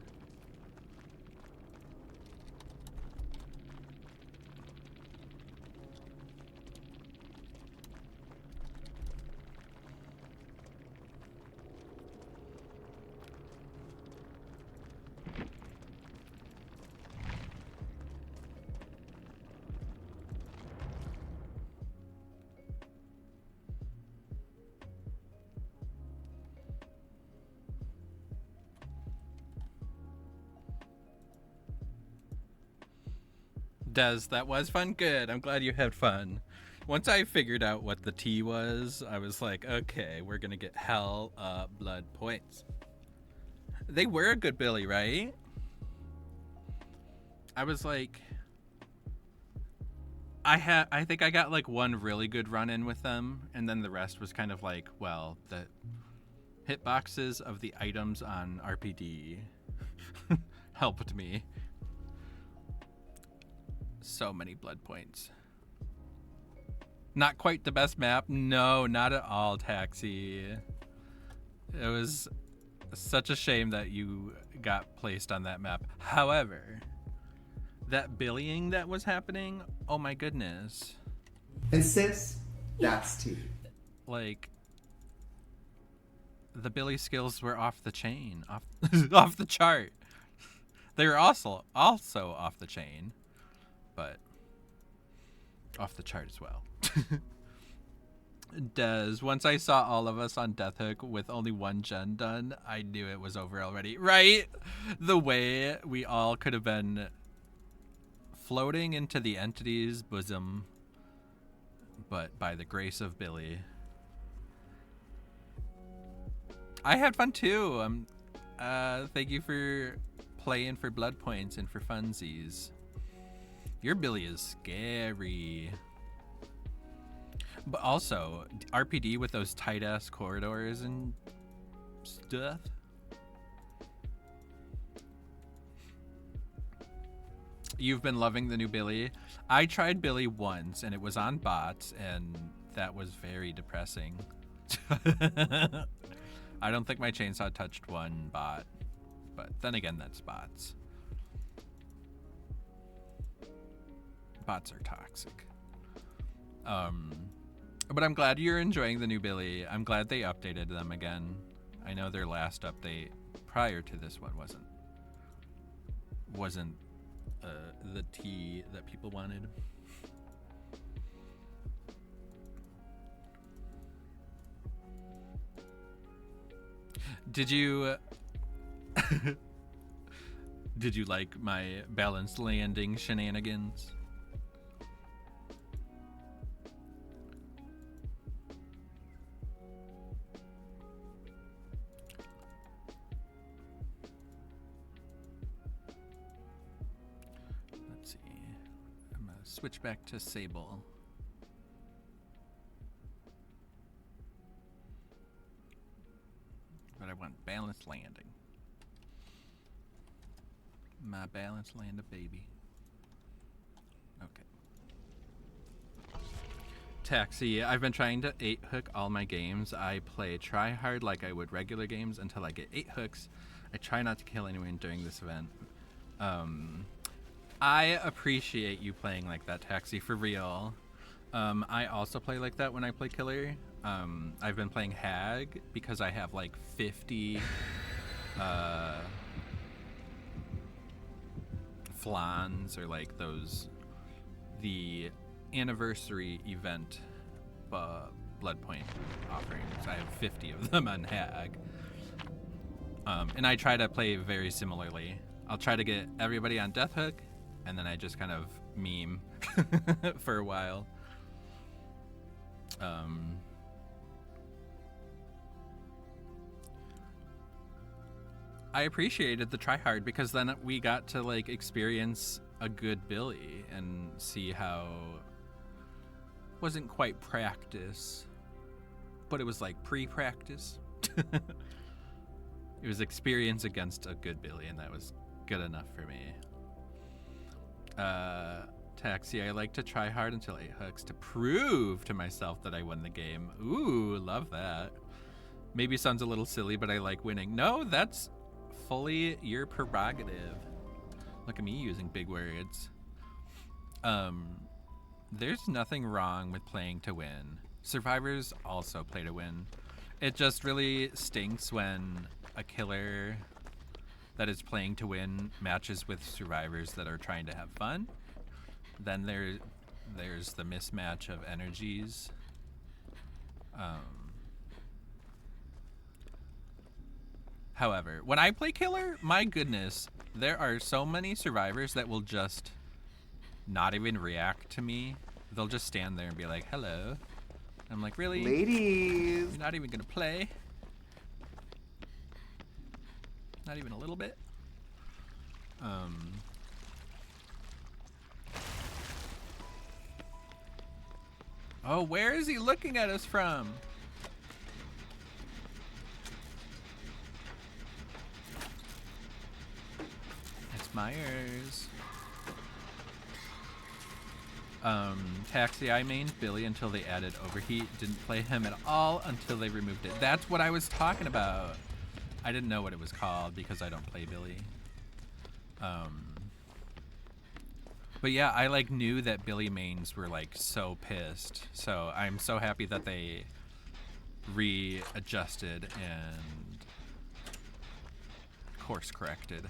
Des, that was fun. Good. I'm glad you had fun. Once I figured out what the T was, I was like, okay, we're gonna get hell blood points. They were a good Billy, right? I was like, I think I got like one really good run in with them, and then the rest was kind of like, well, the hitboxes of the items on RPD helped me. So many blood points. Not quite the best map. No, not at all, Taxi. It was such a shame that you got placed on that map. However, that billying that was happening, oh my goodness. And sis, that's T. Like, the Billy skills were off the chain, off the chart. They were also off the chain, but off the chart as well. Des, once I saw all of us on Death Hook with only one gen done, I knew it was over already. Right? The way we all could have been floating into the entity's bosom, but by the grace of Billy. I had fun too. Thank you for playing for blood points and for funsies. Your Billy is scary. But also, RPD with those tight-ass corridors and stuff. You've been loving the new Billy. I tried Billy once, and it was on bots, and that was very depressing. I don't think my chainsaw touched one bot, but then again, that's bots. Bots are toxic. But I'm glad you're enjoying the new Billy. I'm glad they updated them again. I know their last update prior to this one wasn't the tea that people wanted. Did you did you like my balanced landing shenanigans? switch back to Sable. But I want balanced landing. My balanced land, baby. Okay. Taxi. I've been trying to 8-hook all my games. I play try hard like I would regular games until I get 8 hooks. I try not to kill anyone during this event. I appreciate you playing like that, Taxi, for real. I also play like that when I play Killer. I've been playing Hag because I have like 50 flans, or like those, the anniversary event blood point offerings. I have 50 of them on Hag. And I try to play very similarly. I'll try to get everybody on Death Hook, and then I just kind of meme for a while. I appreciated the tryhard because then we got to like experience a good Billy and see how wasn't quite practice, but it was like pre-practice. It was experience against a good Billy, and that was good enough for me. Taxi, I like to try hard until 8 hooks to prove to myself that I won the game. Ooh, love that. Maybe sounds a little silly, but I like winning. No, that's fully your prerogative. Look at me using big words. There's nothing wrong with playing to win. Survivors also play to win. It just really stinks when a killer that is playing to win matches with survivors that are trying to have fun. Then there's the mismatch of energies. However, when I play killer, my goodness, there are so many survivors that will just not even react to me. They'll just stand there and be like, hello. I'm like, really? Ladies. You're not even gonna play? Not even a little bit? Oh, where is he looking at us from? It's Myers. Taxi, I mained Billy until they added Overheat. Didn't play him at all until they removed it. That's what I was talking about. I didn't know what it was called because I don't play Billy. But yeah, I like knew that Billy mains were like so pissed. So I'm so happy that they readjusted and course corrected.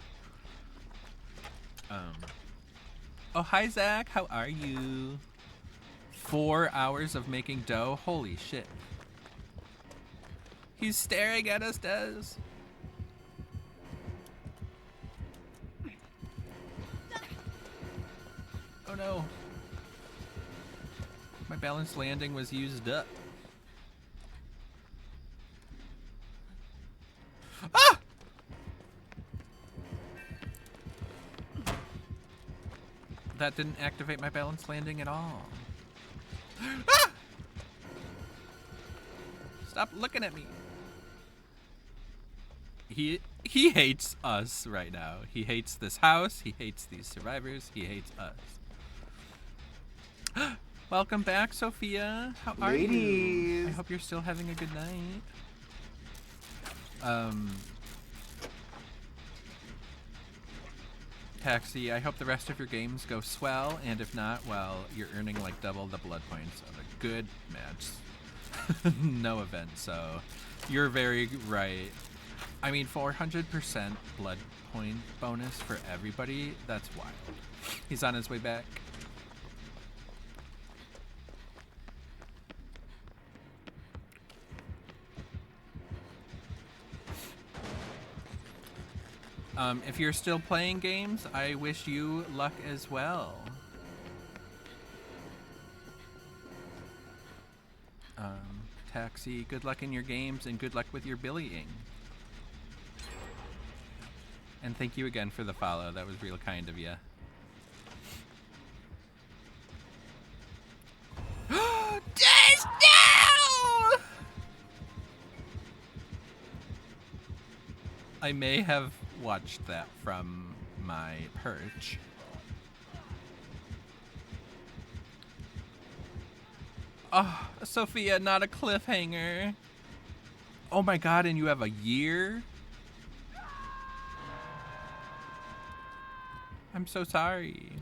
Oh, hi Zach, how are you? 4 hours of making dough, holy shit. He's staring at us, Des. Oh no. My balanced landing was used up. Ah! That didn't activate my balanced landing at all. Ah! Stop looking at me. He hates us right now. He hates this house. He hates these survivors. He hates us. Welcome back, Sophia. How are you? Ladies. I hope you're still having a good night. Taxi, I hope the rest of your games go swell, and if not, well, you're earning like double the blood points of a good match. No event, so you're very right. I mean, 400% blood point bonus for everybody, that's wild. He's on his way back. If you're still playing games, I wish you luck as well. Taxi, good luck in your games and good luck with your billying. And thank you again for the follow. That was real kind of you. I may have watched that from my perch. Oh, Sophia, not a cliffhanger. Oh my god, and you have a year? I'm so sorry.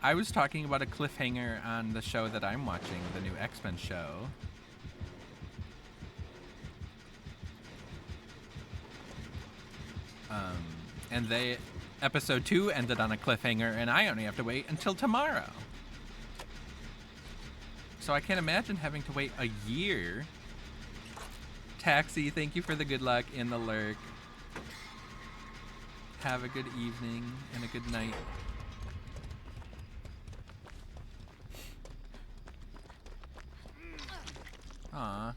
I was talking about a cliffhanger on the show that I'm watching, the new X-Men show. And episode 2 ended on a cliffhanger, and I only have to wait until tomorrow. So I can't imagine having to wait a year. Taxi, thank you for the good luck in the lurk. Have a good evening and a good night. Aw.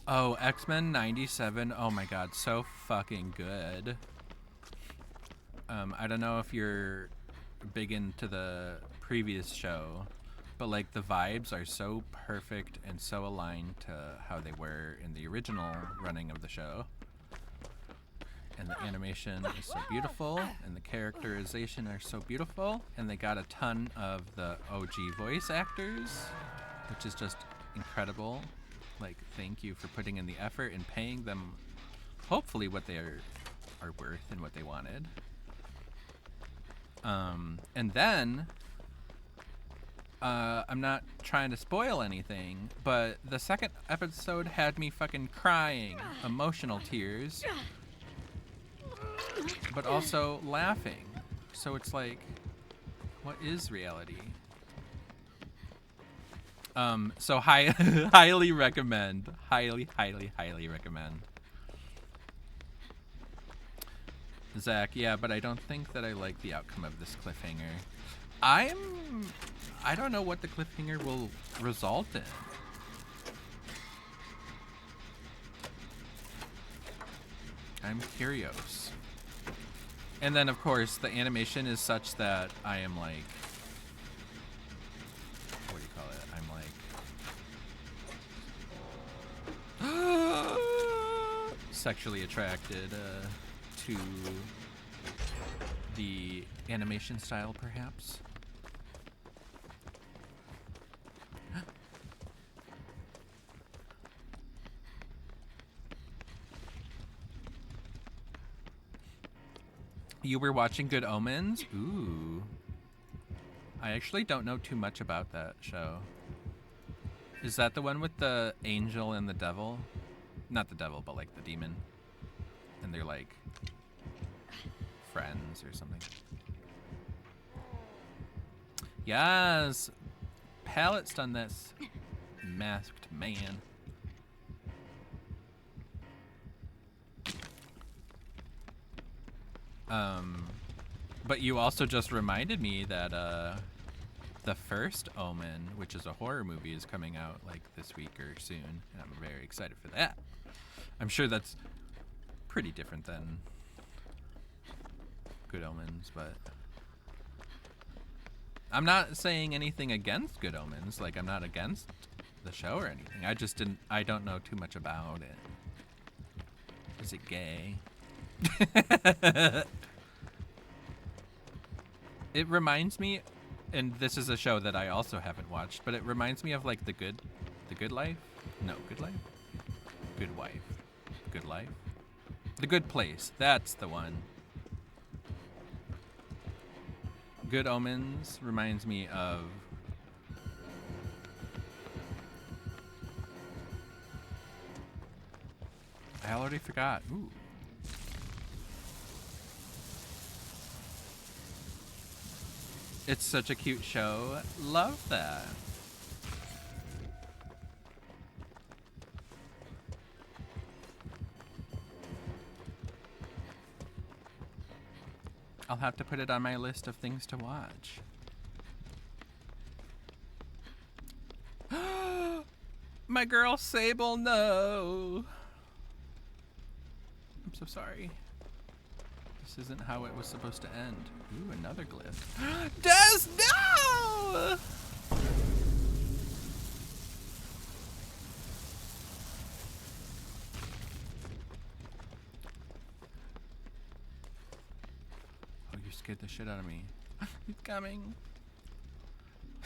Oh, X-Men 97. Oh my god, so fucking good. I don't know if you're big into the previous show, but like the vibes are so perfect and so aligned to how they were in the original running of the show. And the animation is so beautiful, and the characterization are so beautiful, and they got a ton of the OG voice actors, which is just incredible. Like, thank you for putting in the effort and paying them hopefully what they are worth and what they wanted. And then I'm not trying to spoil anything, but the second episode had me fucking crying, emotional tears, but also laughing. So it's like, what is reality? So highly recommend. Highly recommend. Zach, yeah, but I don't think that I like the outcome of this cliffhanger. I don't know what the cliffhanger will result in. I'm curious. And then, of course, the animation is such that I am like, what do you call it? I'm like sexually attracted to the animation style, perhaps. You were watching Good Omens? Ooh. I actually don't know too much about that show. Is that the one with the angel and the devil? Not the devil, but like the demon. And they're like friends or something. Yes! Pallet's done this. Masked Man. But you also just reminded me that the first Omen, which is a horror movie, is coming out like this week or soon, and I'm very excited for that. I'm sure that's pretty different than Good Omens, but I'm not saying anything against Good Omens. Like, I'm not against the show or anything. I don't know too much about it. Is it gay? It reminds me, and this is a show that I also haven't watched, but it reminds me of like The Good Life? No, Good Life? Good Wife. Good Life? The Good Place. That's the one. Good Omens reminds me of I already forgot. Ooh. It's such a cute show. Love that. I'll have to put it on my list of things to watch. My girl Sable, no. I'm so sorry. This isn't how it was supposed to end. Ooh, another glyph. Des, no! scared the shit out of me. He's coming.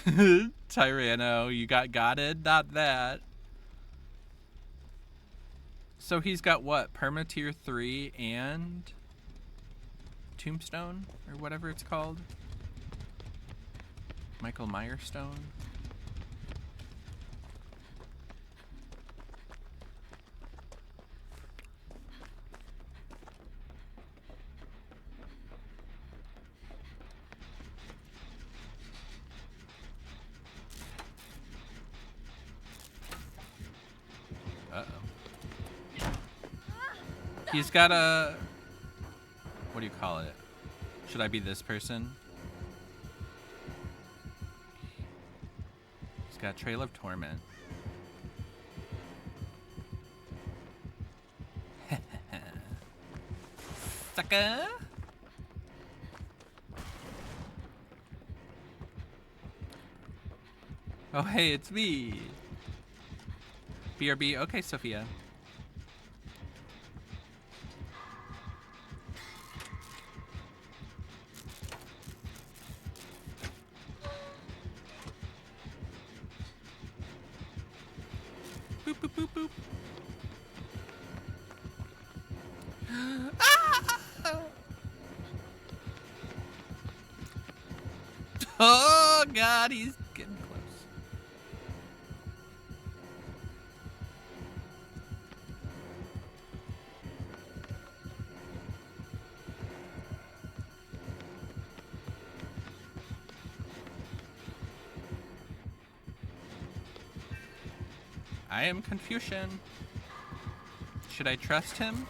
Tyranno, you got gotted? Not that. So he's got what? Perma tier 3 and Tombstone? Or whatever it's called? Michael Myers Stone? He's got a... What do you call it? Should I be this person? He's got Trail of Torment. Sucker! Oh, hey, it's me! BRB. Okay, Sophia. Boop, boop, boop, boop. Ah! Oh, God, he's getting close. I am Confucian. Should I trust him?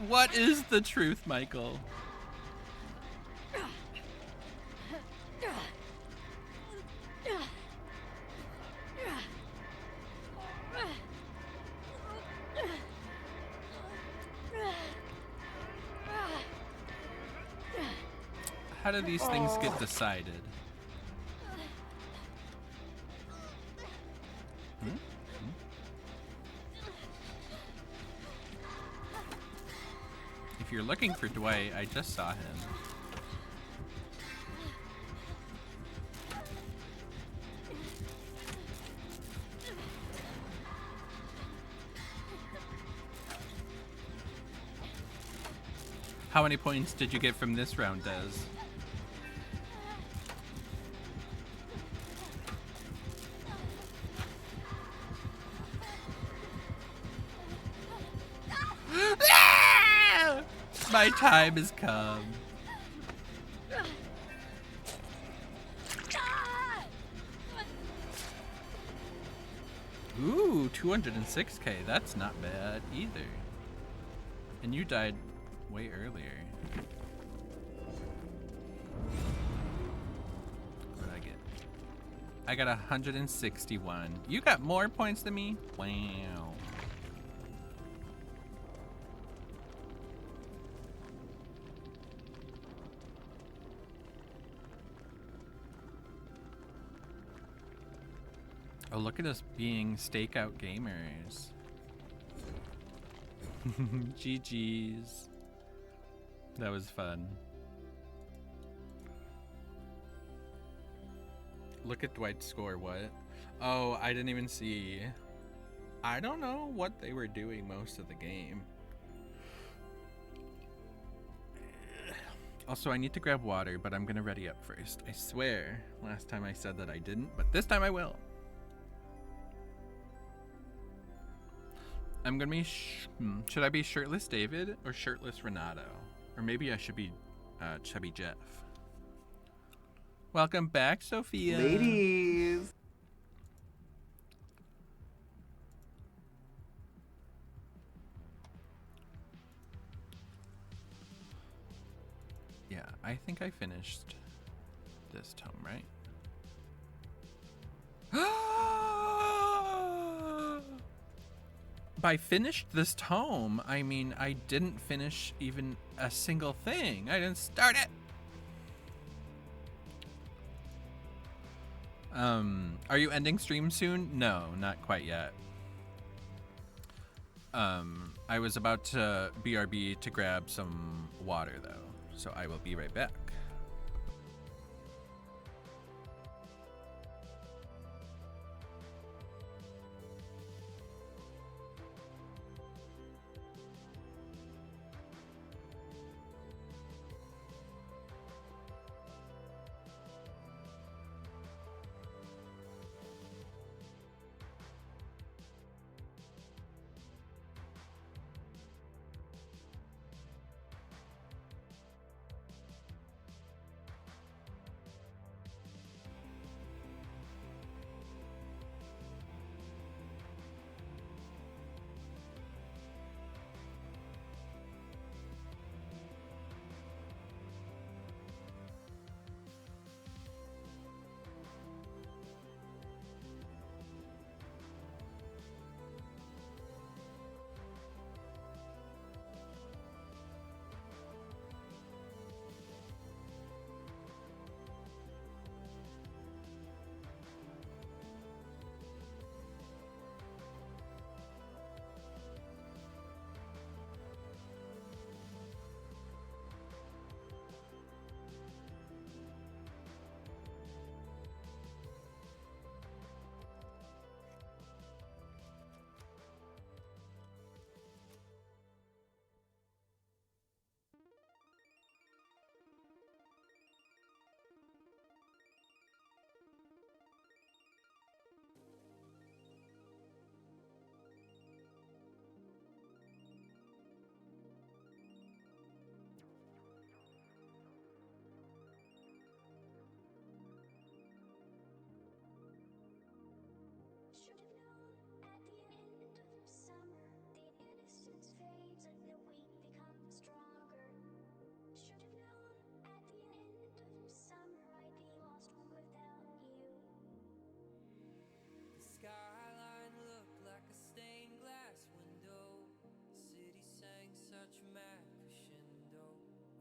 What is the truth, Michael? How do these things get decided? If you're looking for Dwight, I just saw him. How many points did you get from this round, Des? My time has come. Ooh, 206k. That's not bad either. And you died way earlier. What did I get? I got 161. You got more points than me? Wow. Oh, look at us being stakeout gamers. GG's. That was fun. Look at Dwight's score, what? Oh, I didn't even see. I don't know what they were doing most of the game. Also, I need to grab water, but I'm gonna ready up first. I swear, last time I said that I didn't, but this time I will. I'm gonna be, should I be shirtless David or shirtless Renato? Or maybe I should be chubby Jeff. Welcome back, Sophia. Ladies. Yeah, I think I finished this tome, right? By finished this tome, I mean I didn't finish even a single thing. I didn't start it. Are you ending stream soon? No, not quite yet. I was about to BRB to grab some water though, so I will be right back. Skyline looked like a stained glass window. The city sang such mad crescendo.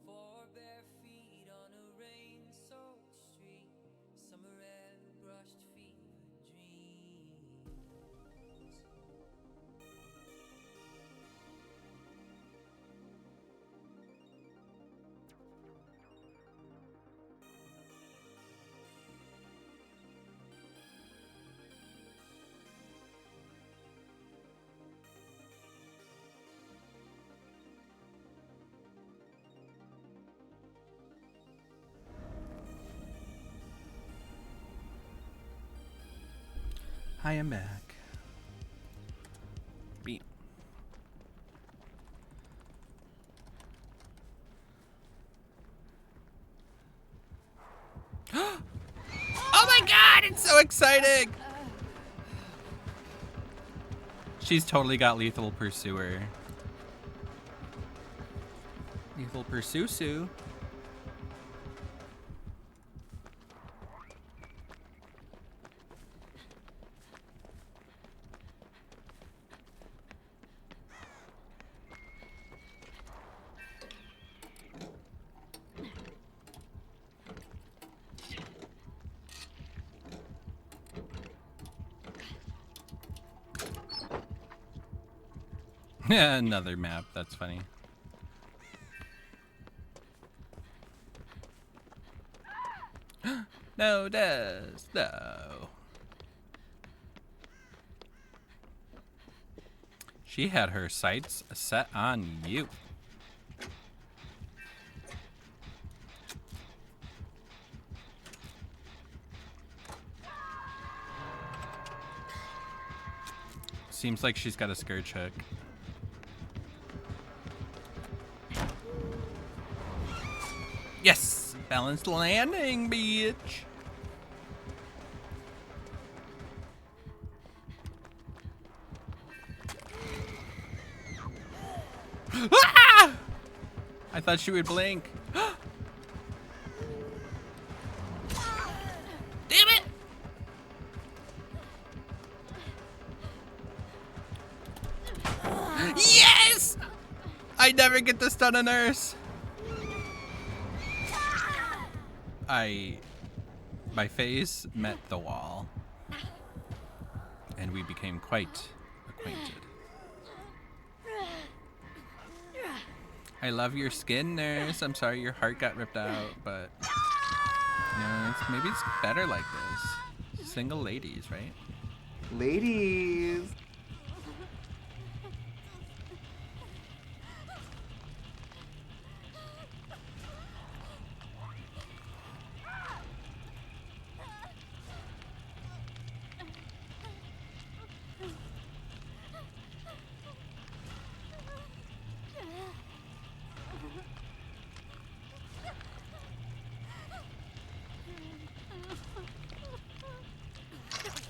4 bare feet on a rain-soaked street. Summer air brushed fever dreams. Hi, I'm back. Beat. Oh my god, it's so exciting! She's totally got Lethal Pursuer. Lethal Pursue. Another map, that's funny. No, Des, no. She had her sights set on you. Seems like she's got a scourge hook. Yes! Balanced landing, bitch! Ah! I thought she would blink. Damn it! Yes! I never get to stun a nurse. My face met the wall, and we became quite acquainted. I love your skin, nurse. I'm sorry your heart got ripped out, but maybe it's better like this. Single ladies, right? Ladies.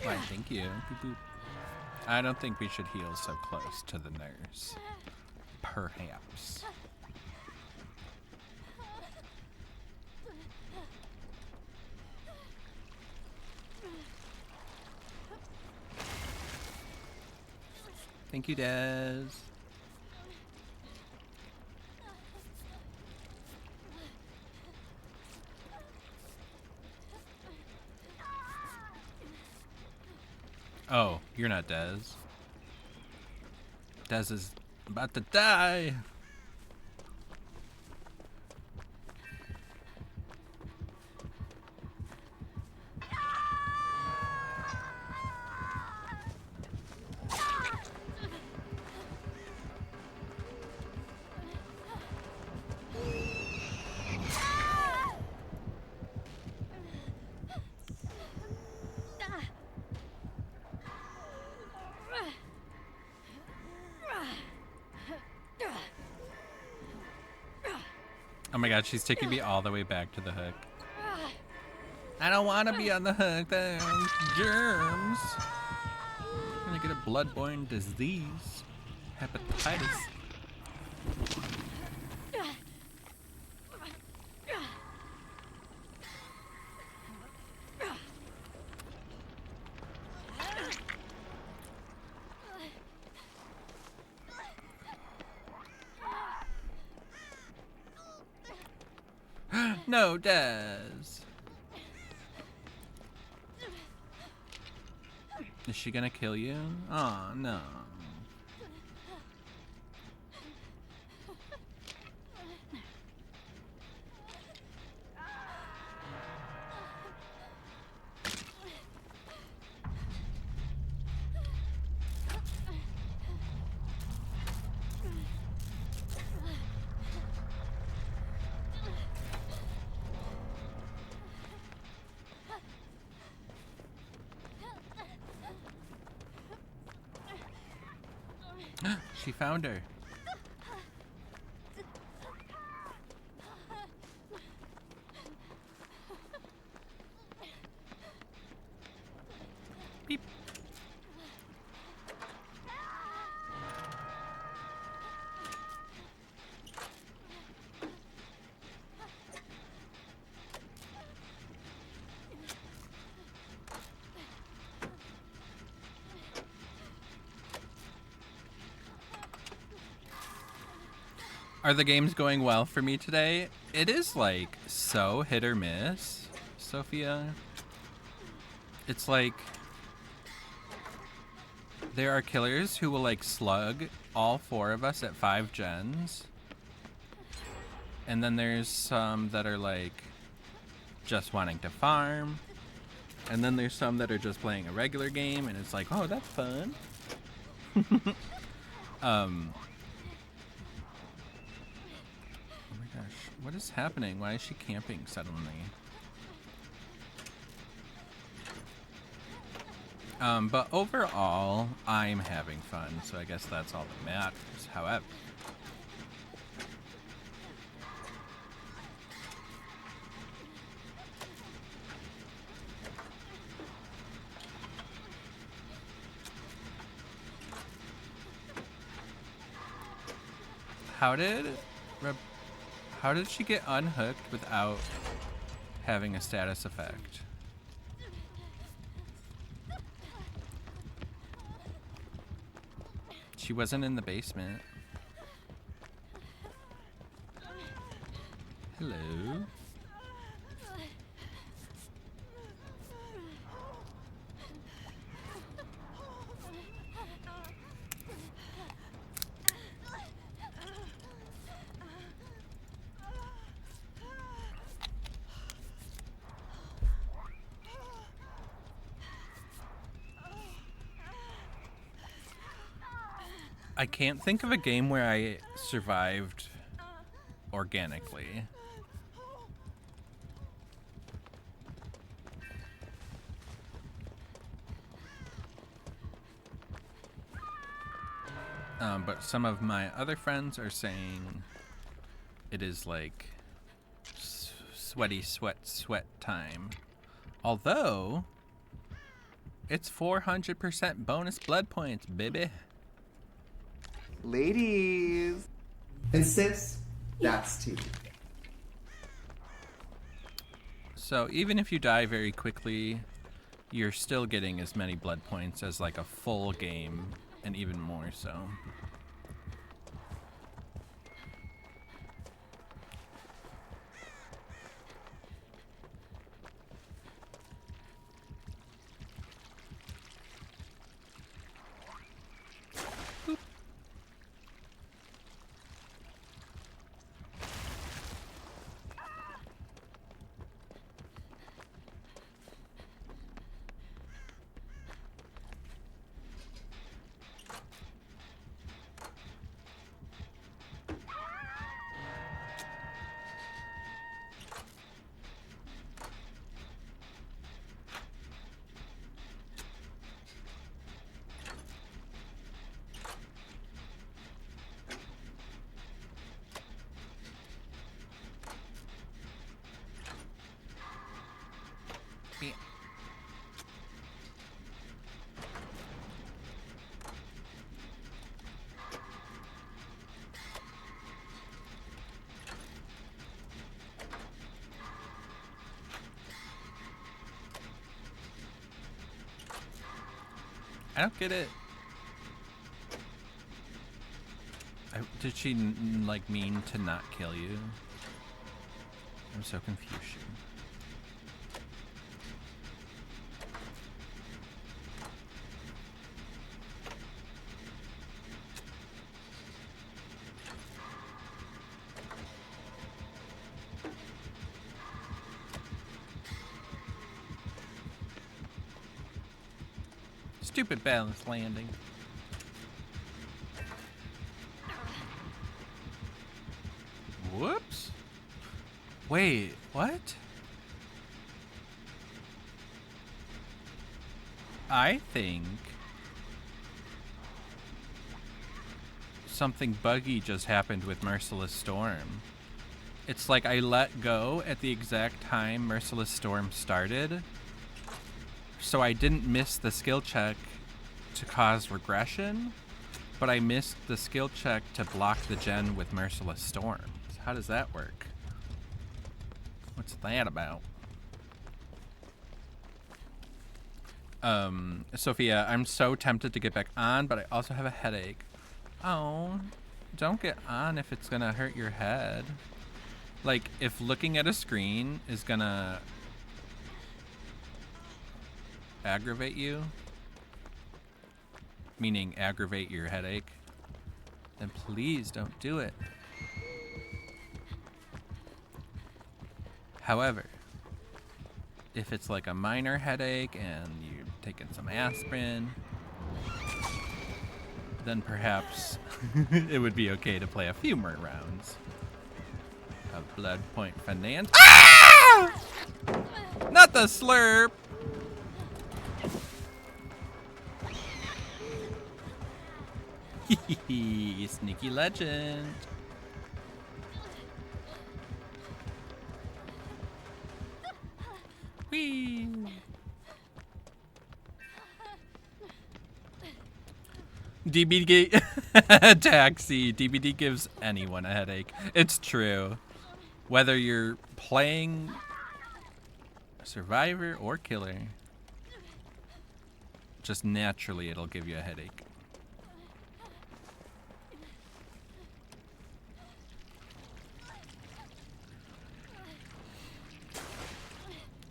Why, thank you. Boop, boop. I don't think we should heal so close to the nurse. Perhaps. Thank you, Des. Oh, you're not Des. Des is about to die. Oh my god, she's taking me all the way back to the hook. I don't want to be on the hook. There's germs. I'm gonna get a bloodborne disease. Hepatitis. No, Des. Is she gonna kill you? Oh, no. She found her. Beep. Are the games going well for me today? It is like so hit or miss, Sophia. It's like there are killers who will like slug all 4 of us at 5 gens. And then there's some that are like just wanting to farm. And then there's some that are just playing a regular game and it's like, oh, that's fun. What is happening? Why is she camping suddenly? But overall, I'm having fun, so I guess that's all that matters. However, how did she get unhooked without having a status effect? She wasn't in the basement. Hello. I can't think of a game where I survived organically. But some of my other friends are saying it is like sweaty sweat time. Although it's 400% bonus blood points, baby. Ladies. And sis, that's tea. So even if you die very quickly, you're still getting as many blood points as like a full game, and even more so. I don't get it. Did she like mean to not kill you? I'm so confused. Stupid balance landing. Whoops. Wait, what? I think something buggy just happened with Merciless Storm. It's like I let go at the exact time Merciless Storm started. So I didn't miss the skill check to cause regression, but I missed the skill check to block the gen with Merciless Storm. How does that work? What's that about? Sophia, I'm so tempted to get back on, but I also have a headache. Oh, don't get on if it's gonna hurt your head. Like, if looking at a screen is gonna aggravate you, meaning aggravate your headache, then please don't do it. However, if it's like a minor headache and you're taking some aspirin, then perhaps it would be okay to play a few more rounds of Blood Point Finance. Ah! Not the slurp! Sneaky legend. Whee! DBD taxi. DBD gives anyone a headache. It's true. Whether you're playing Survivor or Killer, just naturally it'll give you a headache.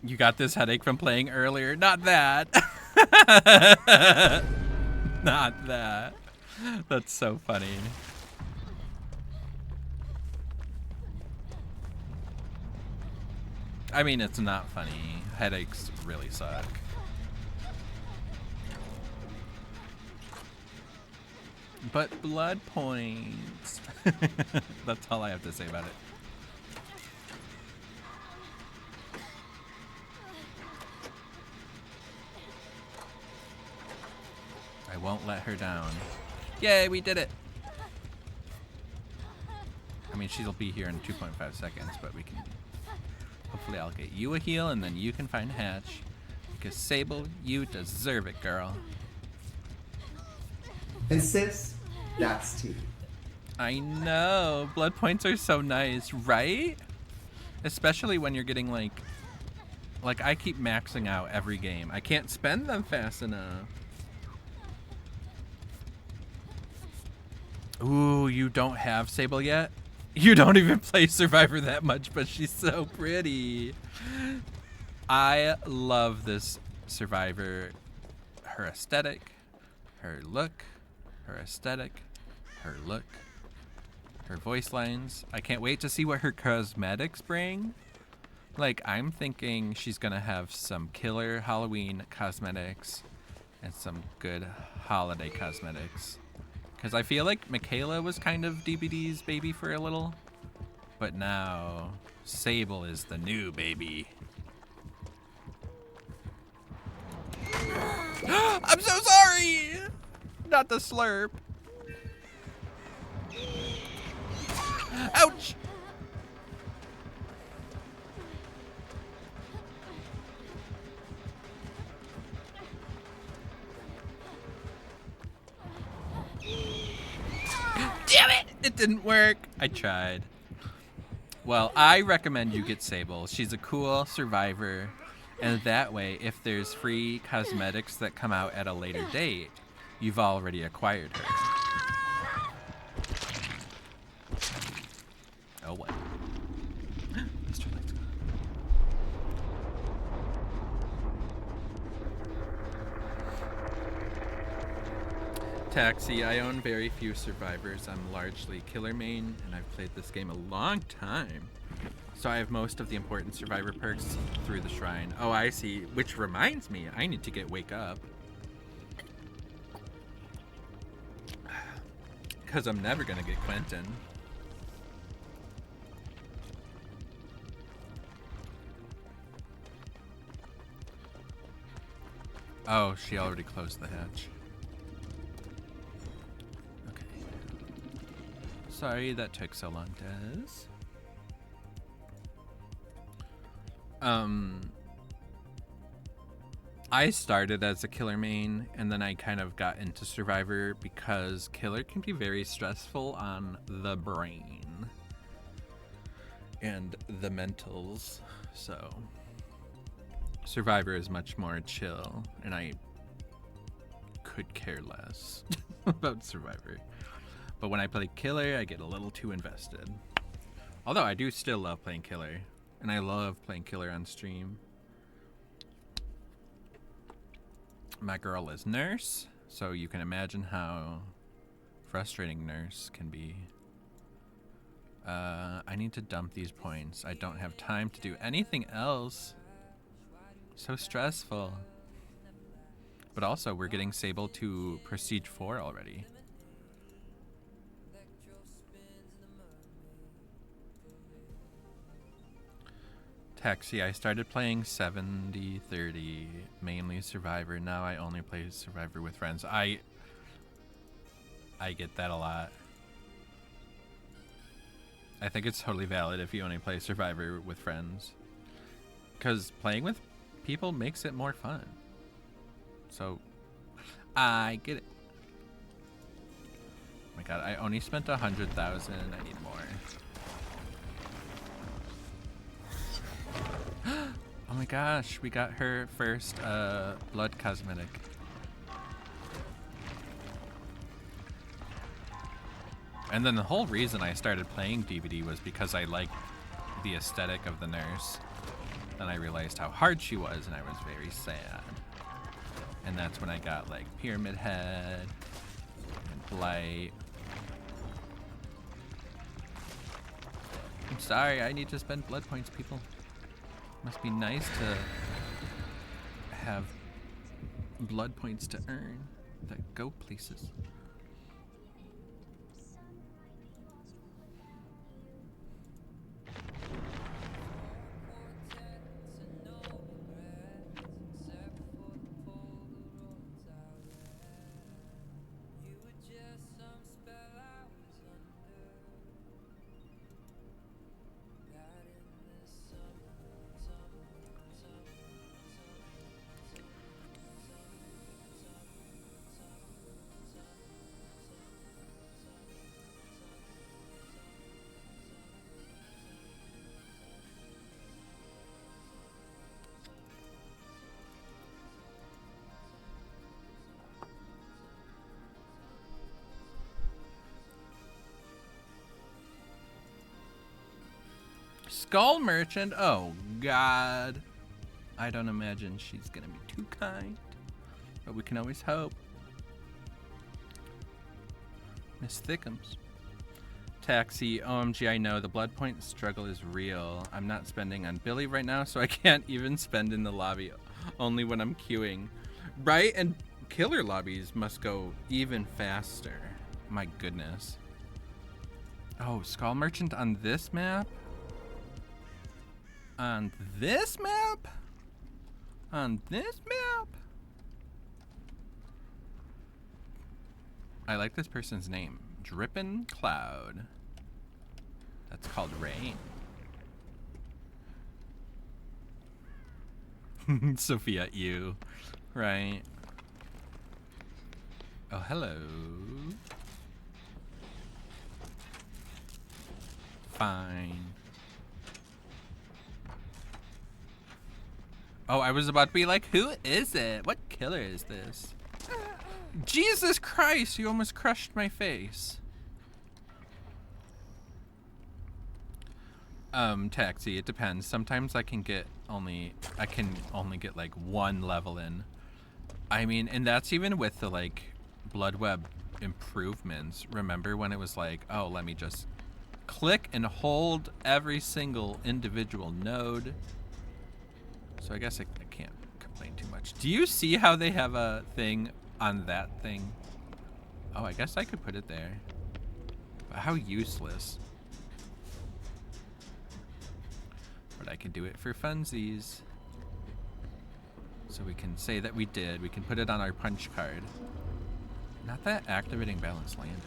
You got this headache from playing earlier. Not that. Not that. That's so funny. I mean, it's not funny. Headaches really suck. But blood points. That's all I have to say about it. I won't let her down. Yay, we did it! I mean, she'll be here in 2.5 seconds, but we can... Hopefully I'll get you a heal, and then you can find Hatch. Because Sable, you deserve it, girl. And sis, that's tea. I know. Blood points are so nice, right? Especially when you're getting like I keep maxing out every game. I can't spend them fast enough. Ooh, you don't have Sable yet? You don't even play Survivor that much, but she's so pretty. I love this Survivor. Her aesthetic, her look, her aesthetic, her look, her voice lines. I can't wait to see what her cosmetics bring. Like, I'm thinking she's gonna have some killer Halloween cosmetics and some good holiday cosmetics. Because I feel like Michaela was kind of DBD's baby for a little. But now, Sable is the new baby. I'm so sorry! Not the slurp. Ouch! Damn it! It didn't work. I tried. Well, I recommend you get Sable. She's a cool survivor. And that way, if there's free cosmetics that come out at a later date, you've already acquired her. Oh, what? Mr. Light's gone. Taxi, I own very few survivors. I'm largely killer main, and I've played this game a long time. So I have most of the important survivor perks through the shrine. Oh, I see. Which reminds me, I need to get Wake Up. Because I'm never going to get Quentin. Oh, she already closed the hatch. Okay. Sorry that took so long, Des. I started as a killer main, and then I kind of got into survivor because killer can be very stressful on the brain and the mentals. So survivor is much more chill, and I could care less about survivor. But when I play killer, I get a little too invested. Although I do still love playing killer. And I love playing killer on stream. My girl is Nurse, so you can imagine how frustrating Nurse can be. I need to dump these points. I don't have time to do anything else. So stressful. But also, we're getting Sable to Prestige 4 already. Taxi, I started playing 70-30, mainly Survivor. Now I only play Survivor with friends. I get that a lot. I think it's totally valid if you only play Survivor with friends. Because playing with people makes it more fun. So, I get it. Oh my god, I only spent 100,000. I need more. Oh my gosh, we got her first blood cosmetic. And then the whole reason I started playing DVD was because I liked the aesthetic of the nurse. Then I realized how hard she was, and I was very sad. And that's when I got like Pyramid Head and Blight. I'm sorry, I need to spend blood points, people. Must be nice to have blood points to earn that go places. Skull Merchant. Oh, God. I don't imagine she's going to be too kind. But we can always hope. Miss Thickums. Taxi. OMG, I know. The blood point struggle is real. I'm not spending on Billy right now, so I can't even spend in the lobby. Only when I'm queuing. Right? And killer lobbies must go even faster. My goodness. Oh, Skull Merchant on this map? On this map? On this map? I like this person's name. Drippin' Cloud. That's called rain. Sophia, you. Right. Oh, hello. Fine. Oh, I was about to be like, who is it? What killer is this? Jesus Christ, you almost crushed my face. Taxi, it depends. Sometimes I can only get like one level in. I mean, and that's even with the like Bloodweb improvements. Remember when it was like, oh, let me just click and hold every single individual node. So I guess I can't complain too much. Do you see how they have a thing on that thing? Oh, I guess I could put it there. But how useless. But I can do it for funsies. So we can say that we did. We can put it on our punch card. Not that activating balanced landing.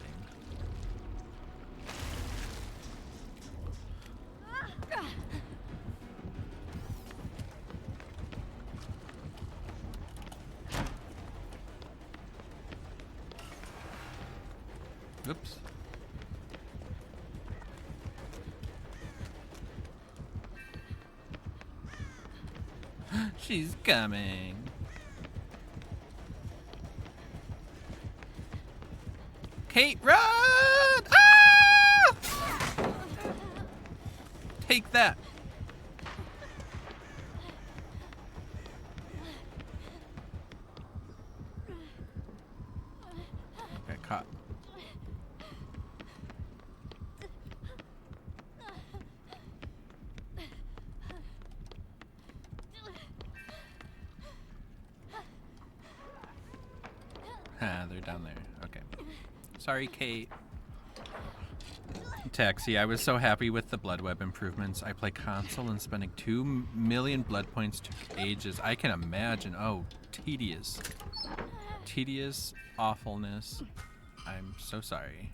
Oops. She's coming. Kate, run! Ah! Take that. Got caught. Ah, they're down there. Okay. Sorry, Kate. Taxi, I was so happy with the Bloodweb improvements. I play console and spending 2 million blood points took ages. I can imagine. Oh, tedious. Tedious awfulness. I'm so sorry.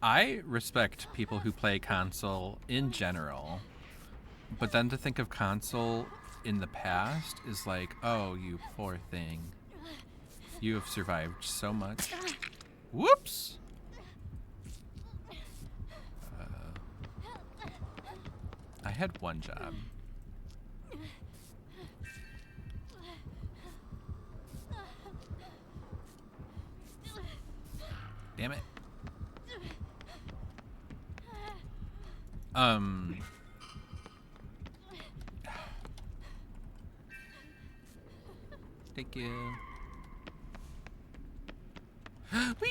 I respect people who play console in general, but then to think of console in the past is like, oh, you poor thing. You have survived so much. Whoops! I had one job. Damn it. Thank you. Whee!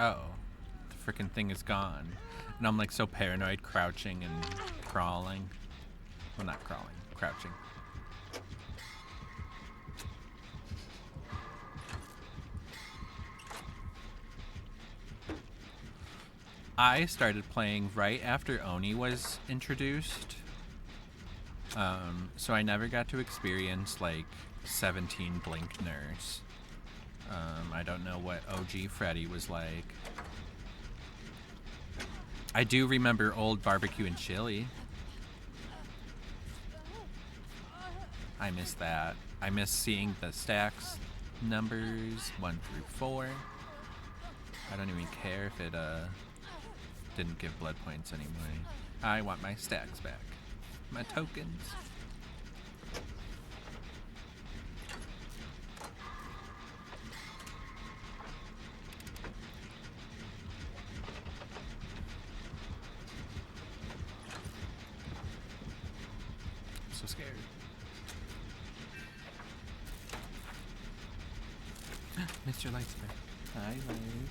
Oh, the frickin' thing is gone. And I'm like so paranoid, crouching and crawling. Well, not crawling, crouching. I started playing right after Oni was introduced. So I never got to experience like 17 Blinkners. I don't know what OG Freddy was like. I do remember old Barbecue and Chili. I miss that. I miss seeing the stacks numbers 1 through 4. I don't even care if it didn't give blood points anyway. I want my stacks back. My tokens. I'm so scared. Mr. Lightspeed. Hi, Light.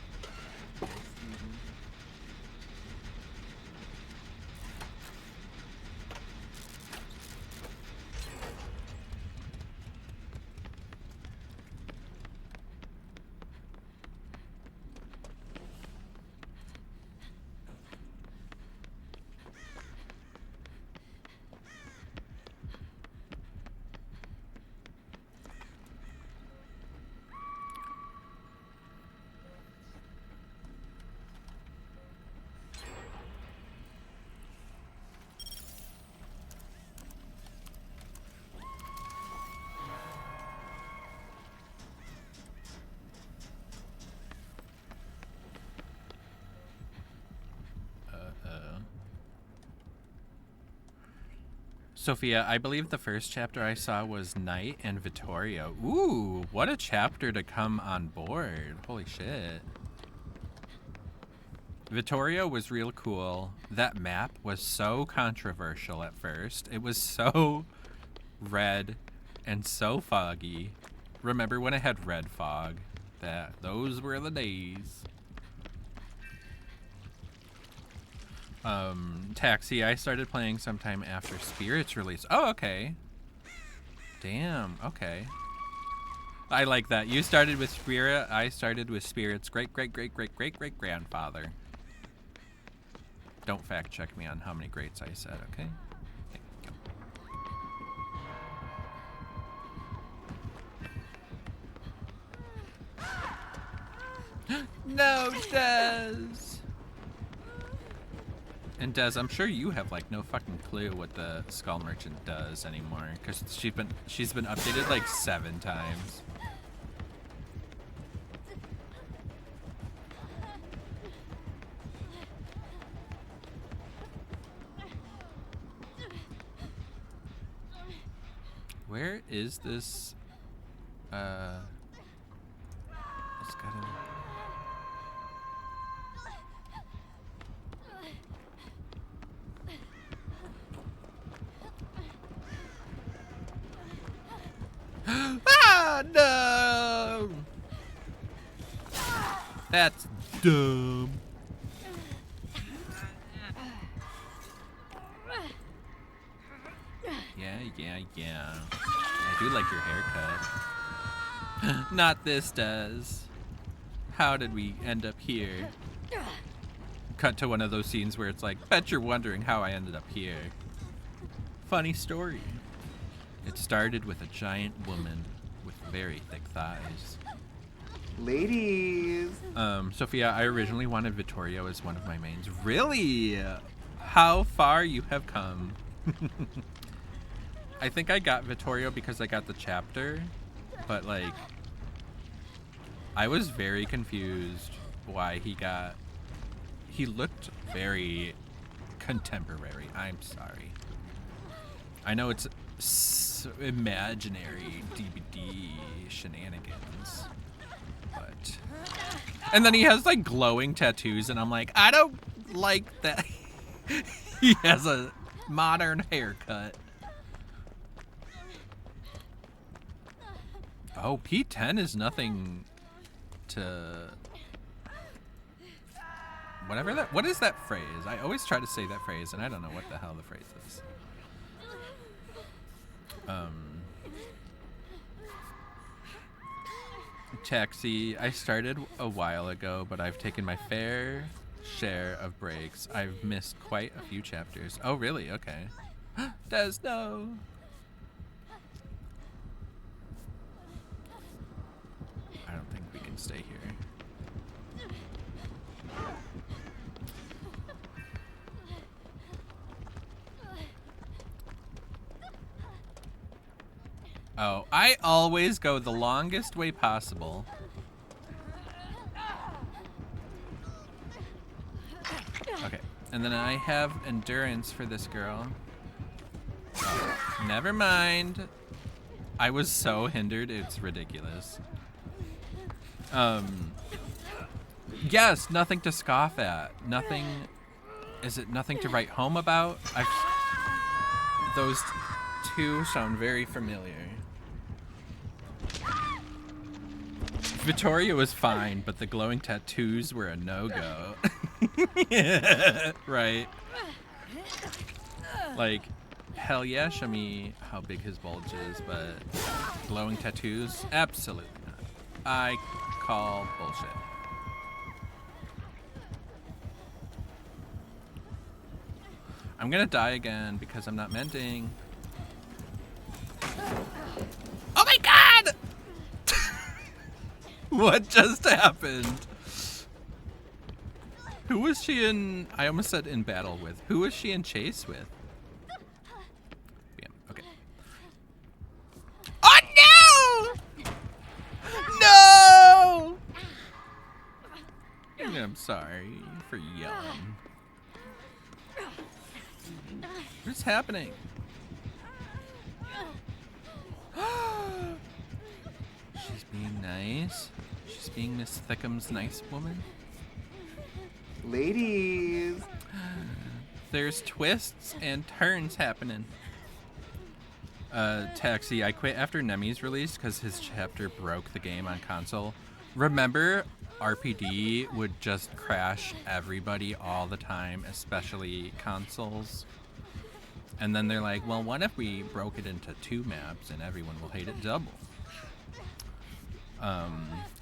Sophia, I believe the first chapter I saw was Knight and Vittorio. Ooh, what a chapter to come on board. Holy shit. Vittorio was real cool. That map was so controversial at first. It was so red and so foggy. Remember when it had red fog? Those were the days. Taxi, I started playing sometime after Spirit's release. Oh, okay. Damn, okay. I like that. You started with Spirit, I started with Spirit's great-great-great-great-great-great-grandfather. Don't fact check me on how many greats I said, okay? No, Des! And Des, I'm sure you have like no fucking clue what the Skull Merchant does anymore, because she's been updated like 7 times. Where is this? It's gotta. Ah, no! That's dumb. Yeah. I do like your haircut. Not this, Des. How did we end up here? Cut to one of those scenes where it's like, bet you're wondering how I ended up here. Funny story. It started with a giant woman with very thick thighs. Ladies. Sophia, I originally wanted Vittorio as one of my mains. Really? How far you have come. I think I got Vittorio because I got the chapter, but like, I was very confused why he looked very contemporary. I'm sorry. I know it's imaginary DVD shenanigans, but... And then he has like glowing tattoos and I'm like, I don't like that. He has a modern haircut. Oh, P10 is nothing to... Whatever that... What is that phrase? I always try to say that phrase and I don't know what the hell the phrase is. Taxi, I started a while ago, but I've taken my fair share of breaks. I've missed quite a few chapters. Oh, really? Okay. Des, no! I don't think we can stay here. Oh, I always go the longest way possible. Okay, and then I have endurance for this girl. Oh, never mind. I was so hindered, it's ridiculous. Yes, nothing to scoff at. Nothing. Is it nothing to write home about? Those two sound very familiar. Vittoria was fine, but the glowing tattoos were a no-go. Right. Like, hell yeah, show me how big his bulge is, but glowing tattoos? Absolutely not. I call bullshit. I'm gonna die again because I'm not mending. Oh my god! What just happened? Who was she in? I almost said in battle with. Who was she in chase with? Yeah, okay. Oh no! No! I'm sorry for yelling. What's happening? She's being nice. She's being Miss Thickham's nice woman. Ladies. There's twists and turns happening. Taxi, I quit after Nemi's release because his chapter broke the game on console. Remember, RPD would just crash everybody all the time, especially consoles. And then they're like, well, what if we broke it into 2 maps and everyone will hate it double?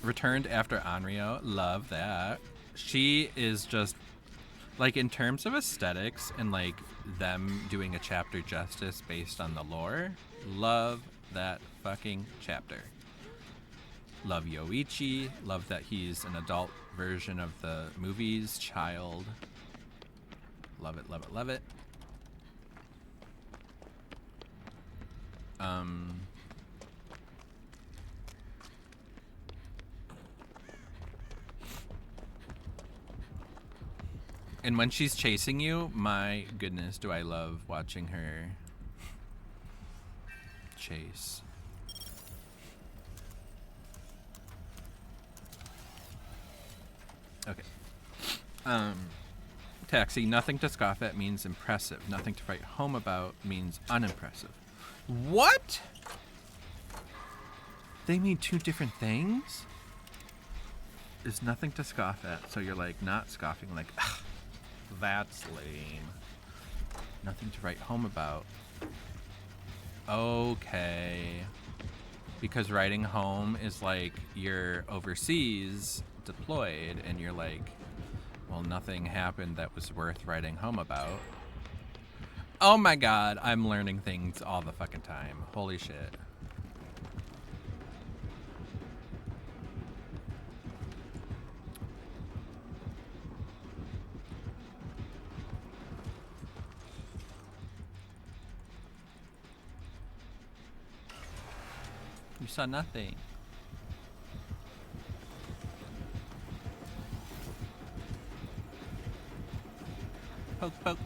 Returned after Onryo, love that. She is just, like, in terms of aesthetics and, like, them doing a chapter justice based on the lore, love that fucking chapter. Love Yoichi, love that he's an adult version of the movie's child. Love it, love it, love it. And when she's chasing you, my goodness, do I love watching her chase. Okay. Taxi, nothing to scoff at means impressive. Nothing to write home about means unimpressive. What? They mean 2 different things? There's nothing to scoff at, so you're like not scoffing, like, ugh, that's lame. Nothing to write home about. Okay. Because writing home is like you're overseas deployed and you're like, well, nothing happened that was worth writing home about. Oh my god, I'm learning things all the fucking time. Holy shit. You saw nothing. Poke, poke.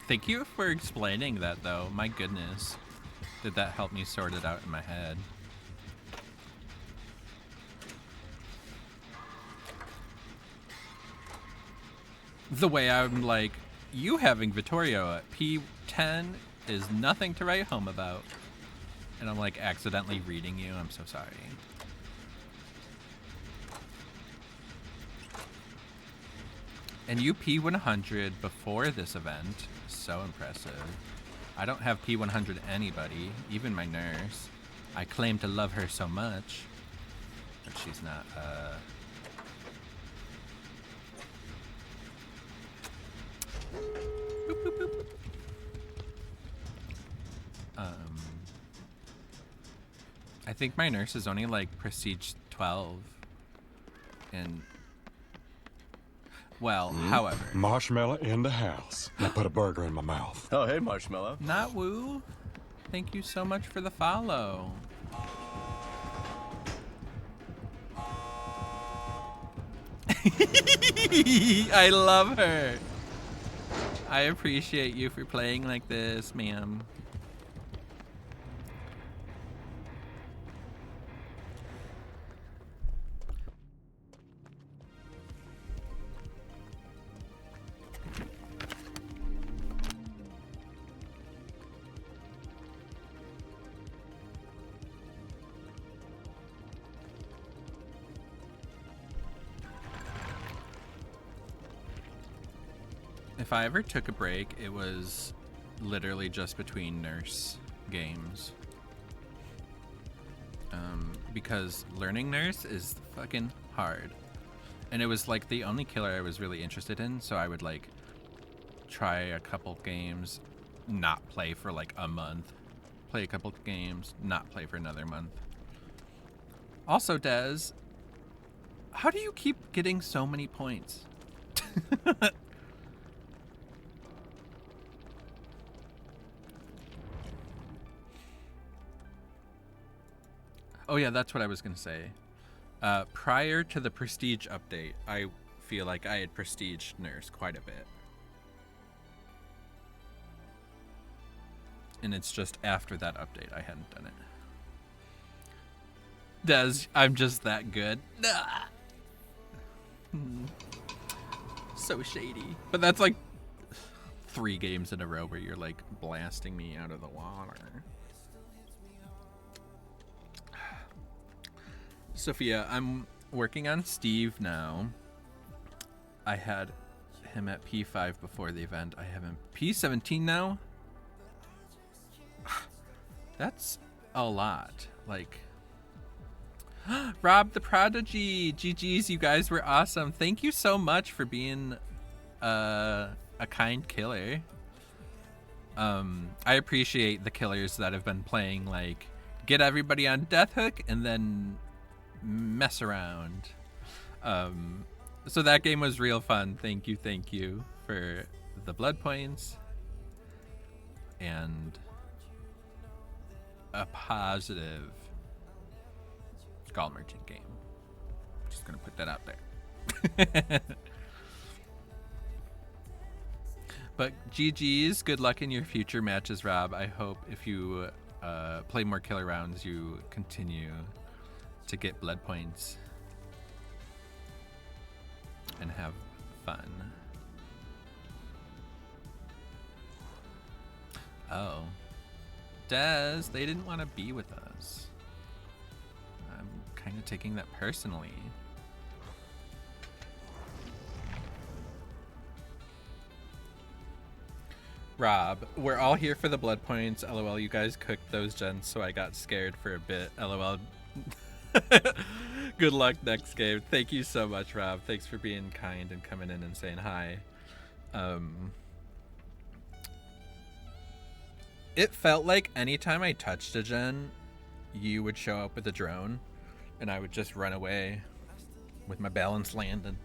Thank you for explaining that, though. My goodness. Did that help me sort it out in my head? The way I'm like, you having Vittorio at P10 is nothing to write home about. And I'm like accidentally reading you. I'm so sorry. And you P100 before this event. So impressive. I don't have P100 anybody, even my nurse. I claim to love her so much. But she's not, Boop, boop, boop. I think my nurse is only like Prestige 12. And Well, however, Marshmallow in the house. Now put a burger in my mouth. Oh, hey, Marshmallow. not woo. Thank you so much for the follow. I love her. I appreciate you for playing like this, ma'am. If I ever took a break, it was literally just between nurse games. Because learning nurse is fucking hard. And it was like the only killer I was really interested in, so I would like try a couple games, not play for like a month, play a couple games, not play for another month. Also, Des, how do you keep getting so many points? Oh yeah, that's what I was gonna say. Prior to the Prestige update, I feel like I had Prestige Nurse quite a bit. And it's just after that update I hadn't done it. Des, I'm just that good. So shady. But that's like 3 games in a row where you're like blasting me out of the water. Sophia, I'm working on Steve now. I had him at P5 before the event. I have him P17 now. That's a lot. Like, Rob the Prodigy, GG's, you guys were awesome. Thank you so much for being a kind killer. I appreciate the killers that have been playing, like, get everybody on Death Hook and then mess around. So that game was real fun. Thank you for the blood points and a positive Skull Merchant game. Just gonna put that out there. But GG's, good luck in your future matches, Rob. I hope if you play more killer rounds, you continue to get blood points and have fun. Oh, Des, they didn't want to be with us. I'm kind of taking that personally. Rob, we're all here for the blood points. LOL, you guys cooked those gens, so I got scared for a bit. LOL. Good luck next game. Thank you so much, Rob. Thanks for being kind and coming in and saying hi. It felt like anytime I touched a gen, you would show up with a drone, and I would just run away with my balance landing.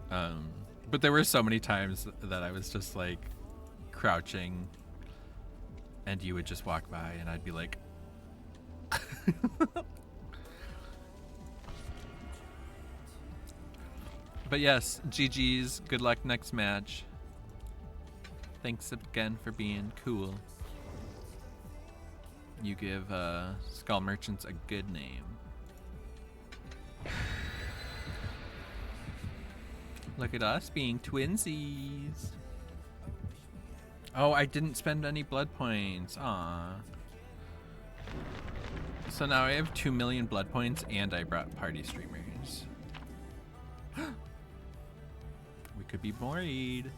But there were so many times that I was just like crouching, and you would just walk by, and I'd be like, but yes, GG's. Good luck next match. Thanks again for being cool. You give Skull Merchants a good name. Look at us being twinsies. Oh, I didn't spend any blood points. Aww. So now I have 2 million blood points and I brought party streamers. We could be worried.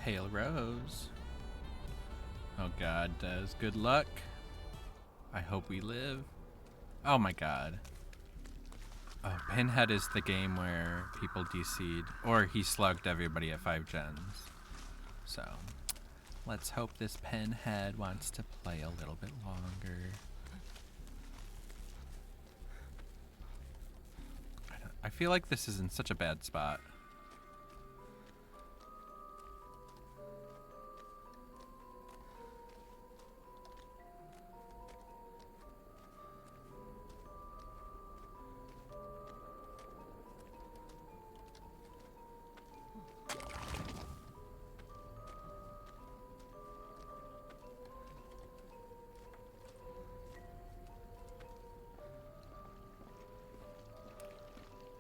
Pale Rose. Oh god, Des, good luck. I hope we live. Oh my god. Oh, Pinhead is the game where people DC'd, or he slugged everybody at 5 gens. So, let's hope this Pinhead wants to play a little bit longer. I feel like this is in such a bad spot.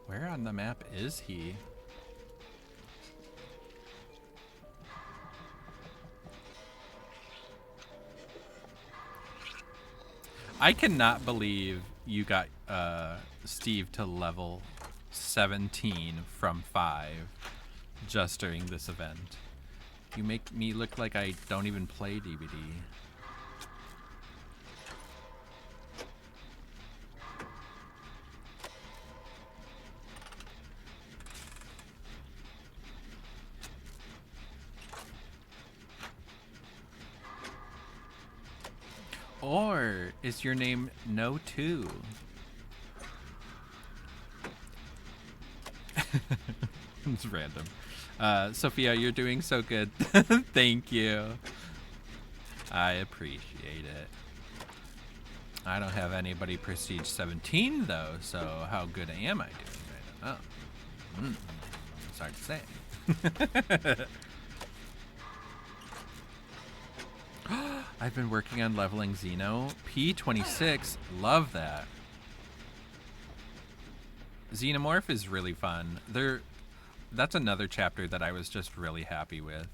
Where on the map is he? I cannot believe you got Steve to level 17 from 5 just during this event. You make me look like I don't even play DVD. Or is your name No 2? It's random. Sophia, you're doing so good. Thank you. I appreciate it. I don't have anybody prestige 17 though, so how good am I doing right now? It's hard to say. I've been working on leveling Xeno. P26, love that. Xenomorph is really fun. That's another chapter that I was just really happy with.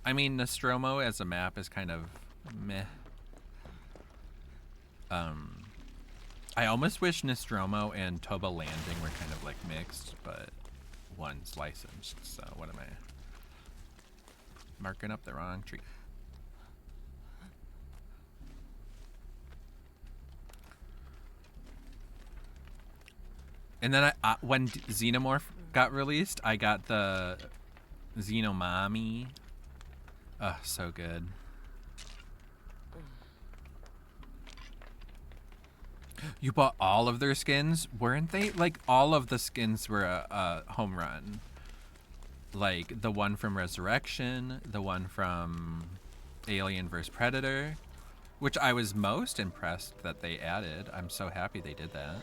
I mean, Nostromo as a map is kind of meh. I almost wish Nostromo and Toba Landing were kind of like mixed, but one's licensed, so what am I? Marking up the wrong tree. And then when Xenomorph got released, I got the Xenomami. Oh, so good. You bought all of their skins? Weren't they? Like, all of the skins were a home run. Like, the one from Resurrection, the one from Alien vs. Predator, which I was most impressed that they added. I'm so happy they did that.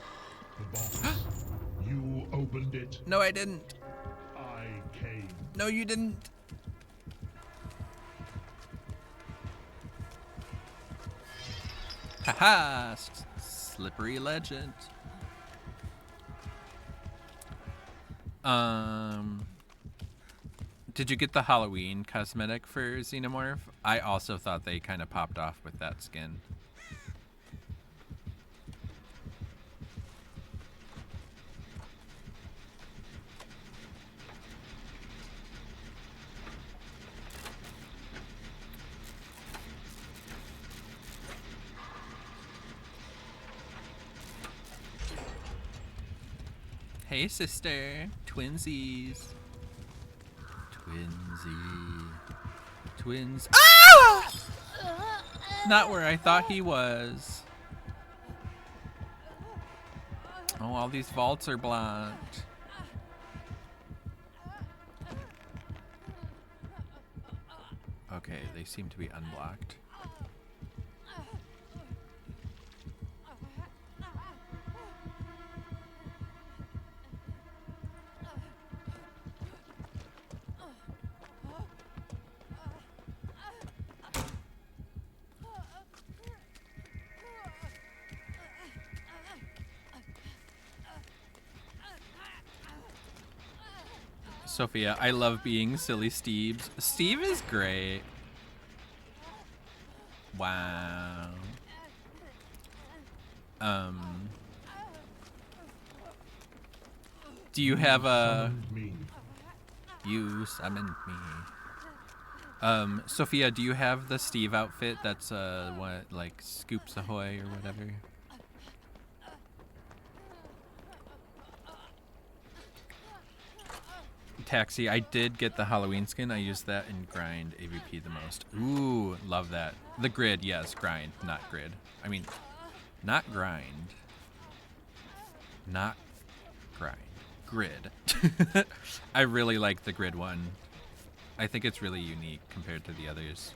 The box. You opened it. No, I didn't. I came. No, you didn't. Haha, slippery legend. Did you get the Halloween cosmetic for Xenomorph? I also thought they kind of popped off with that skin. Hey, sister. Twinsies. Twinsy. Twins. Ah! Not where I thought he was. Oh, all these vaults are blocked. Okay, they seem to be unblocked. Sophia, I love being silly Steve. Steve is great. Wow. Do you have a... You summoned me. Sophia, do you have the Steve outfit that's what, like Scoops Ahoy or whatever? Taxi, I did get the Halloween skin. I used that in grind AVP the most. Ooh, love that. The grid, yes, grind, not grid. I mean, not grind. Not grind. Grid. I really like the grid one. I think it's really unique compared to the others.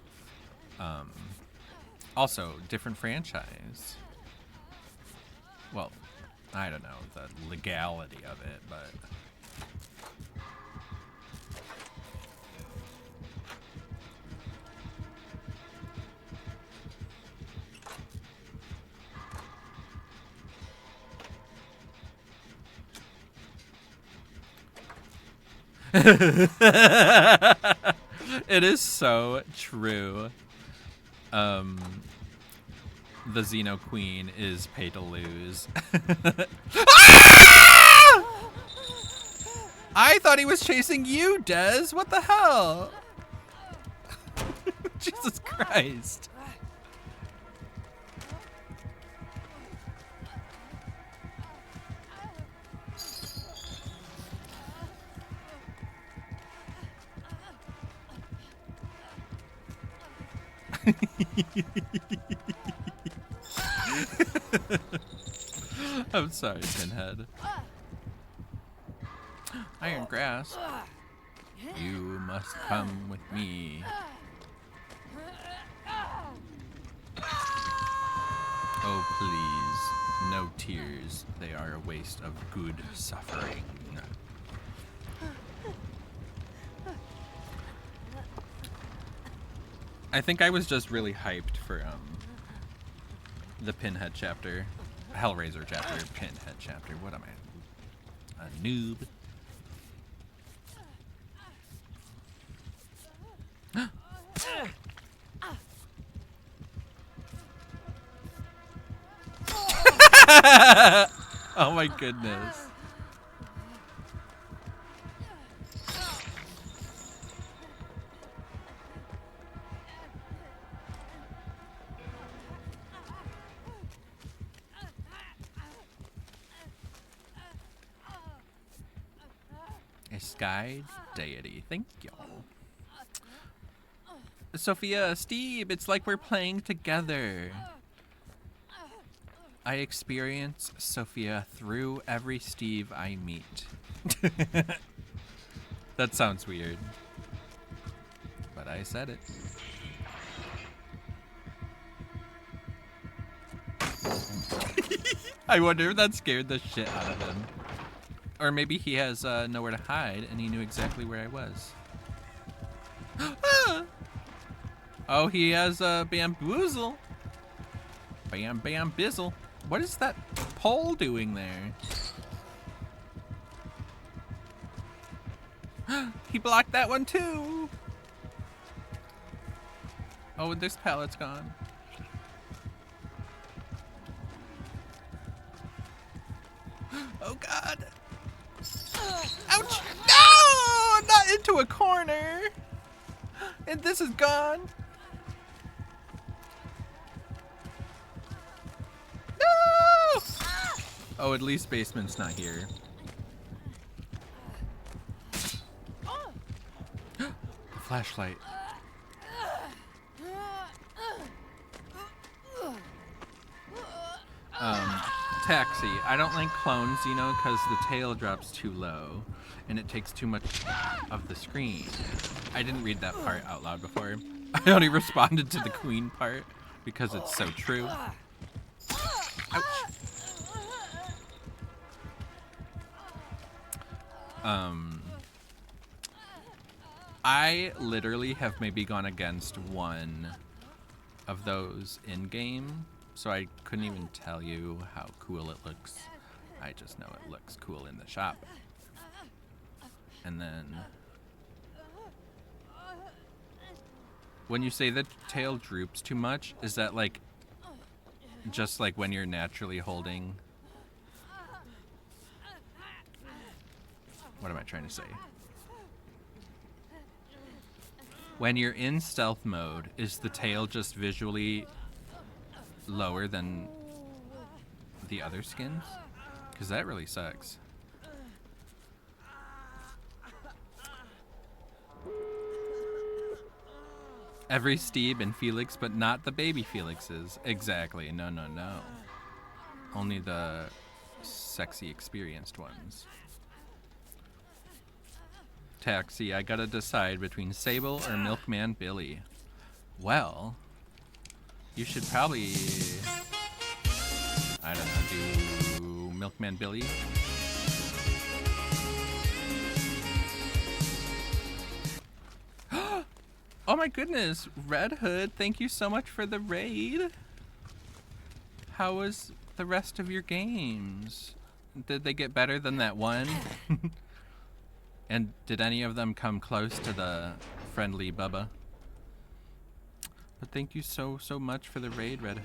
Also, different franchise. Well, I don't know the legality of it, but... It is so true. The Xeno Queen is pay to lose. I thought he was chasing you, Des. What the hell? Jesus Christ. I'm sorry, Pinhead. Iron Grass. You must come with me. Oh, please. No tears. They are a waste of good suffering. I think I was just really hyped for the Pinhead chapter. Hellraiser chapter, Pinhead chapter. What am I? A noob. Oh my goodness. A sky deity. Thank y'all. Sophia, Steve, it's like we're playing together. I experience Sophia through every Steve I meet. That sounds weird. But I said it. I wonder if that scared the shit out of him. Or maybe he has nowhere to hide and he knew exactly where I was. Oh, he has bamboozle. Bam, bam, bizzle. What is that pole doing there? He blocked that one too. Oh, and this pallet's gone. Oh God. Ouch! No! Not into a corner! And this is gone! No! Oh, at least Basement's not here. Flashlight. Taxi. I don't like clones, you know, because the tail drops too low and it takes too much of the screen. I didn't read that part out loud before. I only responded to the queen part because it's so true. Ouch. I literally have maybe gone against one of those in-game, so I couldn't even tell you how cool it looks. I just know it looks cool in the shop. And then when you say the tail droops too much, is that like just like when you're naturally holding? What am I trying to say? When you're in stealth mode, is the tail just visually lower than the other skins? Because that really sucks. Every Steve and Felix, but not the baby Felixes. Exactly. No, no, no. Only the sexy, experienced ones. Taxi, I gotta decide between Sable or Milkman Billy. Well, you should probably, I don't know, do Milkman Billy. Oh my goodness, Red Hood, thank you so much for the raid. How was the rest of your games? Did they get better than that one? And did any of them come close to the friendly Bubba? But thank you so much for the raid, Red.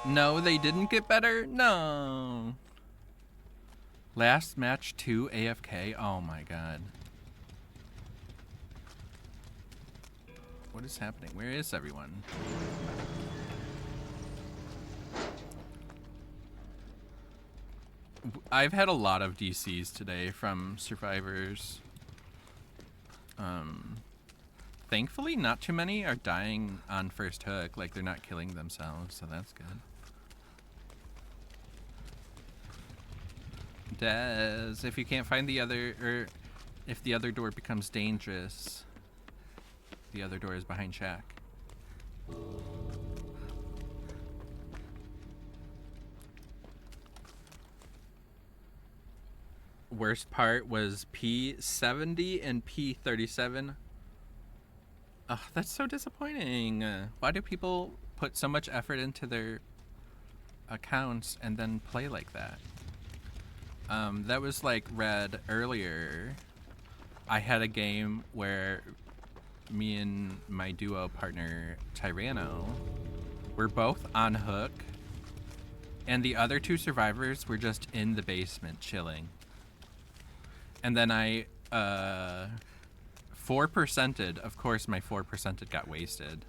No, they didn't get better? No. Last match 2 AFK? Oh my god. What is happening? Where is everyone? I've had a lot of DCs today from survivors. Thankfully, not too many are dying on first hook. Like, they're not killing themselves, so that's good. Des, if you can't find the other, or if the other door becomes dangerous, the other door is behind Shaq. Worst part was P70 and P37. Ugh, that's so disappointing. Why do people put so much effort into their accounts and then play like that? That was like Red earlier. I had a game where me and my duo partner Tyranno were both on hook, and the other two survivors were just in the basement chilling. And then I 4%ed. Of course, my 4%ed got wasted.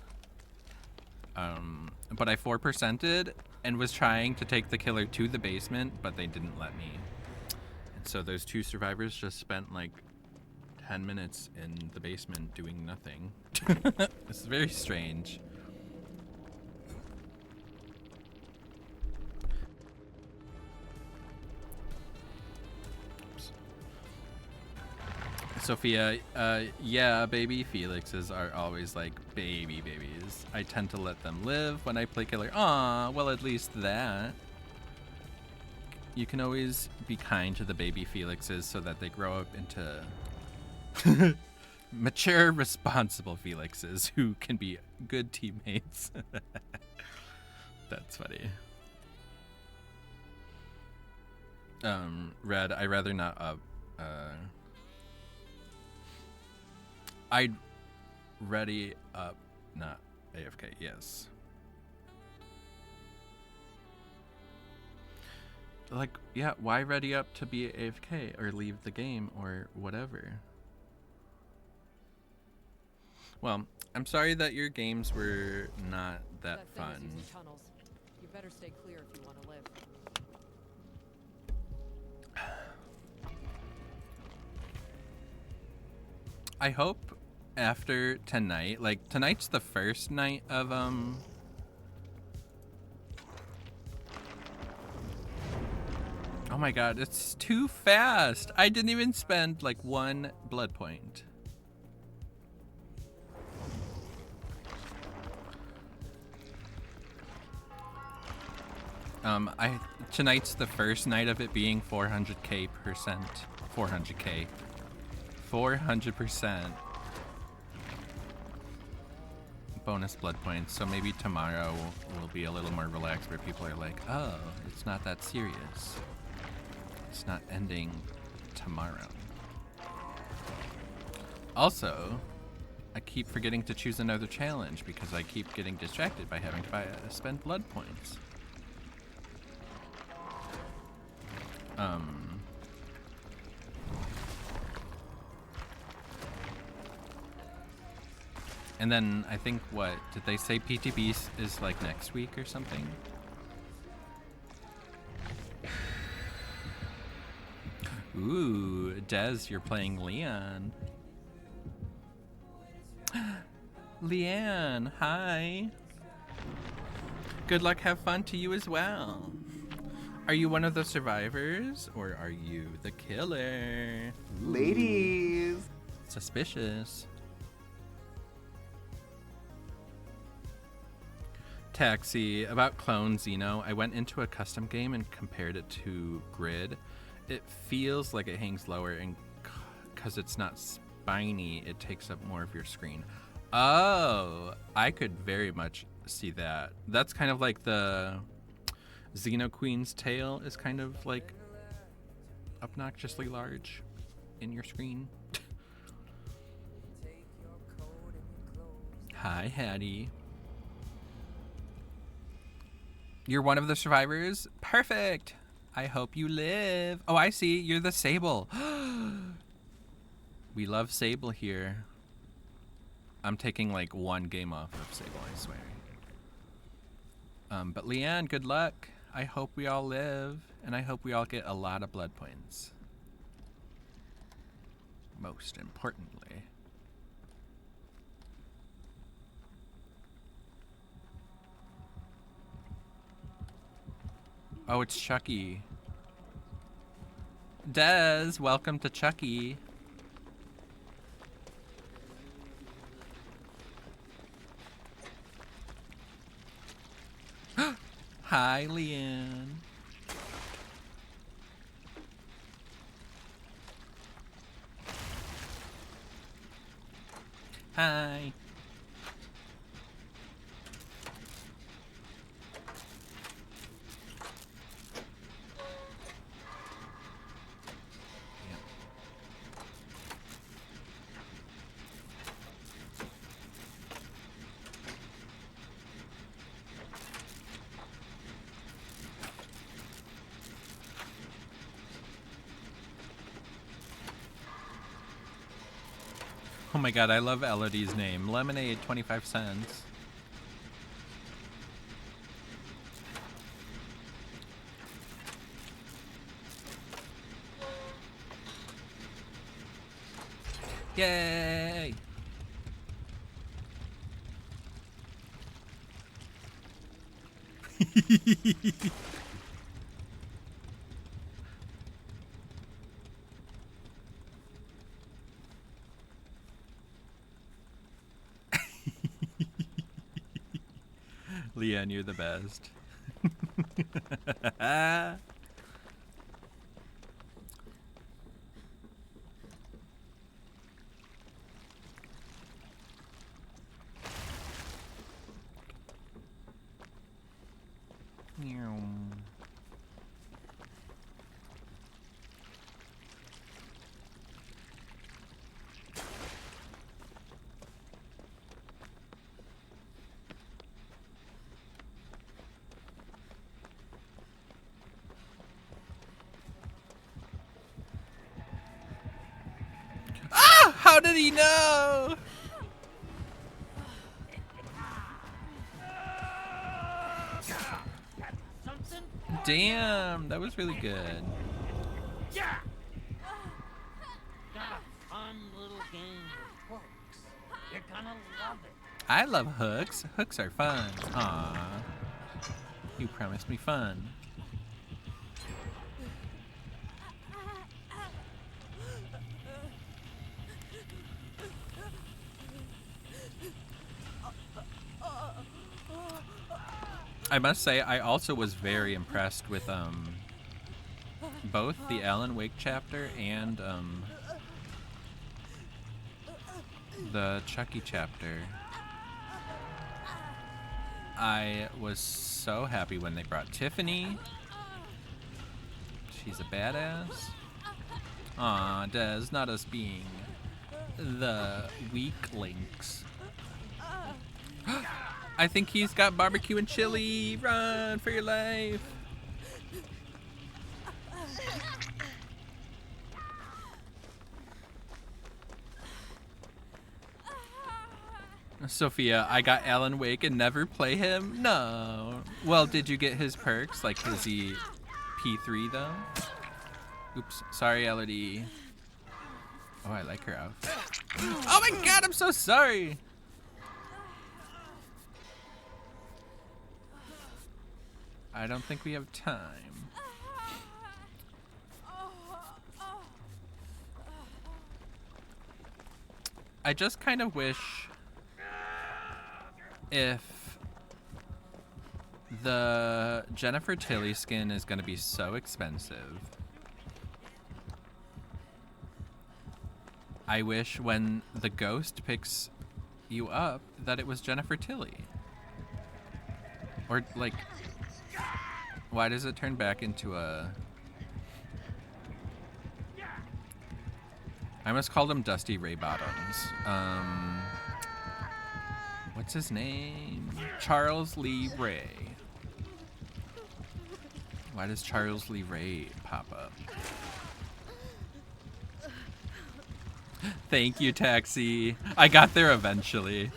But I 4%ed and was trying to take the killer to the basement, but they didn't let me. And so those two survivors just spent like 10 minutes in the basement doing nothing. It's very strange. Sophia, yeah, baby Felixes are always like babies. I tend to let them live when I play killer. Aw, well, at least that. You can always be kind to the baby Felixes so that they grow up into mature, responsible Felixes who can be good teammates. That's funny. Red, I'd rather not up. I'd ready up, not AFK, yes. Like, yeah, why ready up to be AFK or leave the game or whatever? Well, I'm sorry that your games were not that fun. Tunnels. You better stay clear if you want to live. I hope after tonight, like tonight's the first night of oh my god, it's too fast. I didn't even spend like 1 blood point. Tonight's the first night of it being 400k%. 400k. 400% bonus blood points, so maybe tomorrow will be a little more relaxed where people are like, oh, it's not that serious. It's not ending tomorrow. Also, I keep forgetting to choose another challenge because I keep getting distracted by having to spend blood points. And then I think, what did they say? PTB is like next week or something. Ooh, Des, you're playing Leon. Leanne, hi. Good luck, have fun to you as well. Are you one of the survivors, or are you the killer? Ooh. Ladies. Suspicious. Taxi, about Clone Xeno, I went into a custom game and compared it to Grid. It feels like it hangs lower, and because it's not spiny, it takes up more of your screen. Oh, I could very much see that. That's kind of like the Xeno Queen's tail is kind of like obnoxiously large in your screen. Hi, Hattie. You're one of the survivors? Perfect! I hope you live. Oh, I see. You're the Sable. We love Sable here. I'm taking like one game off of Sable, I swear. But Leanne, good luck. I hope we all live, and I hope we all get a lot of blood points. Most importantly. Oh, it's Chucky. Des, welcome to Chucky. Hi, Leanne. Hi. Oh my god, I love Elodie's name. Lemonade, 25 cents. Yay! Leanne, you're the best. How did he know? Damn, that was really good. Yeah. Got a fun little game with hooks. You're gonna love it. I love hooks. Hooks are fun. Aw. You promised me fun. I must say, I also was very impressed with both the Alan Wake chapter and the Chucky chapter. I was so happy when they brought Tiffany. She's a badass. Aw, Des, not us being the weak links. I think he's got barbecue and chili. Run for your life. Sophia, I got Alan Wake and never play him? No. Well, did you get his perks? Like, is he P3 though? Oops. Sorry, Elodie. Oh, I like her outfit. Oh my god, I'm so sorry! I don't think we have time. I just kind of wish if the Jennifer Tilly skin is going to be so expensive. I wish when the ghost picks you up that it was Jennifer Tilly. Or like, why does it turn back into a... I must call him Dusty Ray Bottoms. What's his name? Charles Lee Ray. Why does Charles Lee Ray pop up? Thank you, Taxi. I got there eventually.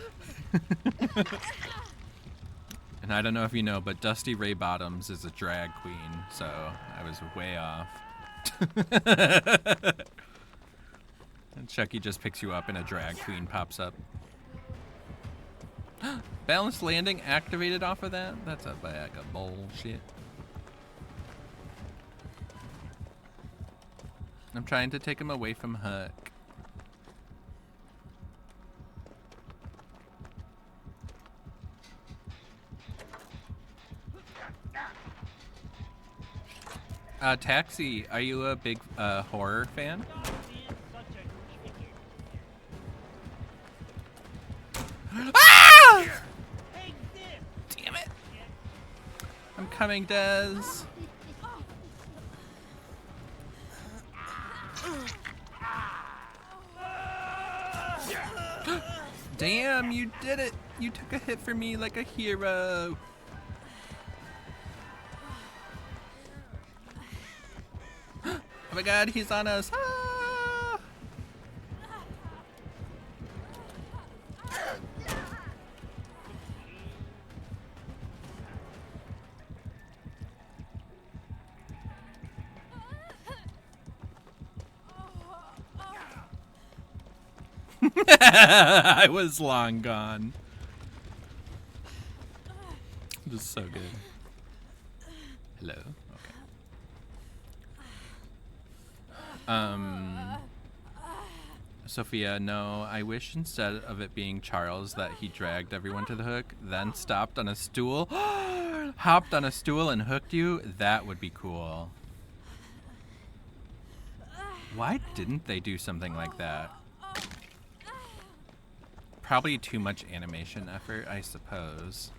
And I don't know if you know, but Dusty Ray Bottoms is a drag queen, so I was way off. And Chucky just picks you up and a drag queen pops up. Balanced landing activated off of that? That's a bag of bullshit. I'm trying to take him away from Hook. Taxi, are you a big horror fan? Ah! Damn it! I'm coming, Des. Damn, you did it! You took a hit for me like a hero. Oh my god, he's on us. Ah! I was long gone. This is so good. Hello. Sophia, no, I wish instead of it being Charles that he dragged everyone to the hook, then stopped on a stool, hopped on a stool and hooked you. That would be cool. Why didn't they do something like that? Probably too much animation effort, I suppose.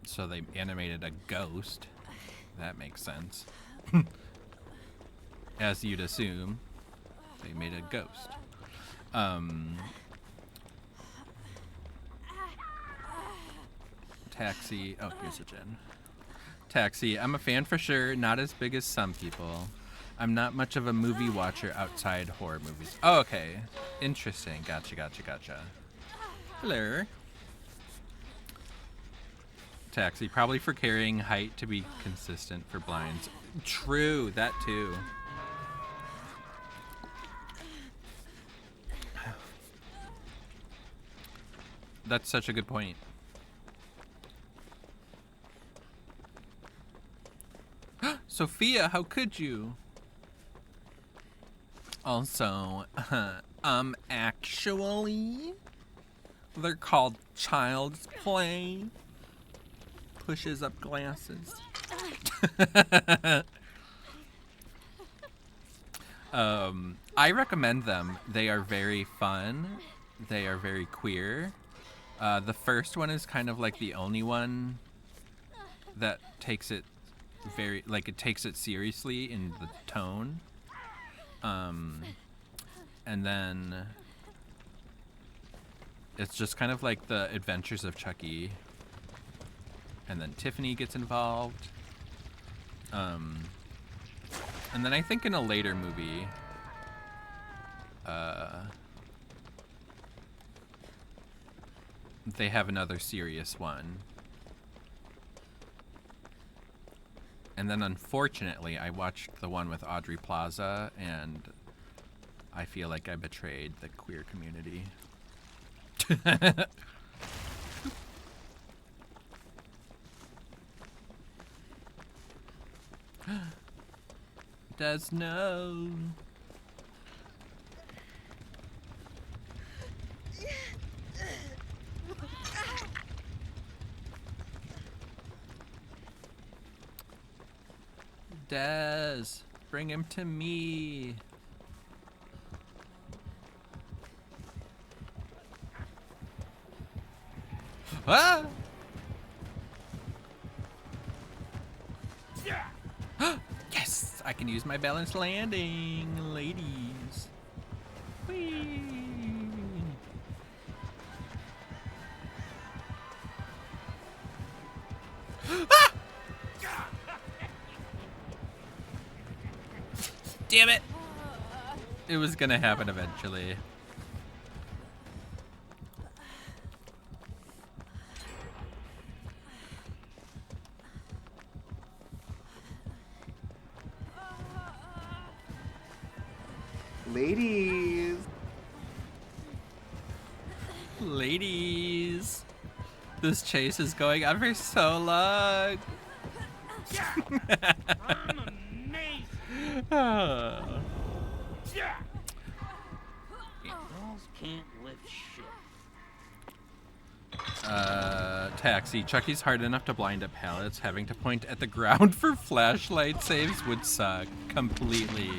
So they animated a ghost. That makes sense. As you'd assume, they made a ghost. Taxi. Oh, here's a gen. Taxi. I'm a fan for sure, not as big as some people. I'm not much of a movie watcher outside horror movies. Oh, okay. Interesting. Gotcha, gotcha, gotcha. Hello. Taxi. Probably for carrying height to be consistent for blinds. True, that too. That's such a good point. Sophia, how could you? Also, actually, they're called child's play. Pushes up glasses. I recommend them. They are very fun. They are very queer. The first one is kind of like the only one that takes it very, like, it takes it seriously in the tone. And then it's just kind of like the Adventures of Chucky. and then Tiffany gets involved. And then I think in a later movie, they have another serious one. And then unfortunately, I watched the one with Aubrey Plaza, and I feel like I betrayed the queer community. Does no. Des, bring him to me. Ah! Yes, I can use my balanced landing, ladies. Whee! Ah! Damn it! It was gonna happen eventually. Ladies. Ladies. This chase is going on for so long. I'm amazing. Girls can't lift shit. Taxi. Chucky's hard enough to blind up pallets. Having to point at the ground for flashlight saves would suck completely.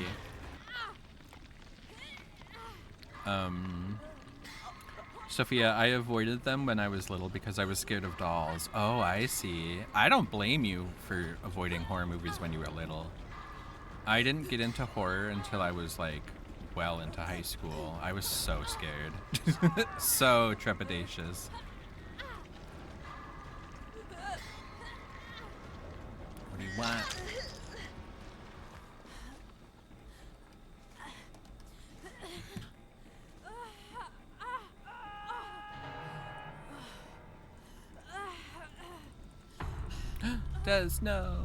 Sophia, I avoided them when I was little because I was scared of dolls. Oh, I see. I don't blame you for avoiding horror movies when you were little. I didn't get into horror until I was like well into high school. I was so scared. So trepidatious. What do you want? Does no.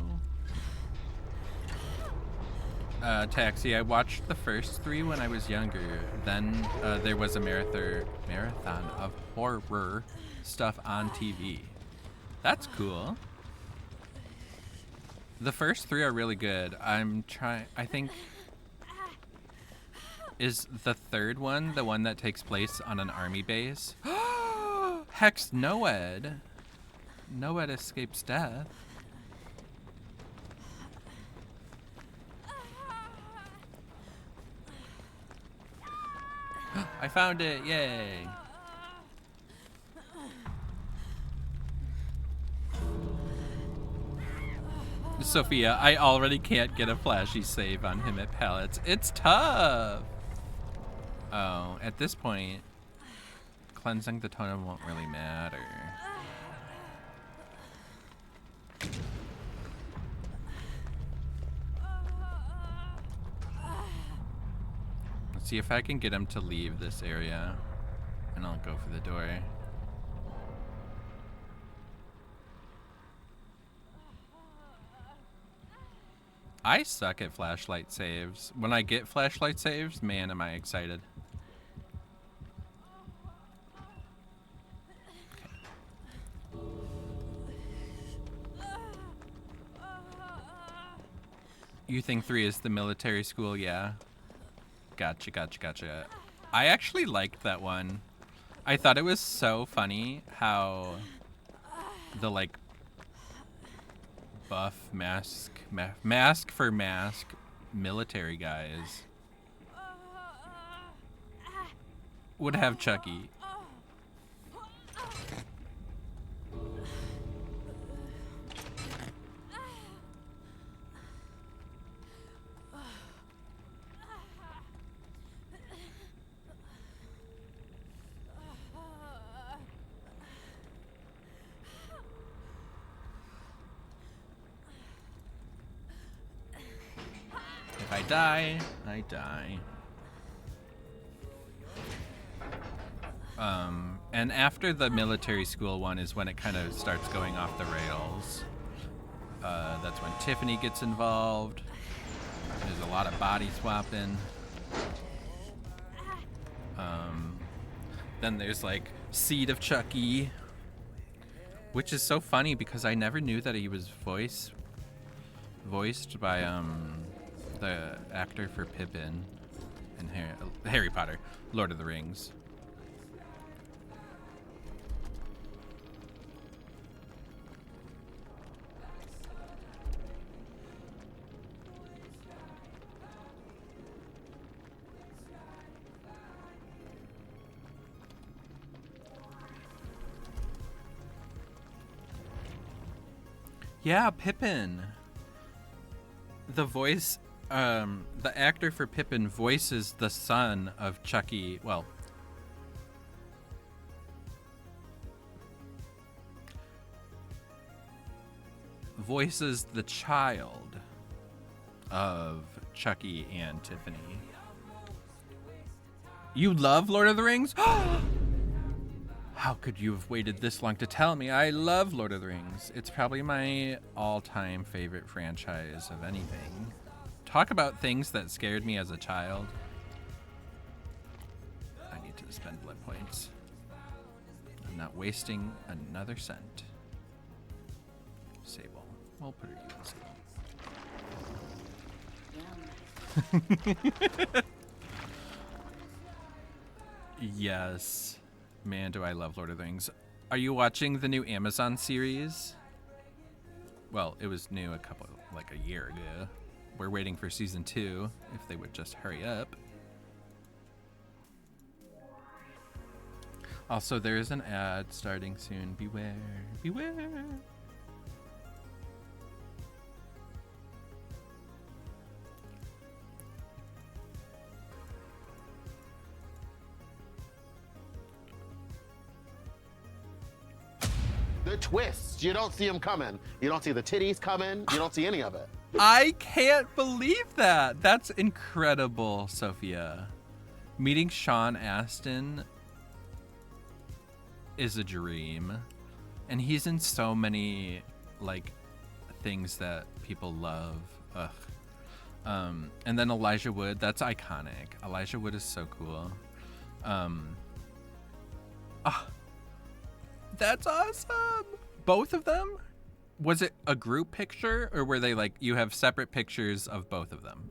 Taxi, I watched the first 3 when I was younger. Then there was a marathon of horror stuff on TV. That's cool. The first 3 are really good. I think... Is the 3rd one the one that takes place on an army base? Hex Noed. Noed escapes death. I found it, yay. Sophia, I already can't get a flashy save on him at pallets. It's tough. Oh, at this point, cleansing the totem won't really matter. Let's see if I can get him to leave this area, and I'll go for the door. I suck at flashlight saves. When I get flashlight saves, man, am I excited. You think 3 is the military school? Yeah. Gotcha, gotcha, gotcha. I actually liked that one. I thought it was so funny how the, like, buff mask for mask military guys would have Chucky. die, I die. And after the military school one is when it kind of starts going off the rails. That's when Tiffany gets involved. There's a lot of body swapping. Then there's like Seed of Chucky, which is so funny because I never knew that he was voiced by the actor for Pippin in Harry Potter, Lord of the Rings. Yeah, Pippin. The voice, the actor for Pippin voices the son of Chucky. Well, voices the child of Chucky and Tiffany. You love Lord of the Rings? How could you have waited this long to tell me? I love Lord of the Rings. It's probably my all-time favorite franchise of anything. Talk about things that scared me as a child. I need to spend blood points. I'm not wasting another cent. Sable. We'll put her you in Sable. Yes. Man, do I love Lord of the Rings. Are you watching the new Amazon series? Well, it was new like a year ago. We're waiting for season 2, if they would just hurry up. Also, there is an ad starting soon. Beware, beware. The twists, you don't see them coming. You don't see the titties coming. You don't see any of it. I can't believe that. That's incredible, Sophia. Meeting Sean Astin is a dream. And he's in so many, like, things that people love. Ugh. And then Elijah Wood, that's iconic. Elijah Wood is so cool. That's awesome. Both of them? Was it a group picture or were they like, you have separate pictures of both of them?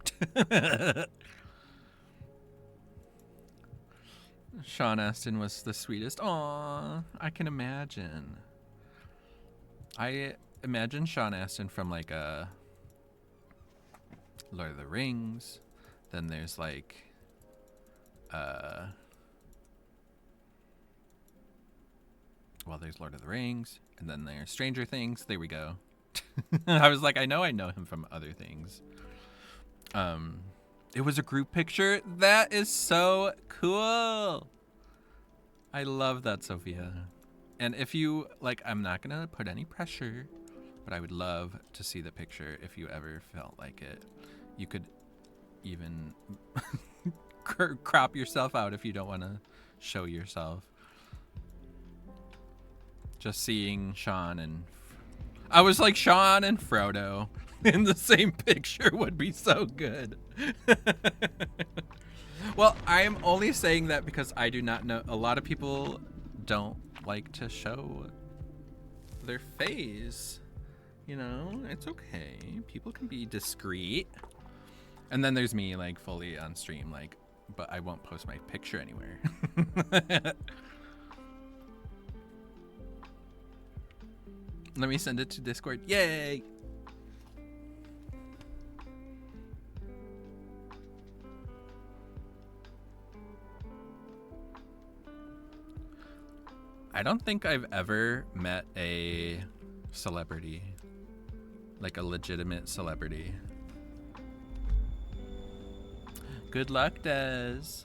Sean Astin was the sweetest. Aw, I can imagine. I imagine Sean Astin from like a Lord of the Rings. Then there's like well, there's Lord of the Rings, and then there's Stranger Things. There we go. I was like, I know him from other things. It was a group picture. That is so cool. I love that, Sophia. And if you, like, I'm not going to put any pressure, but I would love to see the picture if you ever felt like it. You could even crop yourself out if you don't want to show yourself. Just seeing Sean and... I was like, Sean and Frodo in the same picture would be so good. Well, I'm only saying that because I do not know. A lot of people don't like to show their face. You know, it's okay. People can be discreet. And then there's me, like, fully on stream, like, but I won't post my picture anywhere. Let me send it to Discord. Yay! I don't think I've ever met a celebrity, like a legitimate celebrity. Good luck, Des.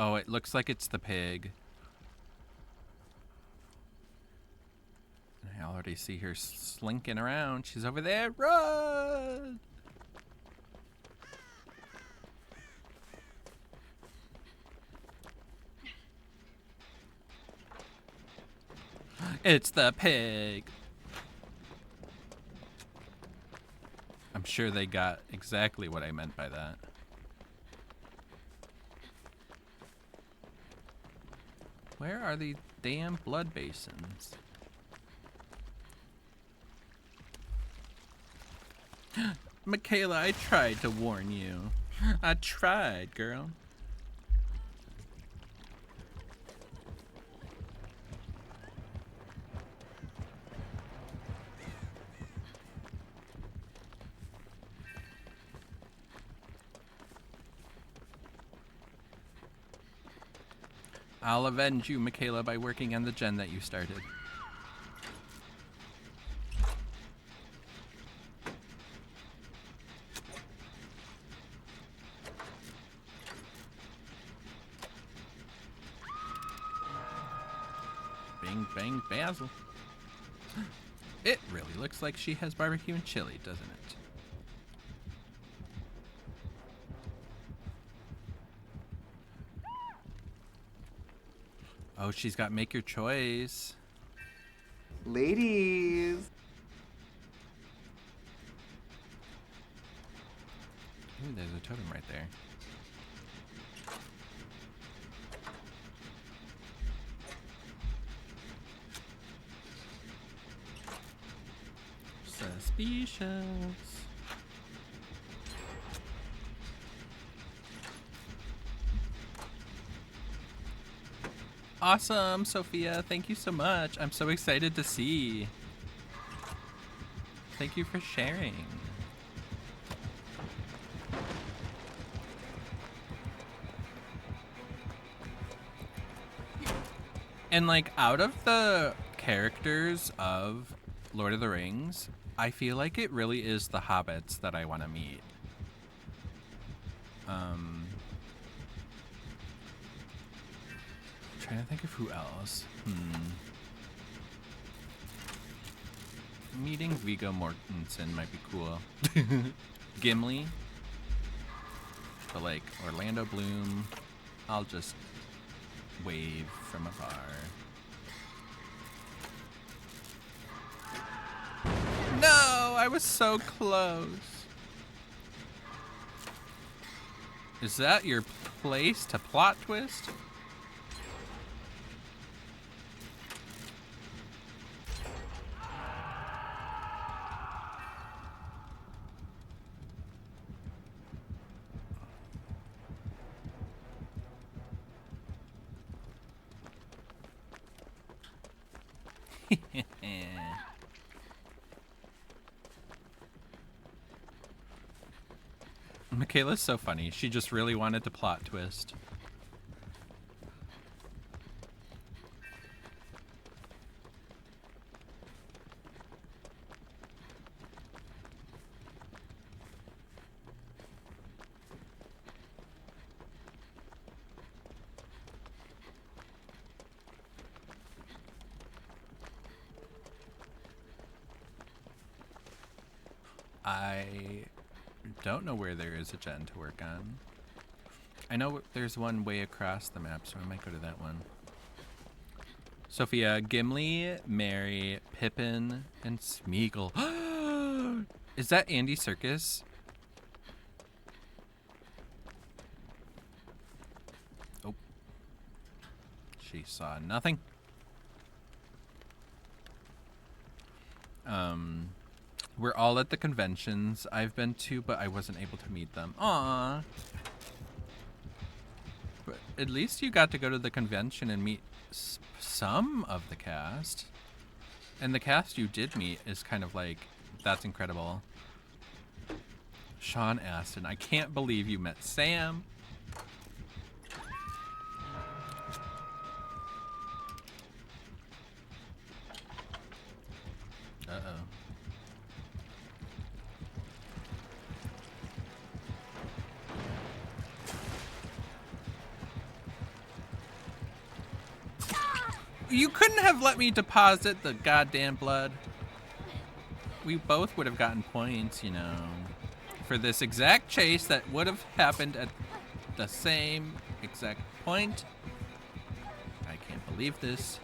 Oh, it looks like it's the pig. I already see her slinking around. She's over there. Run! It's the pig. I'm sure they got exactly what I meant by that. Where are the damn blood basins? Michaela, I tried to warn you. I tried, girl. I'll avenge you, Michaela, by working on the gen that you started. Bing, bang, basil. It really looks like she has barbecue and chili, doesn't it? Oh, she's got make your choice. Ladies. Ooh, there's a totem right there. Suspicious. Awesome, Sophia. Thank you so much. I'm so excited to see. Thank you for sharing. And like out of the characters of Lord of the Rings, I feel like it really is the hobbits that I want to meet. Trying to think of who else. Meeting Viggo Mortensen might be cool. Gimli. But like Orlando Bloom, I'll just wave from afar. No, I was so close. Is that your place to plot twist? Michaela's so funny. She just really wanted to plot twist. I don't know where there is a gen to work on. I know there's one way across the map, so I might go to that one. Sophia, Gimli, Merry, Pippin, and Smeagol. Is that Andy Serkis? Oh. She saw nothing. We're all at the conventions I've been to, but I wasn't able to meet them. Aww. But at least you got to go to the convention and meet some of the cast. And the cast you did meet is kind of like, that's incredible. Sean Astin, I can't believe you met Sam. Uh-oh. You couldn't have let me deposit the goddamn blood. We both would have gotten points, you know, for this exact chase that would have happened at the same exact point. I can't believe this.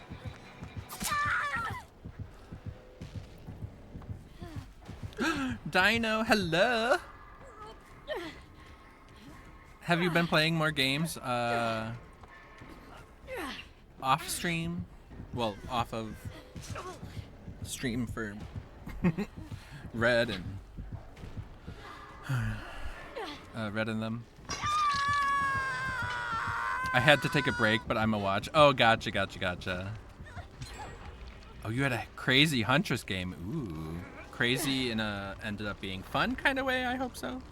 Dino, hello. Have you been playing more games off stream? Well, off of stream for Red and Red and them. I had to take a break, but I'm a watch. Oh, gotcha. Oh, you had a crazy Huntress game. Ooh, crazy in a ended up being fun kind of way. I hope so.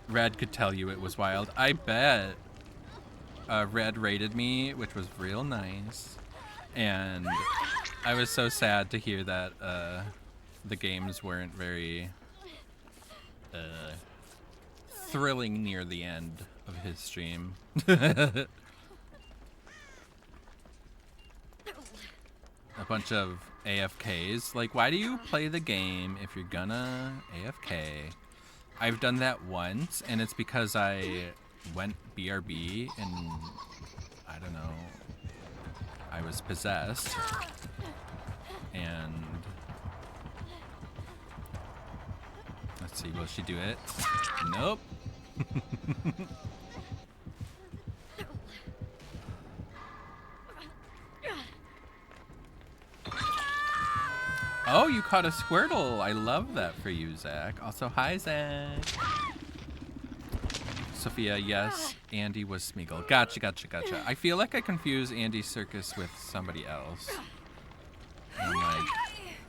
Red could tell you it was wild. I bet. Red rated me, which was real nice, and I was so sad to hear that the games weren't very thrilling near the end of his stream. A bunch of AFKs. Like, why do you play the game if you're gonna AFK? I've done that once, and it's because I went BRB and I don't know, I was possessed, and let's see, will she do it? Nope. Oh, you caught a Squirtle. I love that for you, Zach. Also, hi, Zach. Sophia, yes, Andy was Smeagol. Gotcha. I feel like I confuse Andy Serkis with somebody else. And I'm like,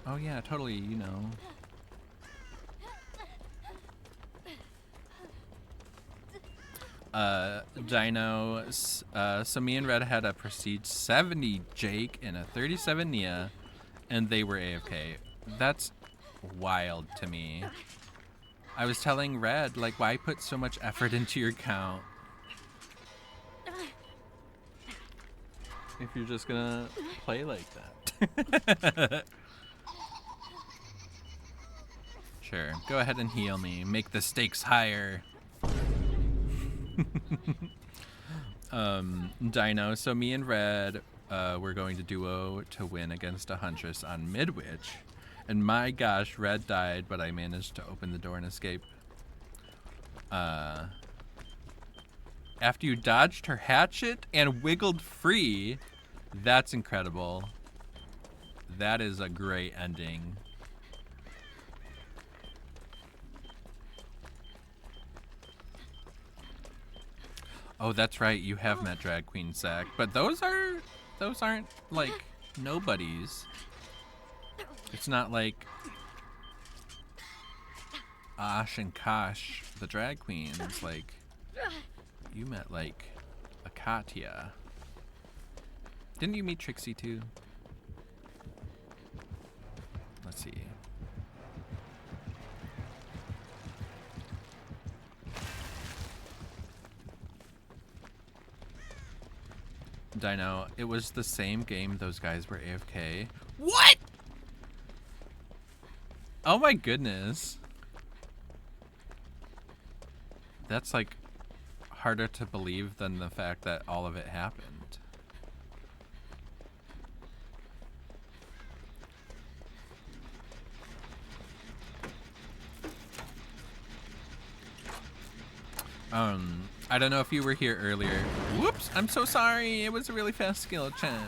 oh yeah, totally, you know. Dino, so me and Red had a Prestige 70 Jake and a 37 Nia, and they were AFK. That's wild to me. I was telling Red, like, why put so much effort into your count if you're just gonna play like that? Sure, go ahead and heal me. Make the stakes higher. Dino, so me and Red, we're going to duo to win against a Huntress on Midwich. And my gosh, Red died, but I managed to open the door and escape. After you dodged her hatchet and wiggled free, that's incredible. That is a great ending. Oh, that's right, you have met Drag Queen Zach, but those aren't like nobodies. It's not like Ash and Kosh, the drag queens. Like, you met like a Katya. Didn't you meet Trixie too? Let's see. Dino, it was the same game those guys were AFK. What? Oh my goodness. That's like harder to believe than the fact that all of it happened. I don't know if you were here earlier. Whoops, I'm so sorry. It was a really fast skill chat.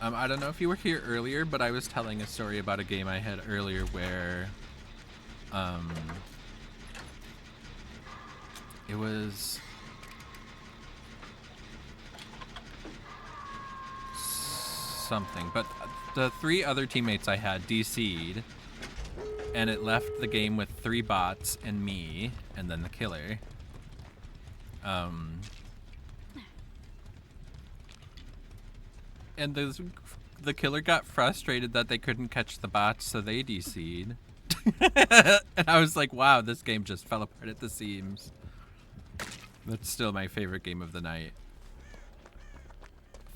I don't know if you were here earlier, but I was telling a story about a game I had earlier where it was something, but the 3 other teammates I had DC'd, and it left the game with 3 bots and me, and then the killer. And the killer got frustrated that they couldn't catch the bots, so they DC'd. And I was like, wow, this game just fell apart at the seams. That's still my favorite game of the night.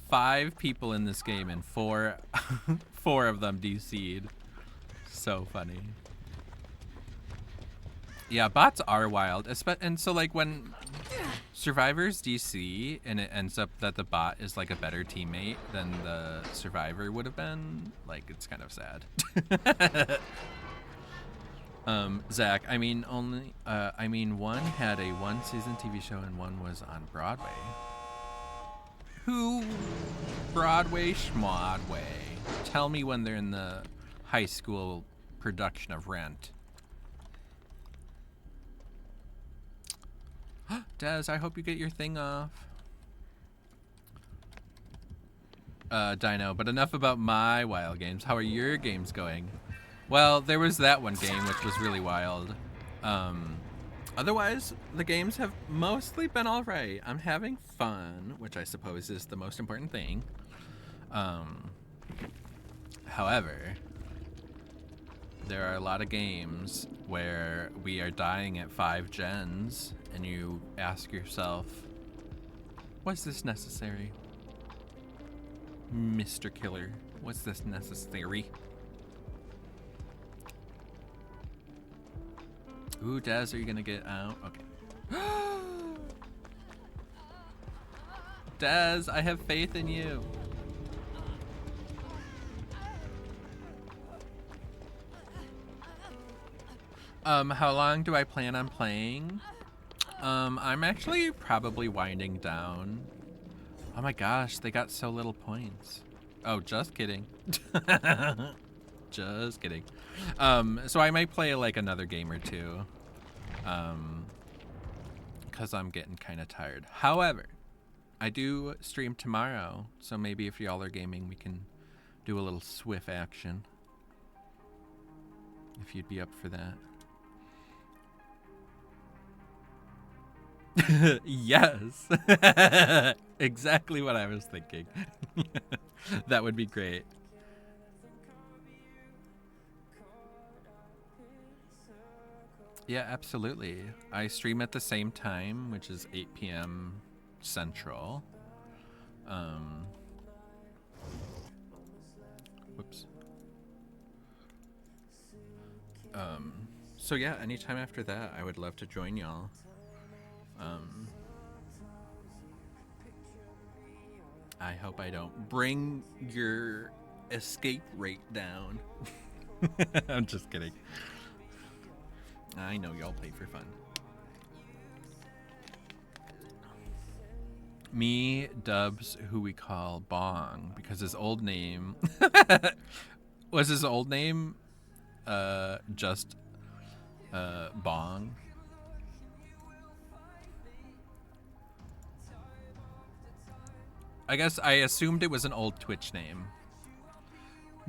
5 people in this game and 4 of them DC'd. So funny. Yeah, bots are wild. And so like when survivors DC and it ends up that the bot is like a better teammate than the survivor would have been, like it's kind of sad. Zach, I mean one had a 1-season TV show and one was on Broadway. Who? Broadway Schmodway. Tell me when they're in the high school production of Rent. Des, I hope you get your thing off. Dino, but enough about my wild games. How are your games going? Well, there was that one game which was really wild. Otherwise, the games have mostly been alright. I'm having fun, which I suppose is the most important thing. However, there are a lot of games where we are dying at 5 gens, and you ask yourself, was this necessary? Mr. Killer, was this necessary? Ooh, Daz, are you gonna get out? Okay. Daz, I have faith in you. How long do I plan on playing? I'm actually probably winding down. Oh my gosh, they got so little points. Oh, just kidding. Just kidding. So I might play like another game or two. Cause I'm getting kind of tired. However, I do stream tomorrow, so maybe if y'all are gaming, we can do a little Swift action. If you'd be up for that. Yes. Exactly what I was thinking. That would be great. Yeah, absolutely. I stream at the same time, which is 8 p.m. Central. Whoops. So yeah, anytime after that, I would love to join y'all. I hope I don't bring your escape rate down. I'm just kidding. I know y'all play for fun. Me dubs who we call Bong because his old name was his old name just Bong. I guess I assumed it was an old Twitch name.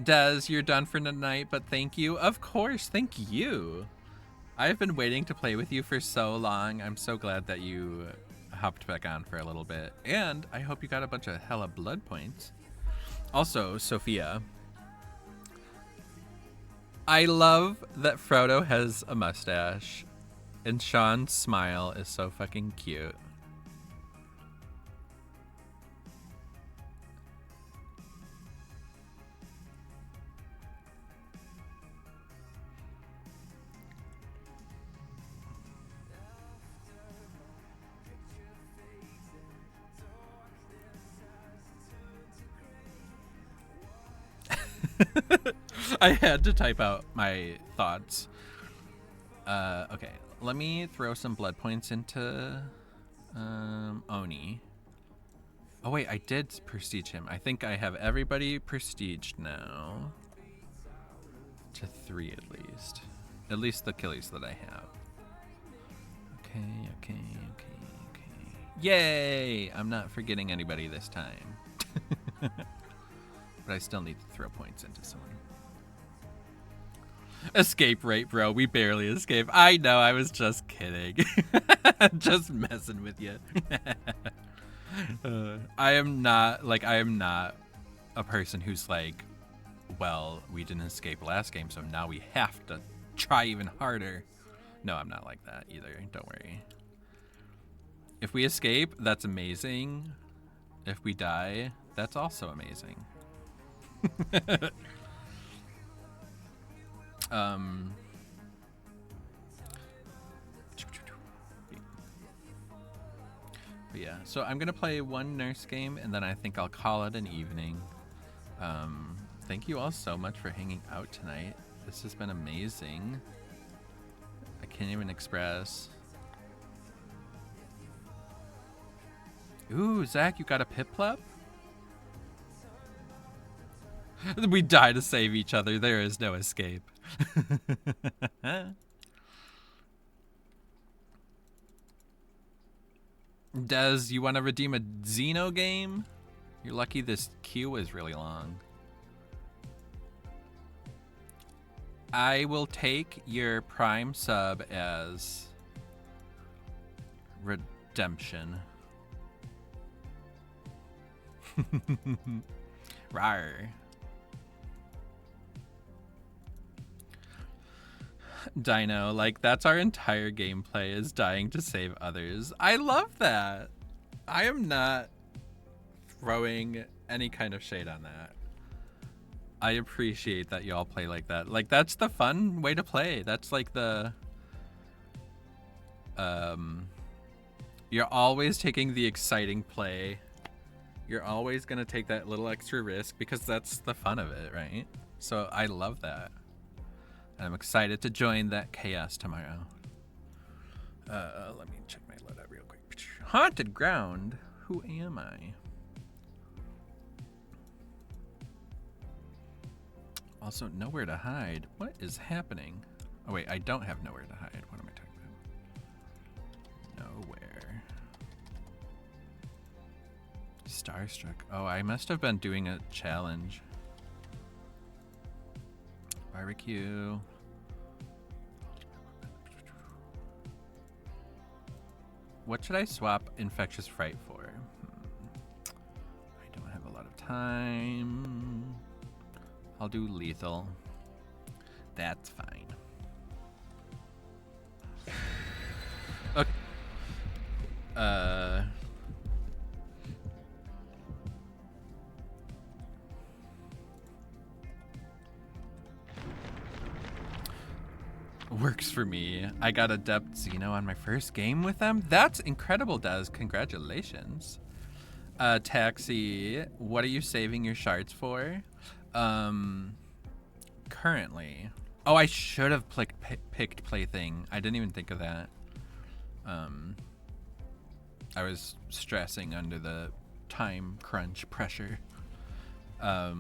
Des, you're done for tonight, but thank you. Of course, thank you. I've been waiting to play with you for so long. I'm so glad that you hopped back on for a little bit. And I hope you got a bunch of hella blood points. Also, Sophia, I love that Frodo has a mustache. And Sean's smile is so fucking cute. I had to type out my thoughts. Okay, let me throw some blood points into Oni. Oh wait, I did prestige him. I think I have everybody prestiged now. To 3 at least. At least the killies that I have. Okay. Yay! I'm not forgetting anybody this time. But I still need to throw points into someone. Escape rate, bro. We barely escape. I know, I was just kidding. Just messing with you. I am not a person who's like, well, we didn't escape last game, so now we have to try even harder. No, I'm not like that either. Don't worry. If we escape, that's amazing. If we die, that's also amazing. But yeah, so I'm gonna play one nurse game and then I think I'll call it an evening. Thank you all so much for hanging out tonight. This has been amazing. I can't even express. Ooh, Zach, you got a Piplup? We die to save each other. There is no escape. Des, you want to redeem a Xeno game? You're lucky this queue is really long. I will take your Prime sub as redemption. Rawr. Dino, like, that's our entire gameplay, is dying to save others. I love that. I am not throwing any kind of shade on that. I appreciate that y'all play like that. Like, that's the fun way to play. That's like the you're always taking the exciting play. You're always gonna take that little extra risk because that's the fun of it, right? So I love that. And I'm excited to join that chaos tomorrow. Let me check my loadout real quick. Haunted ground? Who am I? Also, nowhere to hide. What is happening? Oh wait, I don't have nowhere to hide. What am I talking about? Nowhere. Starstruck. Oh, I must have been doing a challenge. Barbecue. What should I swap Infectious Fright for? I don't have a lot of time. I'll do Lethal. That's fine. Okay. Works for me. I got Adept Xeno on my first game with them. That's incredible, Des. Congratulations. Taxi, what are you saving your shards for? Currently. Oh, I should have picked Plaything. I didn't even think of that. I was stressing under the time crunch pressure. I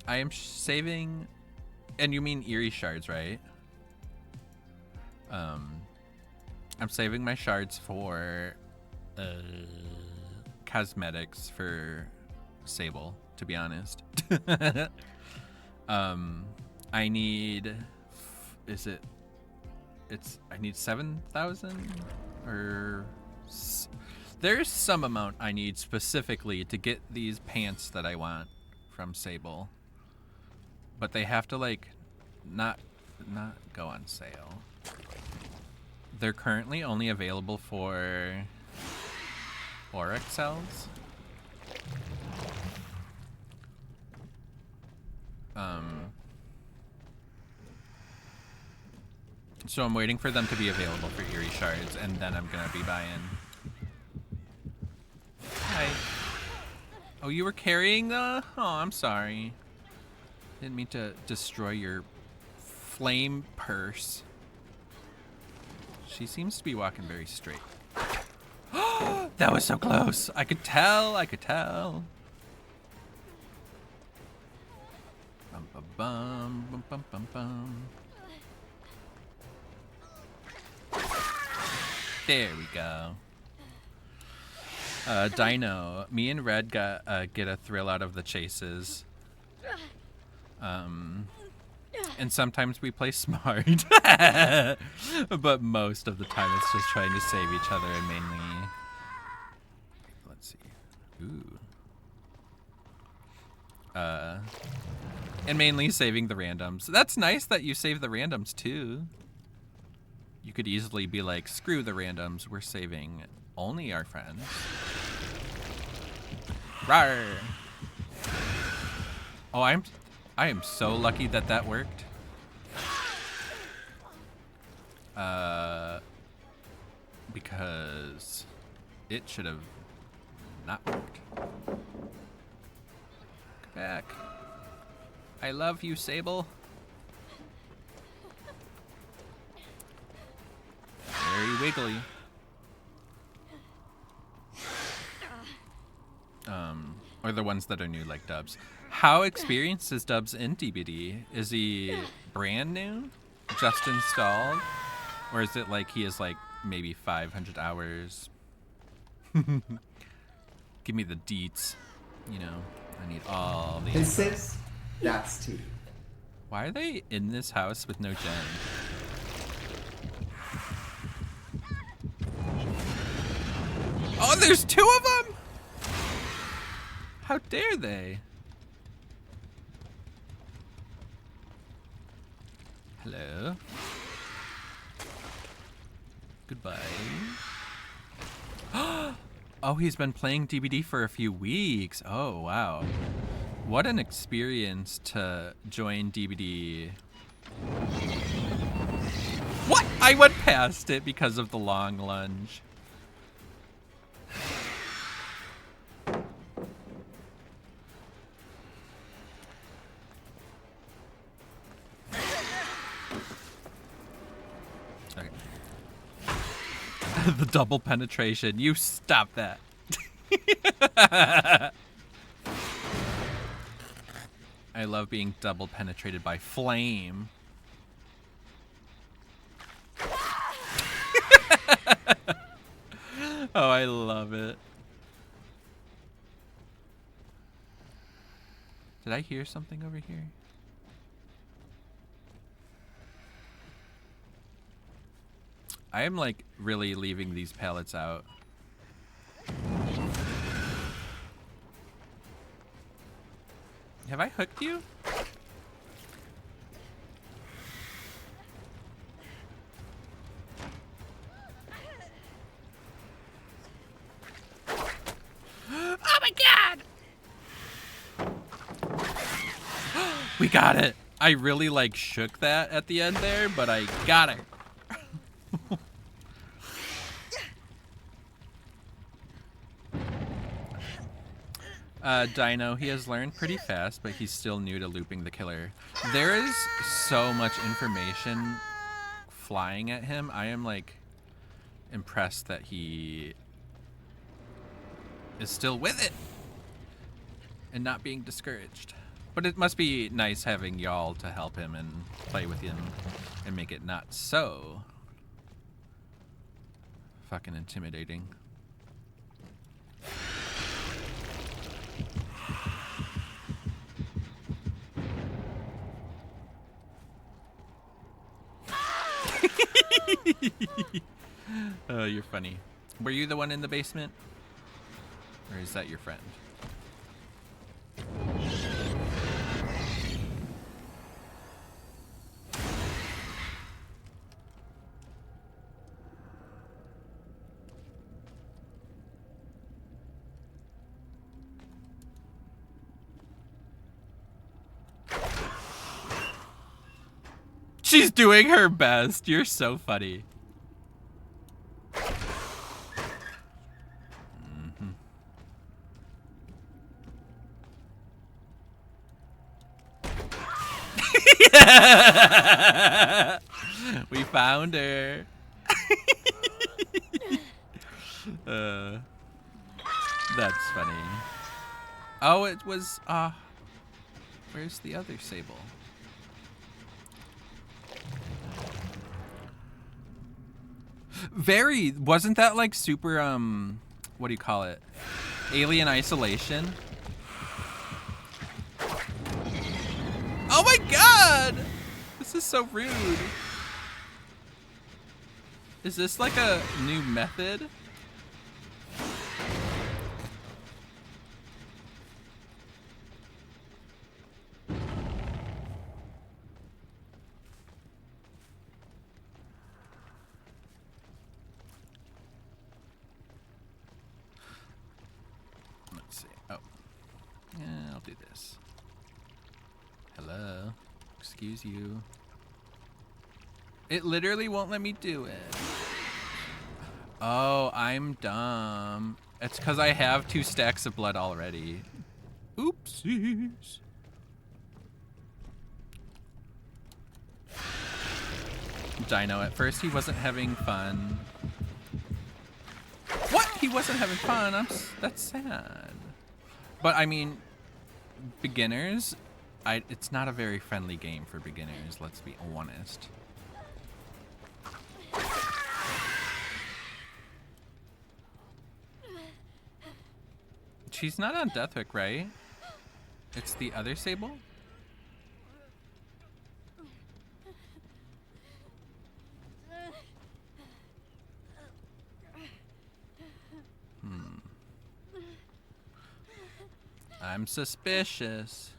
am saving... And you mean Eerie shards, right? I'm saving my shards for cosmetics for Sable, to be honest. I need... I need 7,000? Or... There's some amount I need specifically to get these pants that I want from Sable. But they have to, like, not go on sale. They're currently only available for Auric cells. So I'm waiting for them to be available for Eerie shards, and then I'm gonna be buying. Hi. Oh, you were carrying the... Oh, I'm sorry. Didn't mean to destroy your flame purse. She seems to be walking very straight. That was so close. I could tell. I could tell. Bum, bum, bum, bum, bum, bum, bum. There we go. Dino, me and Red get a thrill out of the chases. And sometimes we play smart. But most of the time it's just trying to save each other and mainly... Let's see. Ooh. And mainly saving the randoms. That's nice that you save the randoms too. You could easily be like, screw the randoms, we're saving only our friends. Rawr! Oh, I am so lucky that that worked. Because it should have not worked. Come back. I love you, Sable. Very wiggly. Or the ones that are new, like Dubs. How experienced is Dubs in DBD? Is he brand new? Just installed? Or is it like he is like maybe 500 hours? Give me the deets. You know, I need all the And sis, that's T. Why are they in this house with no gen? Oh, there's two of them! How dare they? Hello? Goodbye. Oh, he's been playing DBD for a few weeks. Oh, wow. What an experience to join DBD. What? I went past it because of the long lunge. Okay. The double penetration. You stop that. I love being double penetrated by flame. Oh, I love it. Did I hear something over here? I am like really leaving these pallets out. Have I hooked you? Oh my god! We got it. I really like shook that at the end there, but I got it. Dino, he has learned pretty fast, but he's still new to looping the killer. There is so much information flying at him. I am like impressed that he is still with it and not being discouraged. But it must be nice having y'all to help him and play with him and make it not so fucking intimidating. Oh, you're funny. Were you the one in the basement? Or is that your friend? She's doing her best. You're so funny. We found her. That's funny. Oh, it was, where's the other Sable? Wasn't that like super, what do you call it? Alien Isolation? Oh my god! This is so rude. Is this like a new method? Yeah, I'll do this. Hello? Excuse you. It literally won't let me do it. Oh, I'm dumb. It's because I have 2 stacks of blood already. Oopsies. Dino, at first he wasn't having fun. What? He wasn't having fun? That's sad. But I mean, beginners, it's not a very friendly game for beginners, let's be honest. She's not on Death Hook, right? It's the other Sable? I'm suspicious.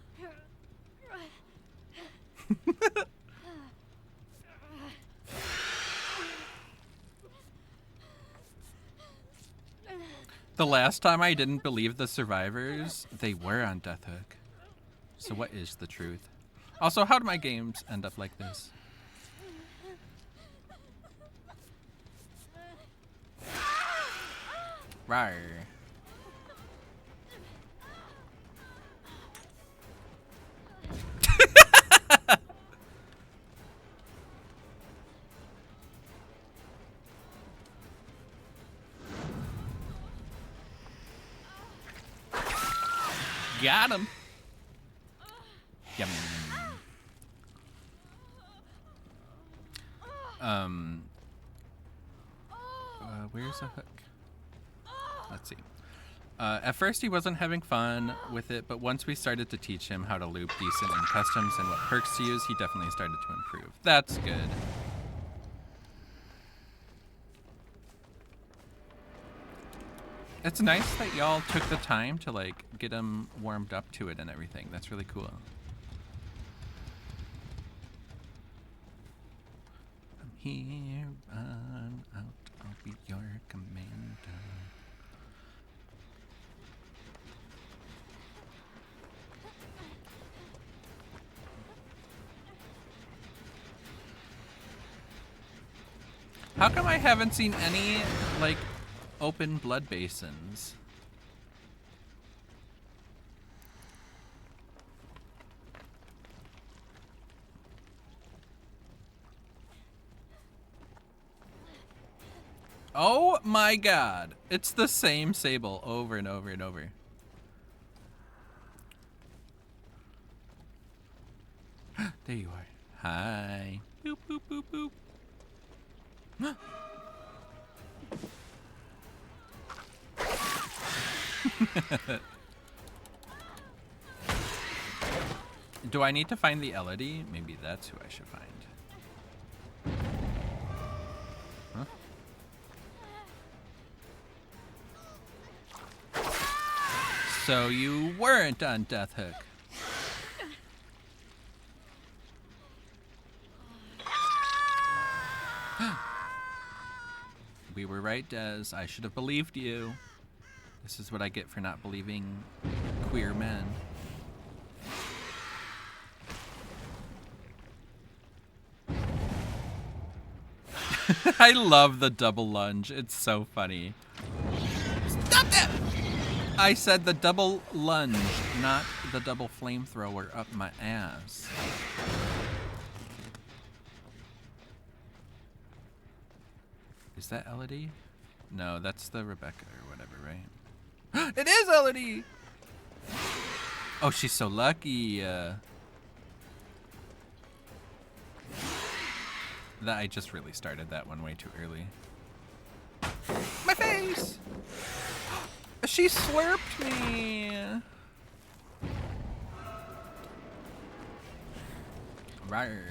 The last time I didn't believe the survivors, they were on Death Hook. So what is the truth? Also, how do my games end up like this? Rawr. Got him. Yum. Where's the hook? Let's see. At first he wasn't having fun with it, but once we started to teach him how to loop decent in customs and what perks to use, he definitely started to improve. That's good. It's nice that y'all took the time to like get him warmed up to it and everything. That's really cool. I'm here, run out, I'll be your commander. How come I haven't seen any, like, open blood basins? Oh my god. It's the same Sable over and over and over. There you are. Hi. Boop, boop, boop, boop. Do I need to find the Elodie? Maybe that's who I should find. Huh? So you weren't on Death Hook. We were right, Des. I should have believed you. This is what I get for not believing queer men. I love the double lunge. It's so funny. Stop that! I said the double lunge, not the double flamethrower up my ass. Is that Elodie? No, that's the Rebecca or whatever, right? It is Elodie! Oh, she's so lucky. That I just really started that one way too early. My face! She slurped me! Rawr.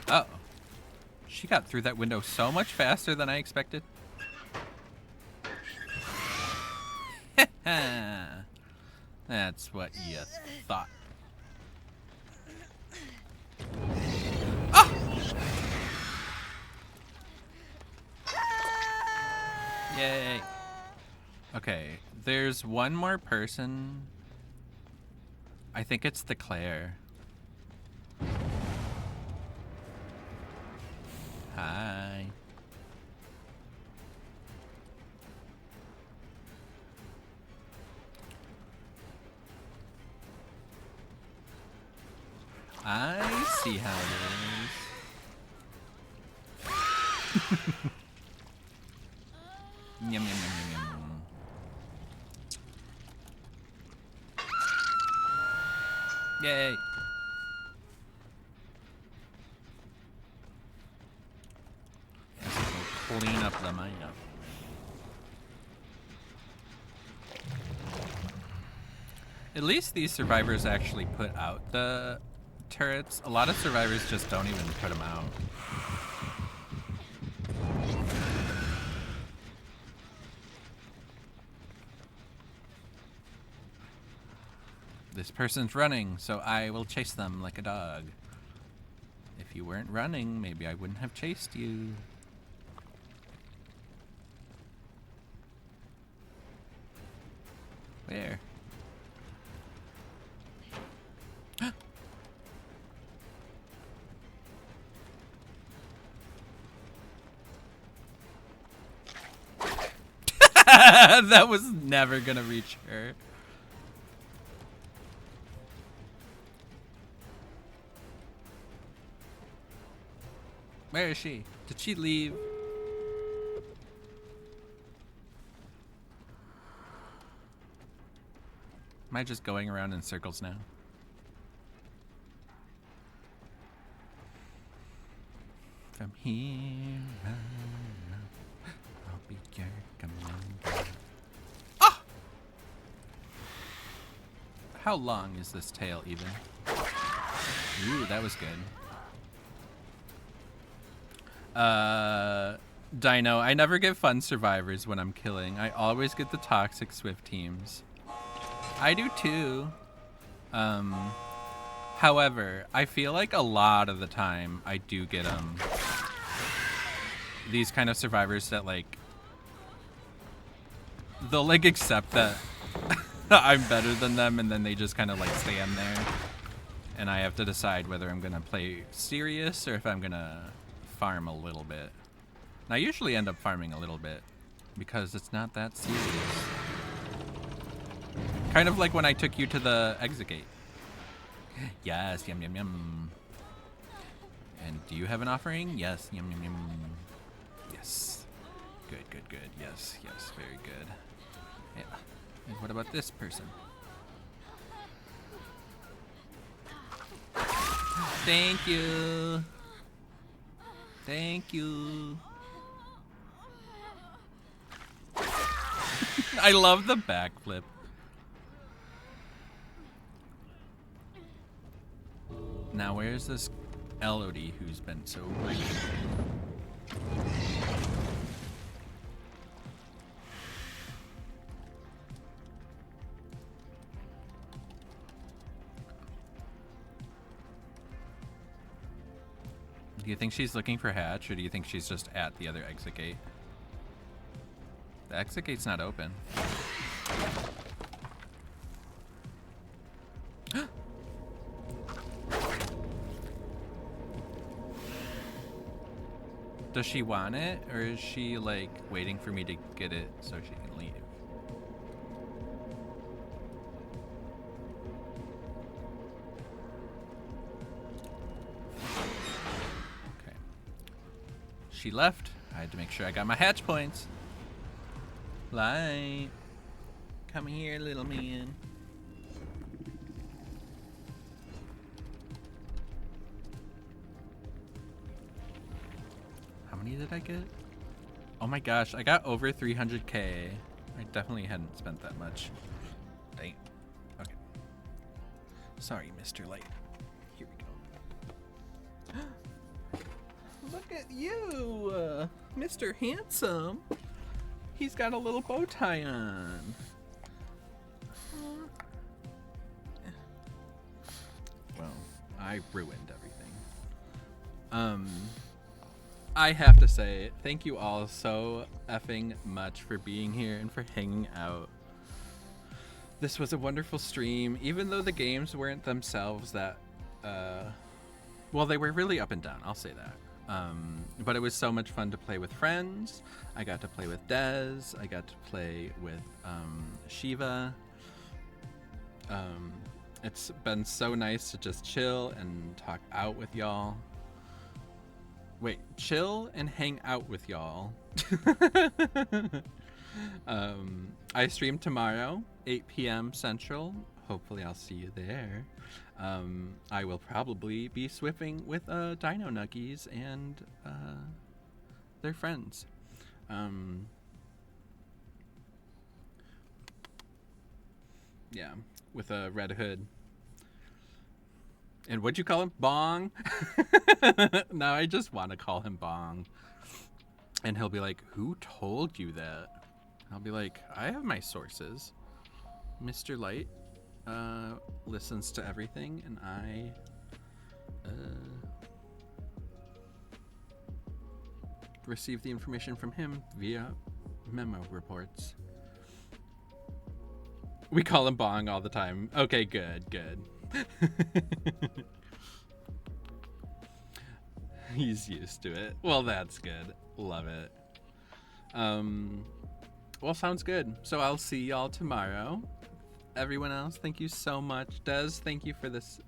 Uh-oh. She got through that window so much faster than I expected. That's what you thought. Oh! Yay. Okay, there's one more person. I think it's the Claire. Hi. I see how it is. Yum, yum, yum, yum, yum. Yay. Let's go clean up the map. At least these survivors actually put out the turrets. A lot of survivors just don't even put them out. This person's running, so I will chase them like a dog. If you weren't running, maybe I wouldn't have chased you. Where? That was never gonna reach her. Where is she? Did she leave? Am I just going around in circles now? From here on, I'll be your commander. Ah! How long is this tail even? Ooh, that was good. Dino, I never get fun survivors when I'm killing. I always get the toxic Swift teams. I do too. However, I feel like a lot of the time I do get these kind of survivors that like they'll like accept that I'm better than them, and then they just kind of like stand there, and I have to decide whether I'm gonna play serious or if I'm gonna farm a little bit. And I usually end up farming a little bit because it's not that serious. Kind of like when I took you to the exit gate. Yes, yum yum yum. And do you have an offering? Yes, yum yum yum. Yes. Good, good, good. Yes, yes, very good. Yeah. And what about this person? Thank you. Thank you. I love the backflip. Now where's this Elodie who's been so rude? Do you think she's looking for Hatch, or do you think she's just at the other exit gate? The exit gate's not open. Does she want it, or is she like waiting for me to get it so she can leave? Okay. She left. I had to make sure I got my hatch points. Light. Come here, little man. How many did I get? Oh my gosh, I got over 300k. I definitely hadn't spent that much. Dang. Okay. Sorry, Mr. Light. Here we go. Look at you, Mr. Handsome. He's got a little bow tie on. Well, I ruined everything. I have to say, thank you all so effing much for being here and for hanging out. This was a wonderful stream, even though the games weren't themselves that, well, they were really up and down, I'll say that. But it was so much fun to play with friends. I got to play with Dez. I got to play with Shiva. It's been so nice to just chill and talk out with y'all. Wait, chill and hang out with y'all. I stream tomorrow, 8 p.m. Central. Hopefully I'll see you there. I will probably be swiffing with Dino Nuggies and their friends. Yeah, with a Red Hood. And what'd you call him? Bong? Now I just want to call him Bong. And he'll be like, who told you that? I'll be like, I have my sources. Mr. Light listens to everything, and I receive the information from him via memo reports. We call him Bong all the time. Okay, good, good. He's used to it. Well, that's good. Love it. Well, sounds good. So I'll see y'all tomorrow. Everyone else, thank you so much. Des, thank you for this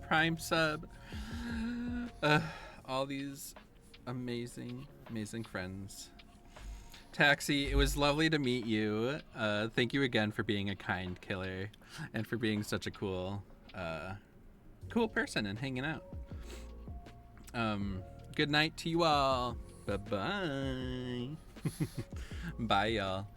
Prime sub. All these amazing, amazing friends. Taxi, it was lovely to meet you. Thank you again for being a kind killer and for being such a cool person and hanging out. Good night to you all. Bye-bye. Bye, y'all.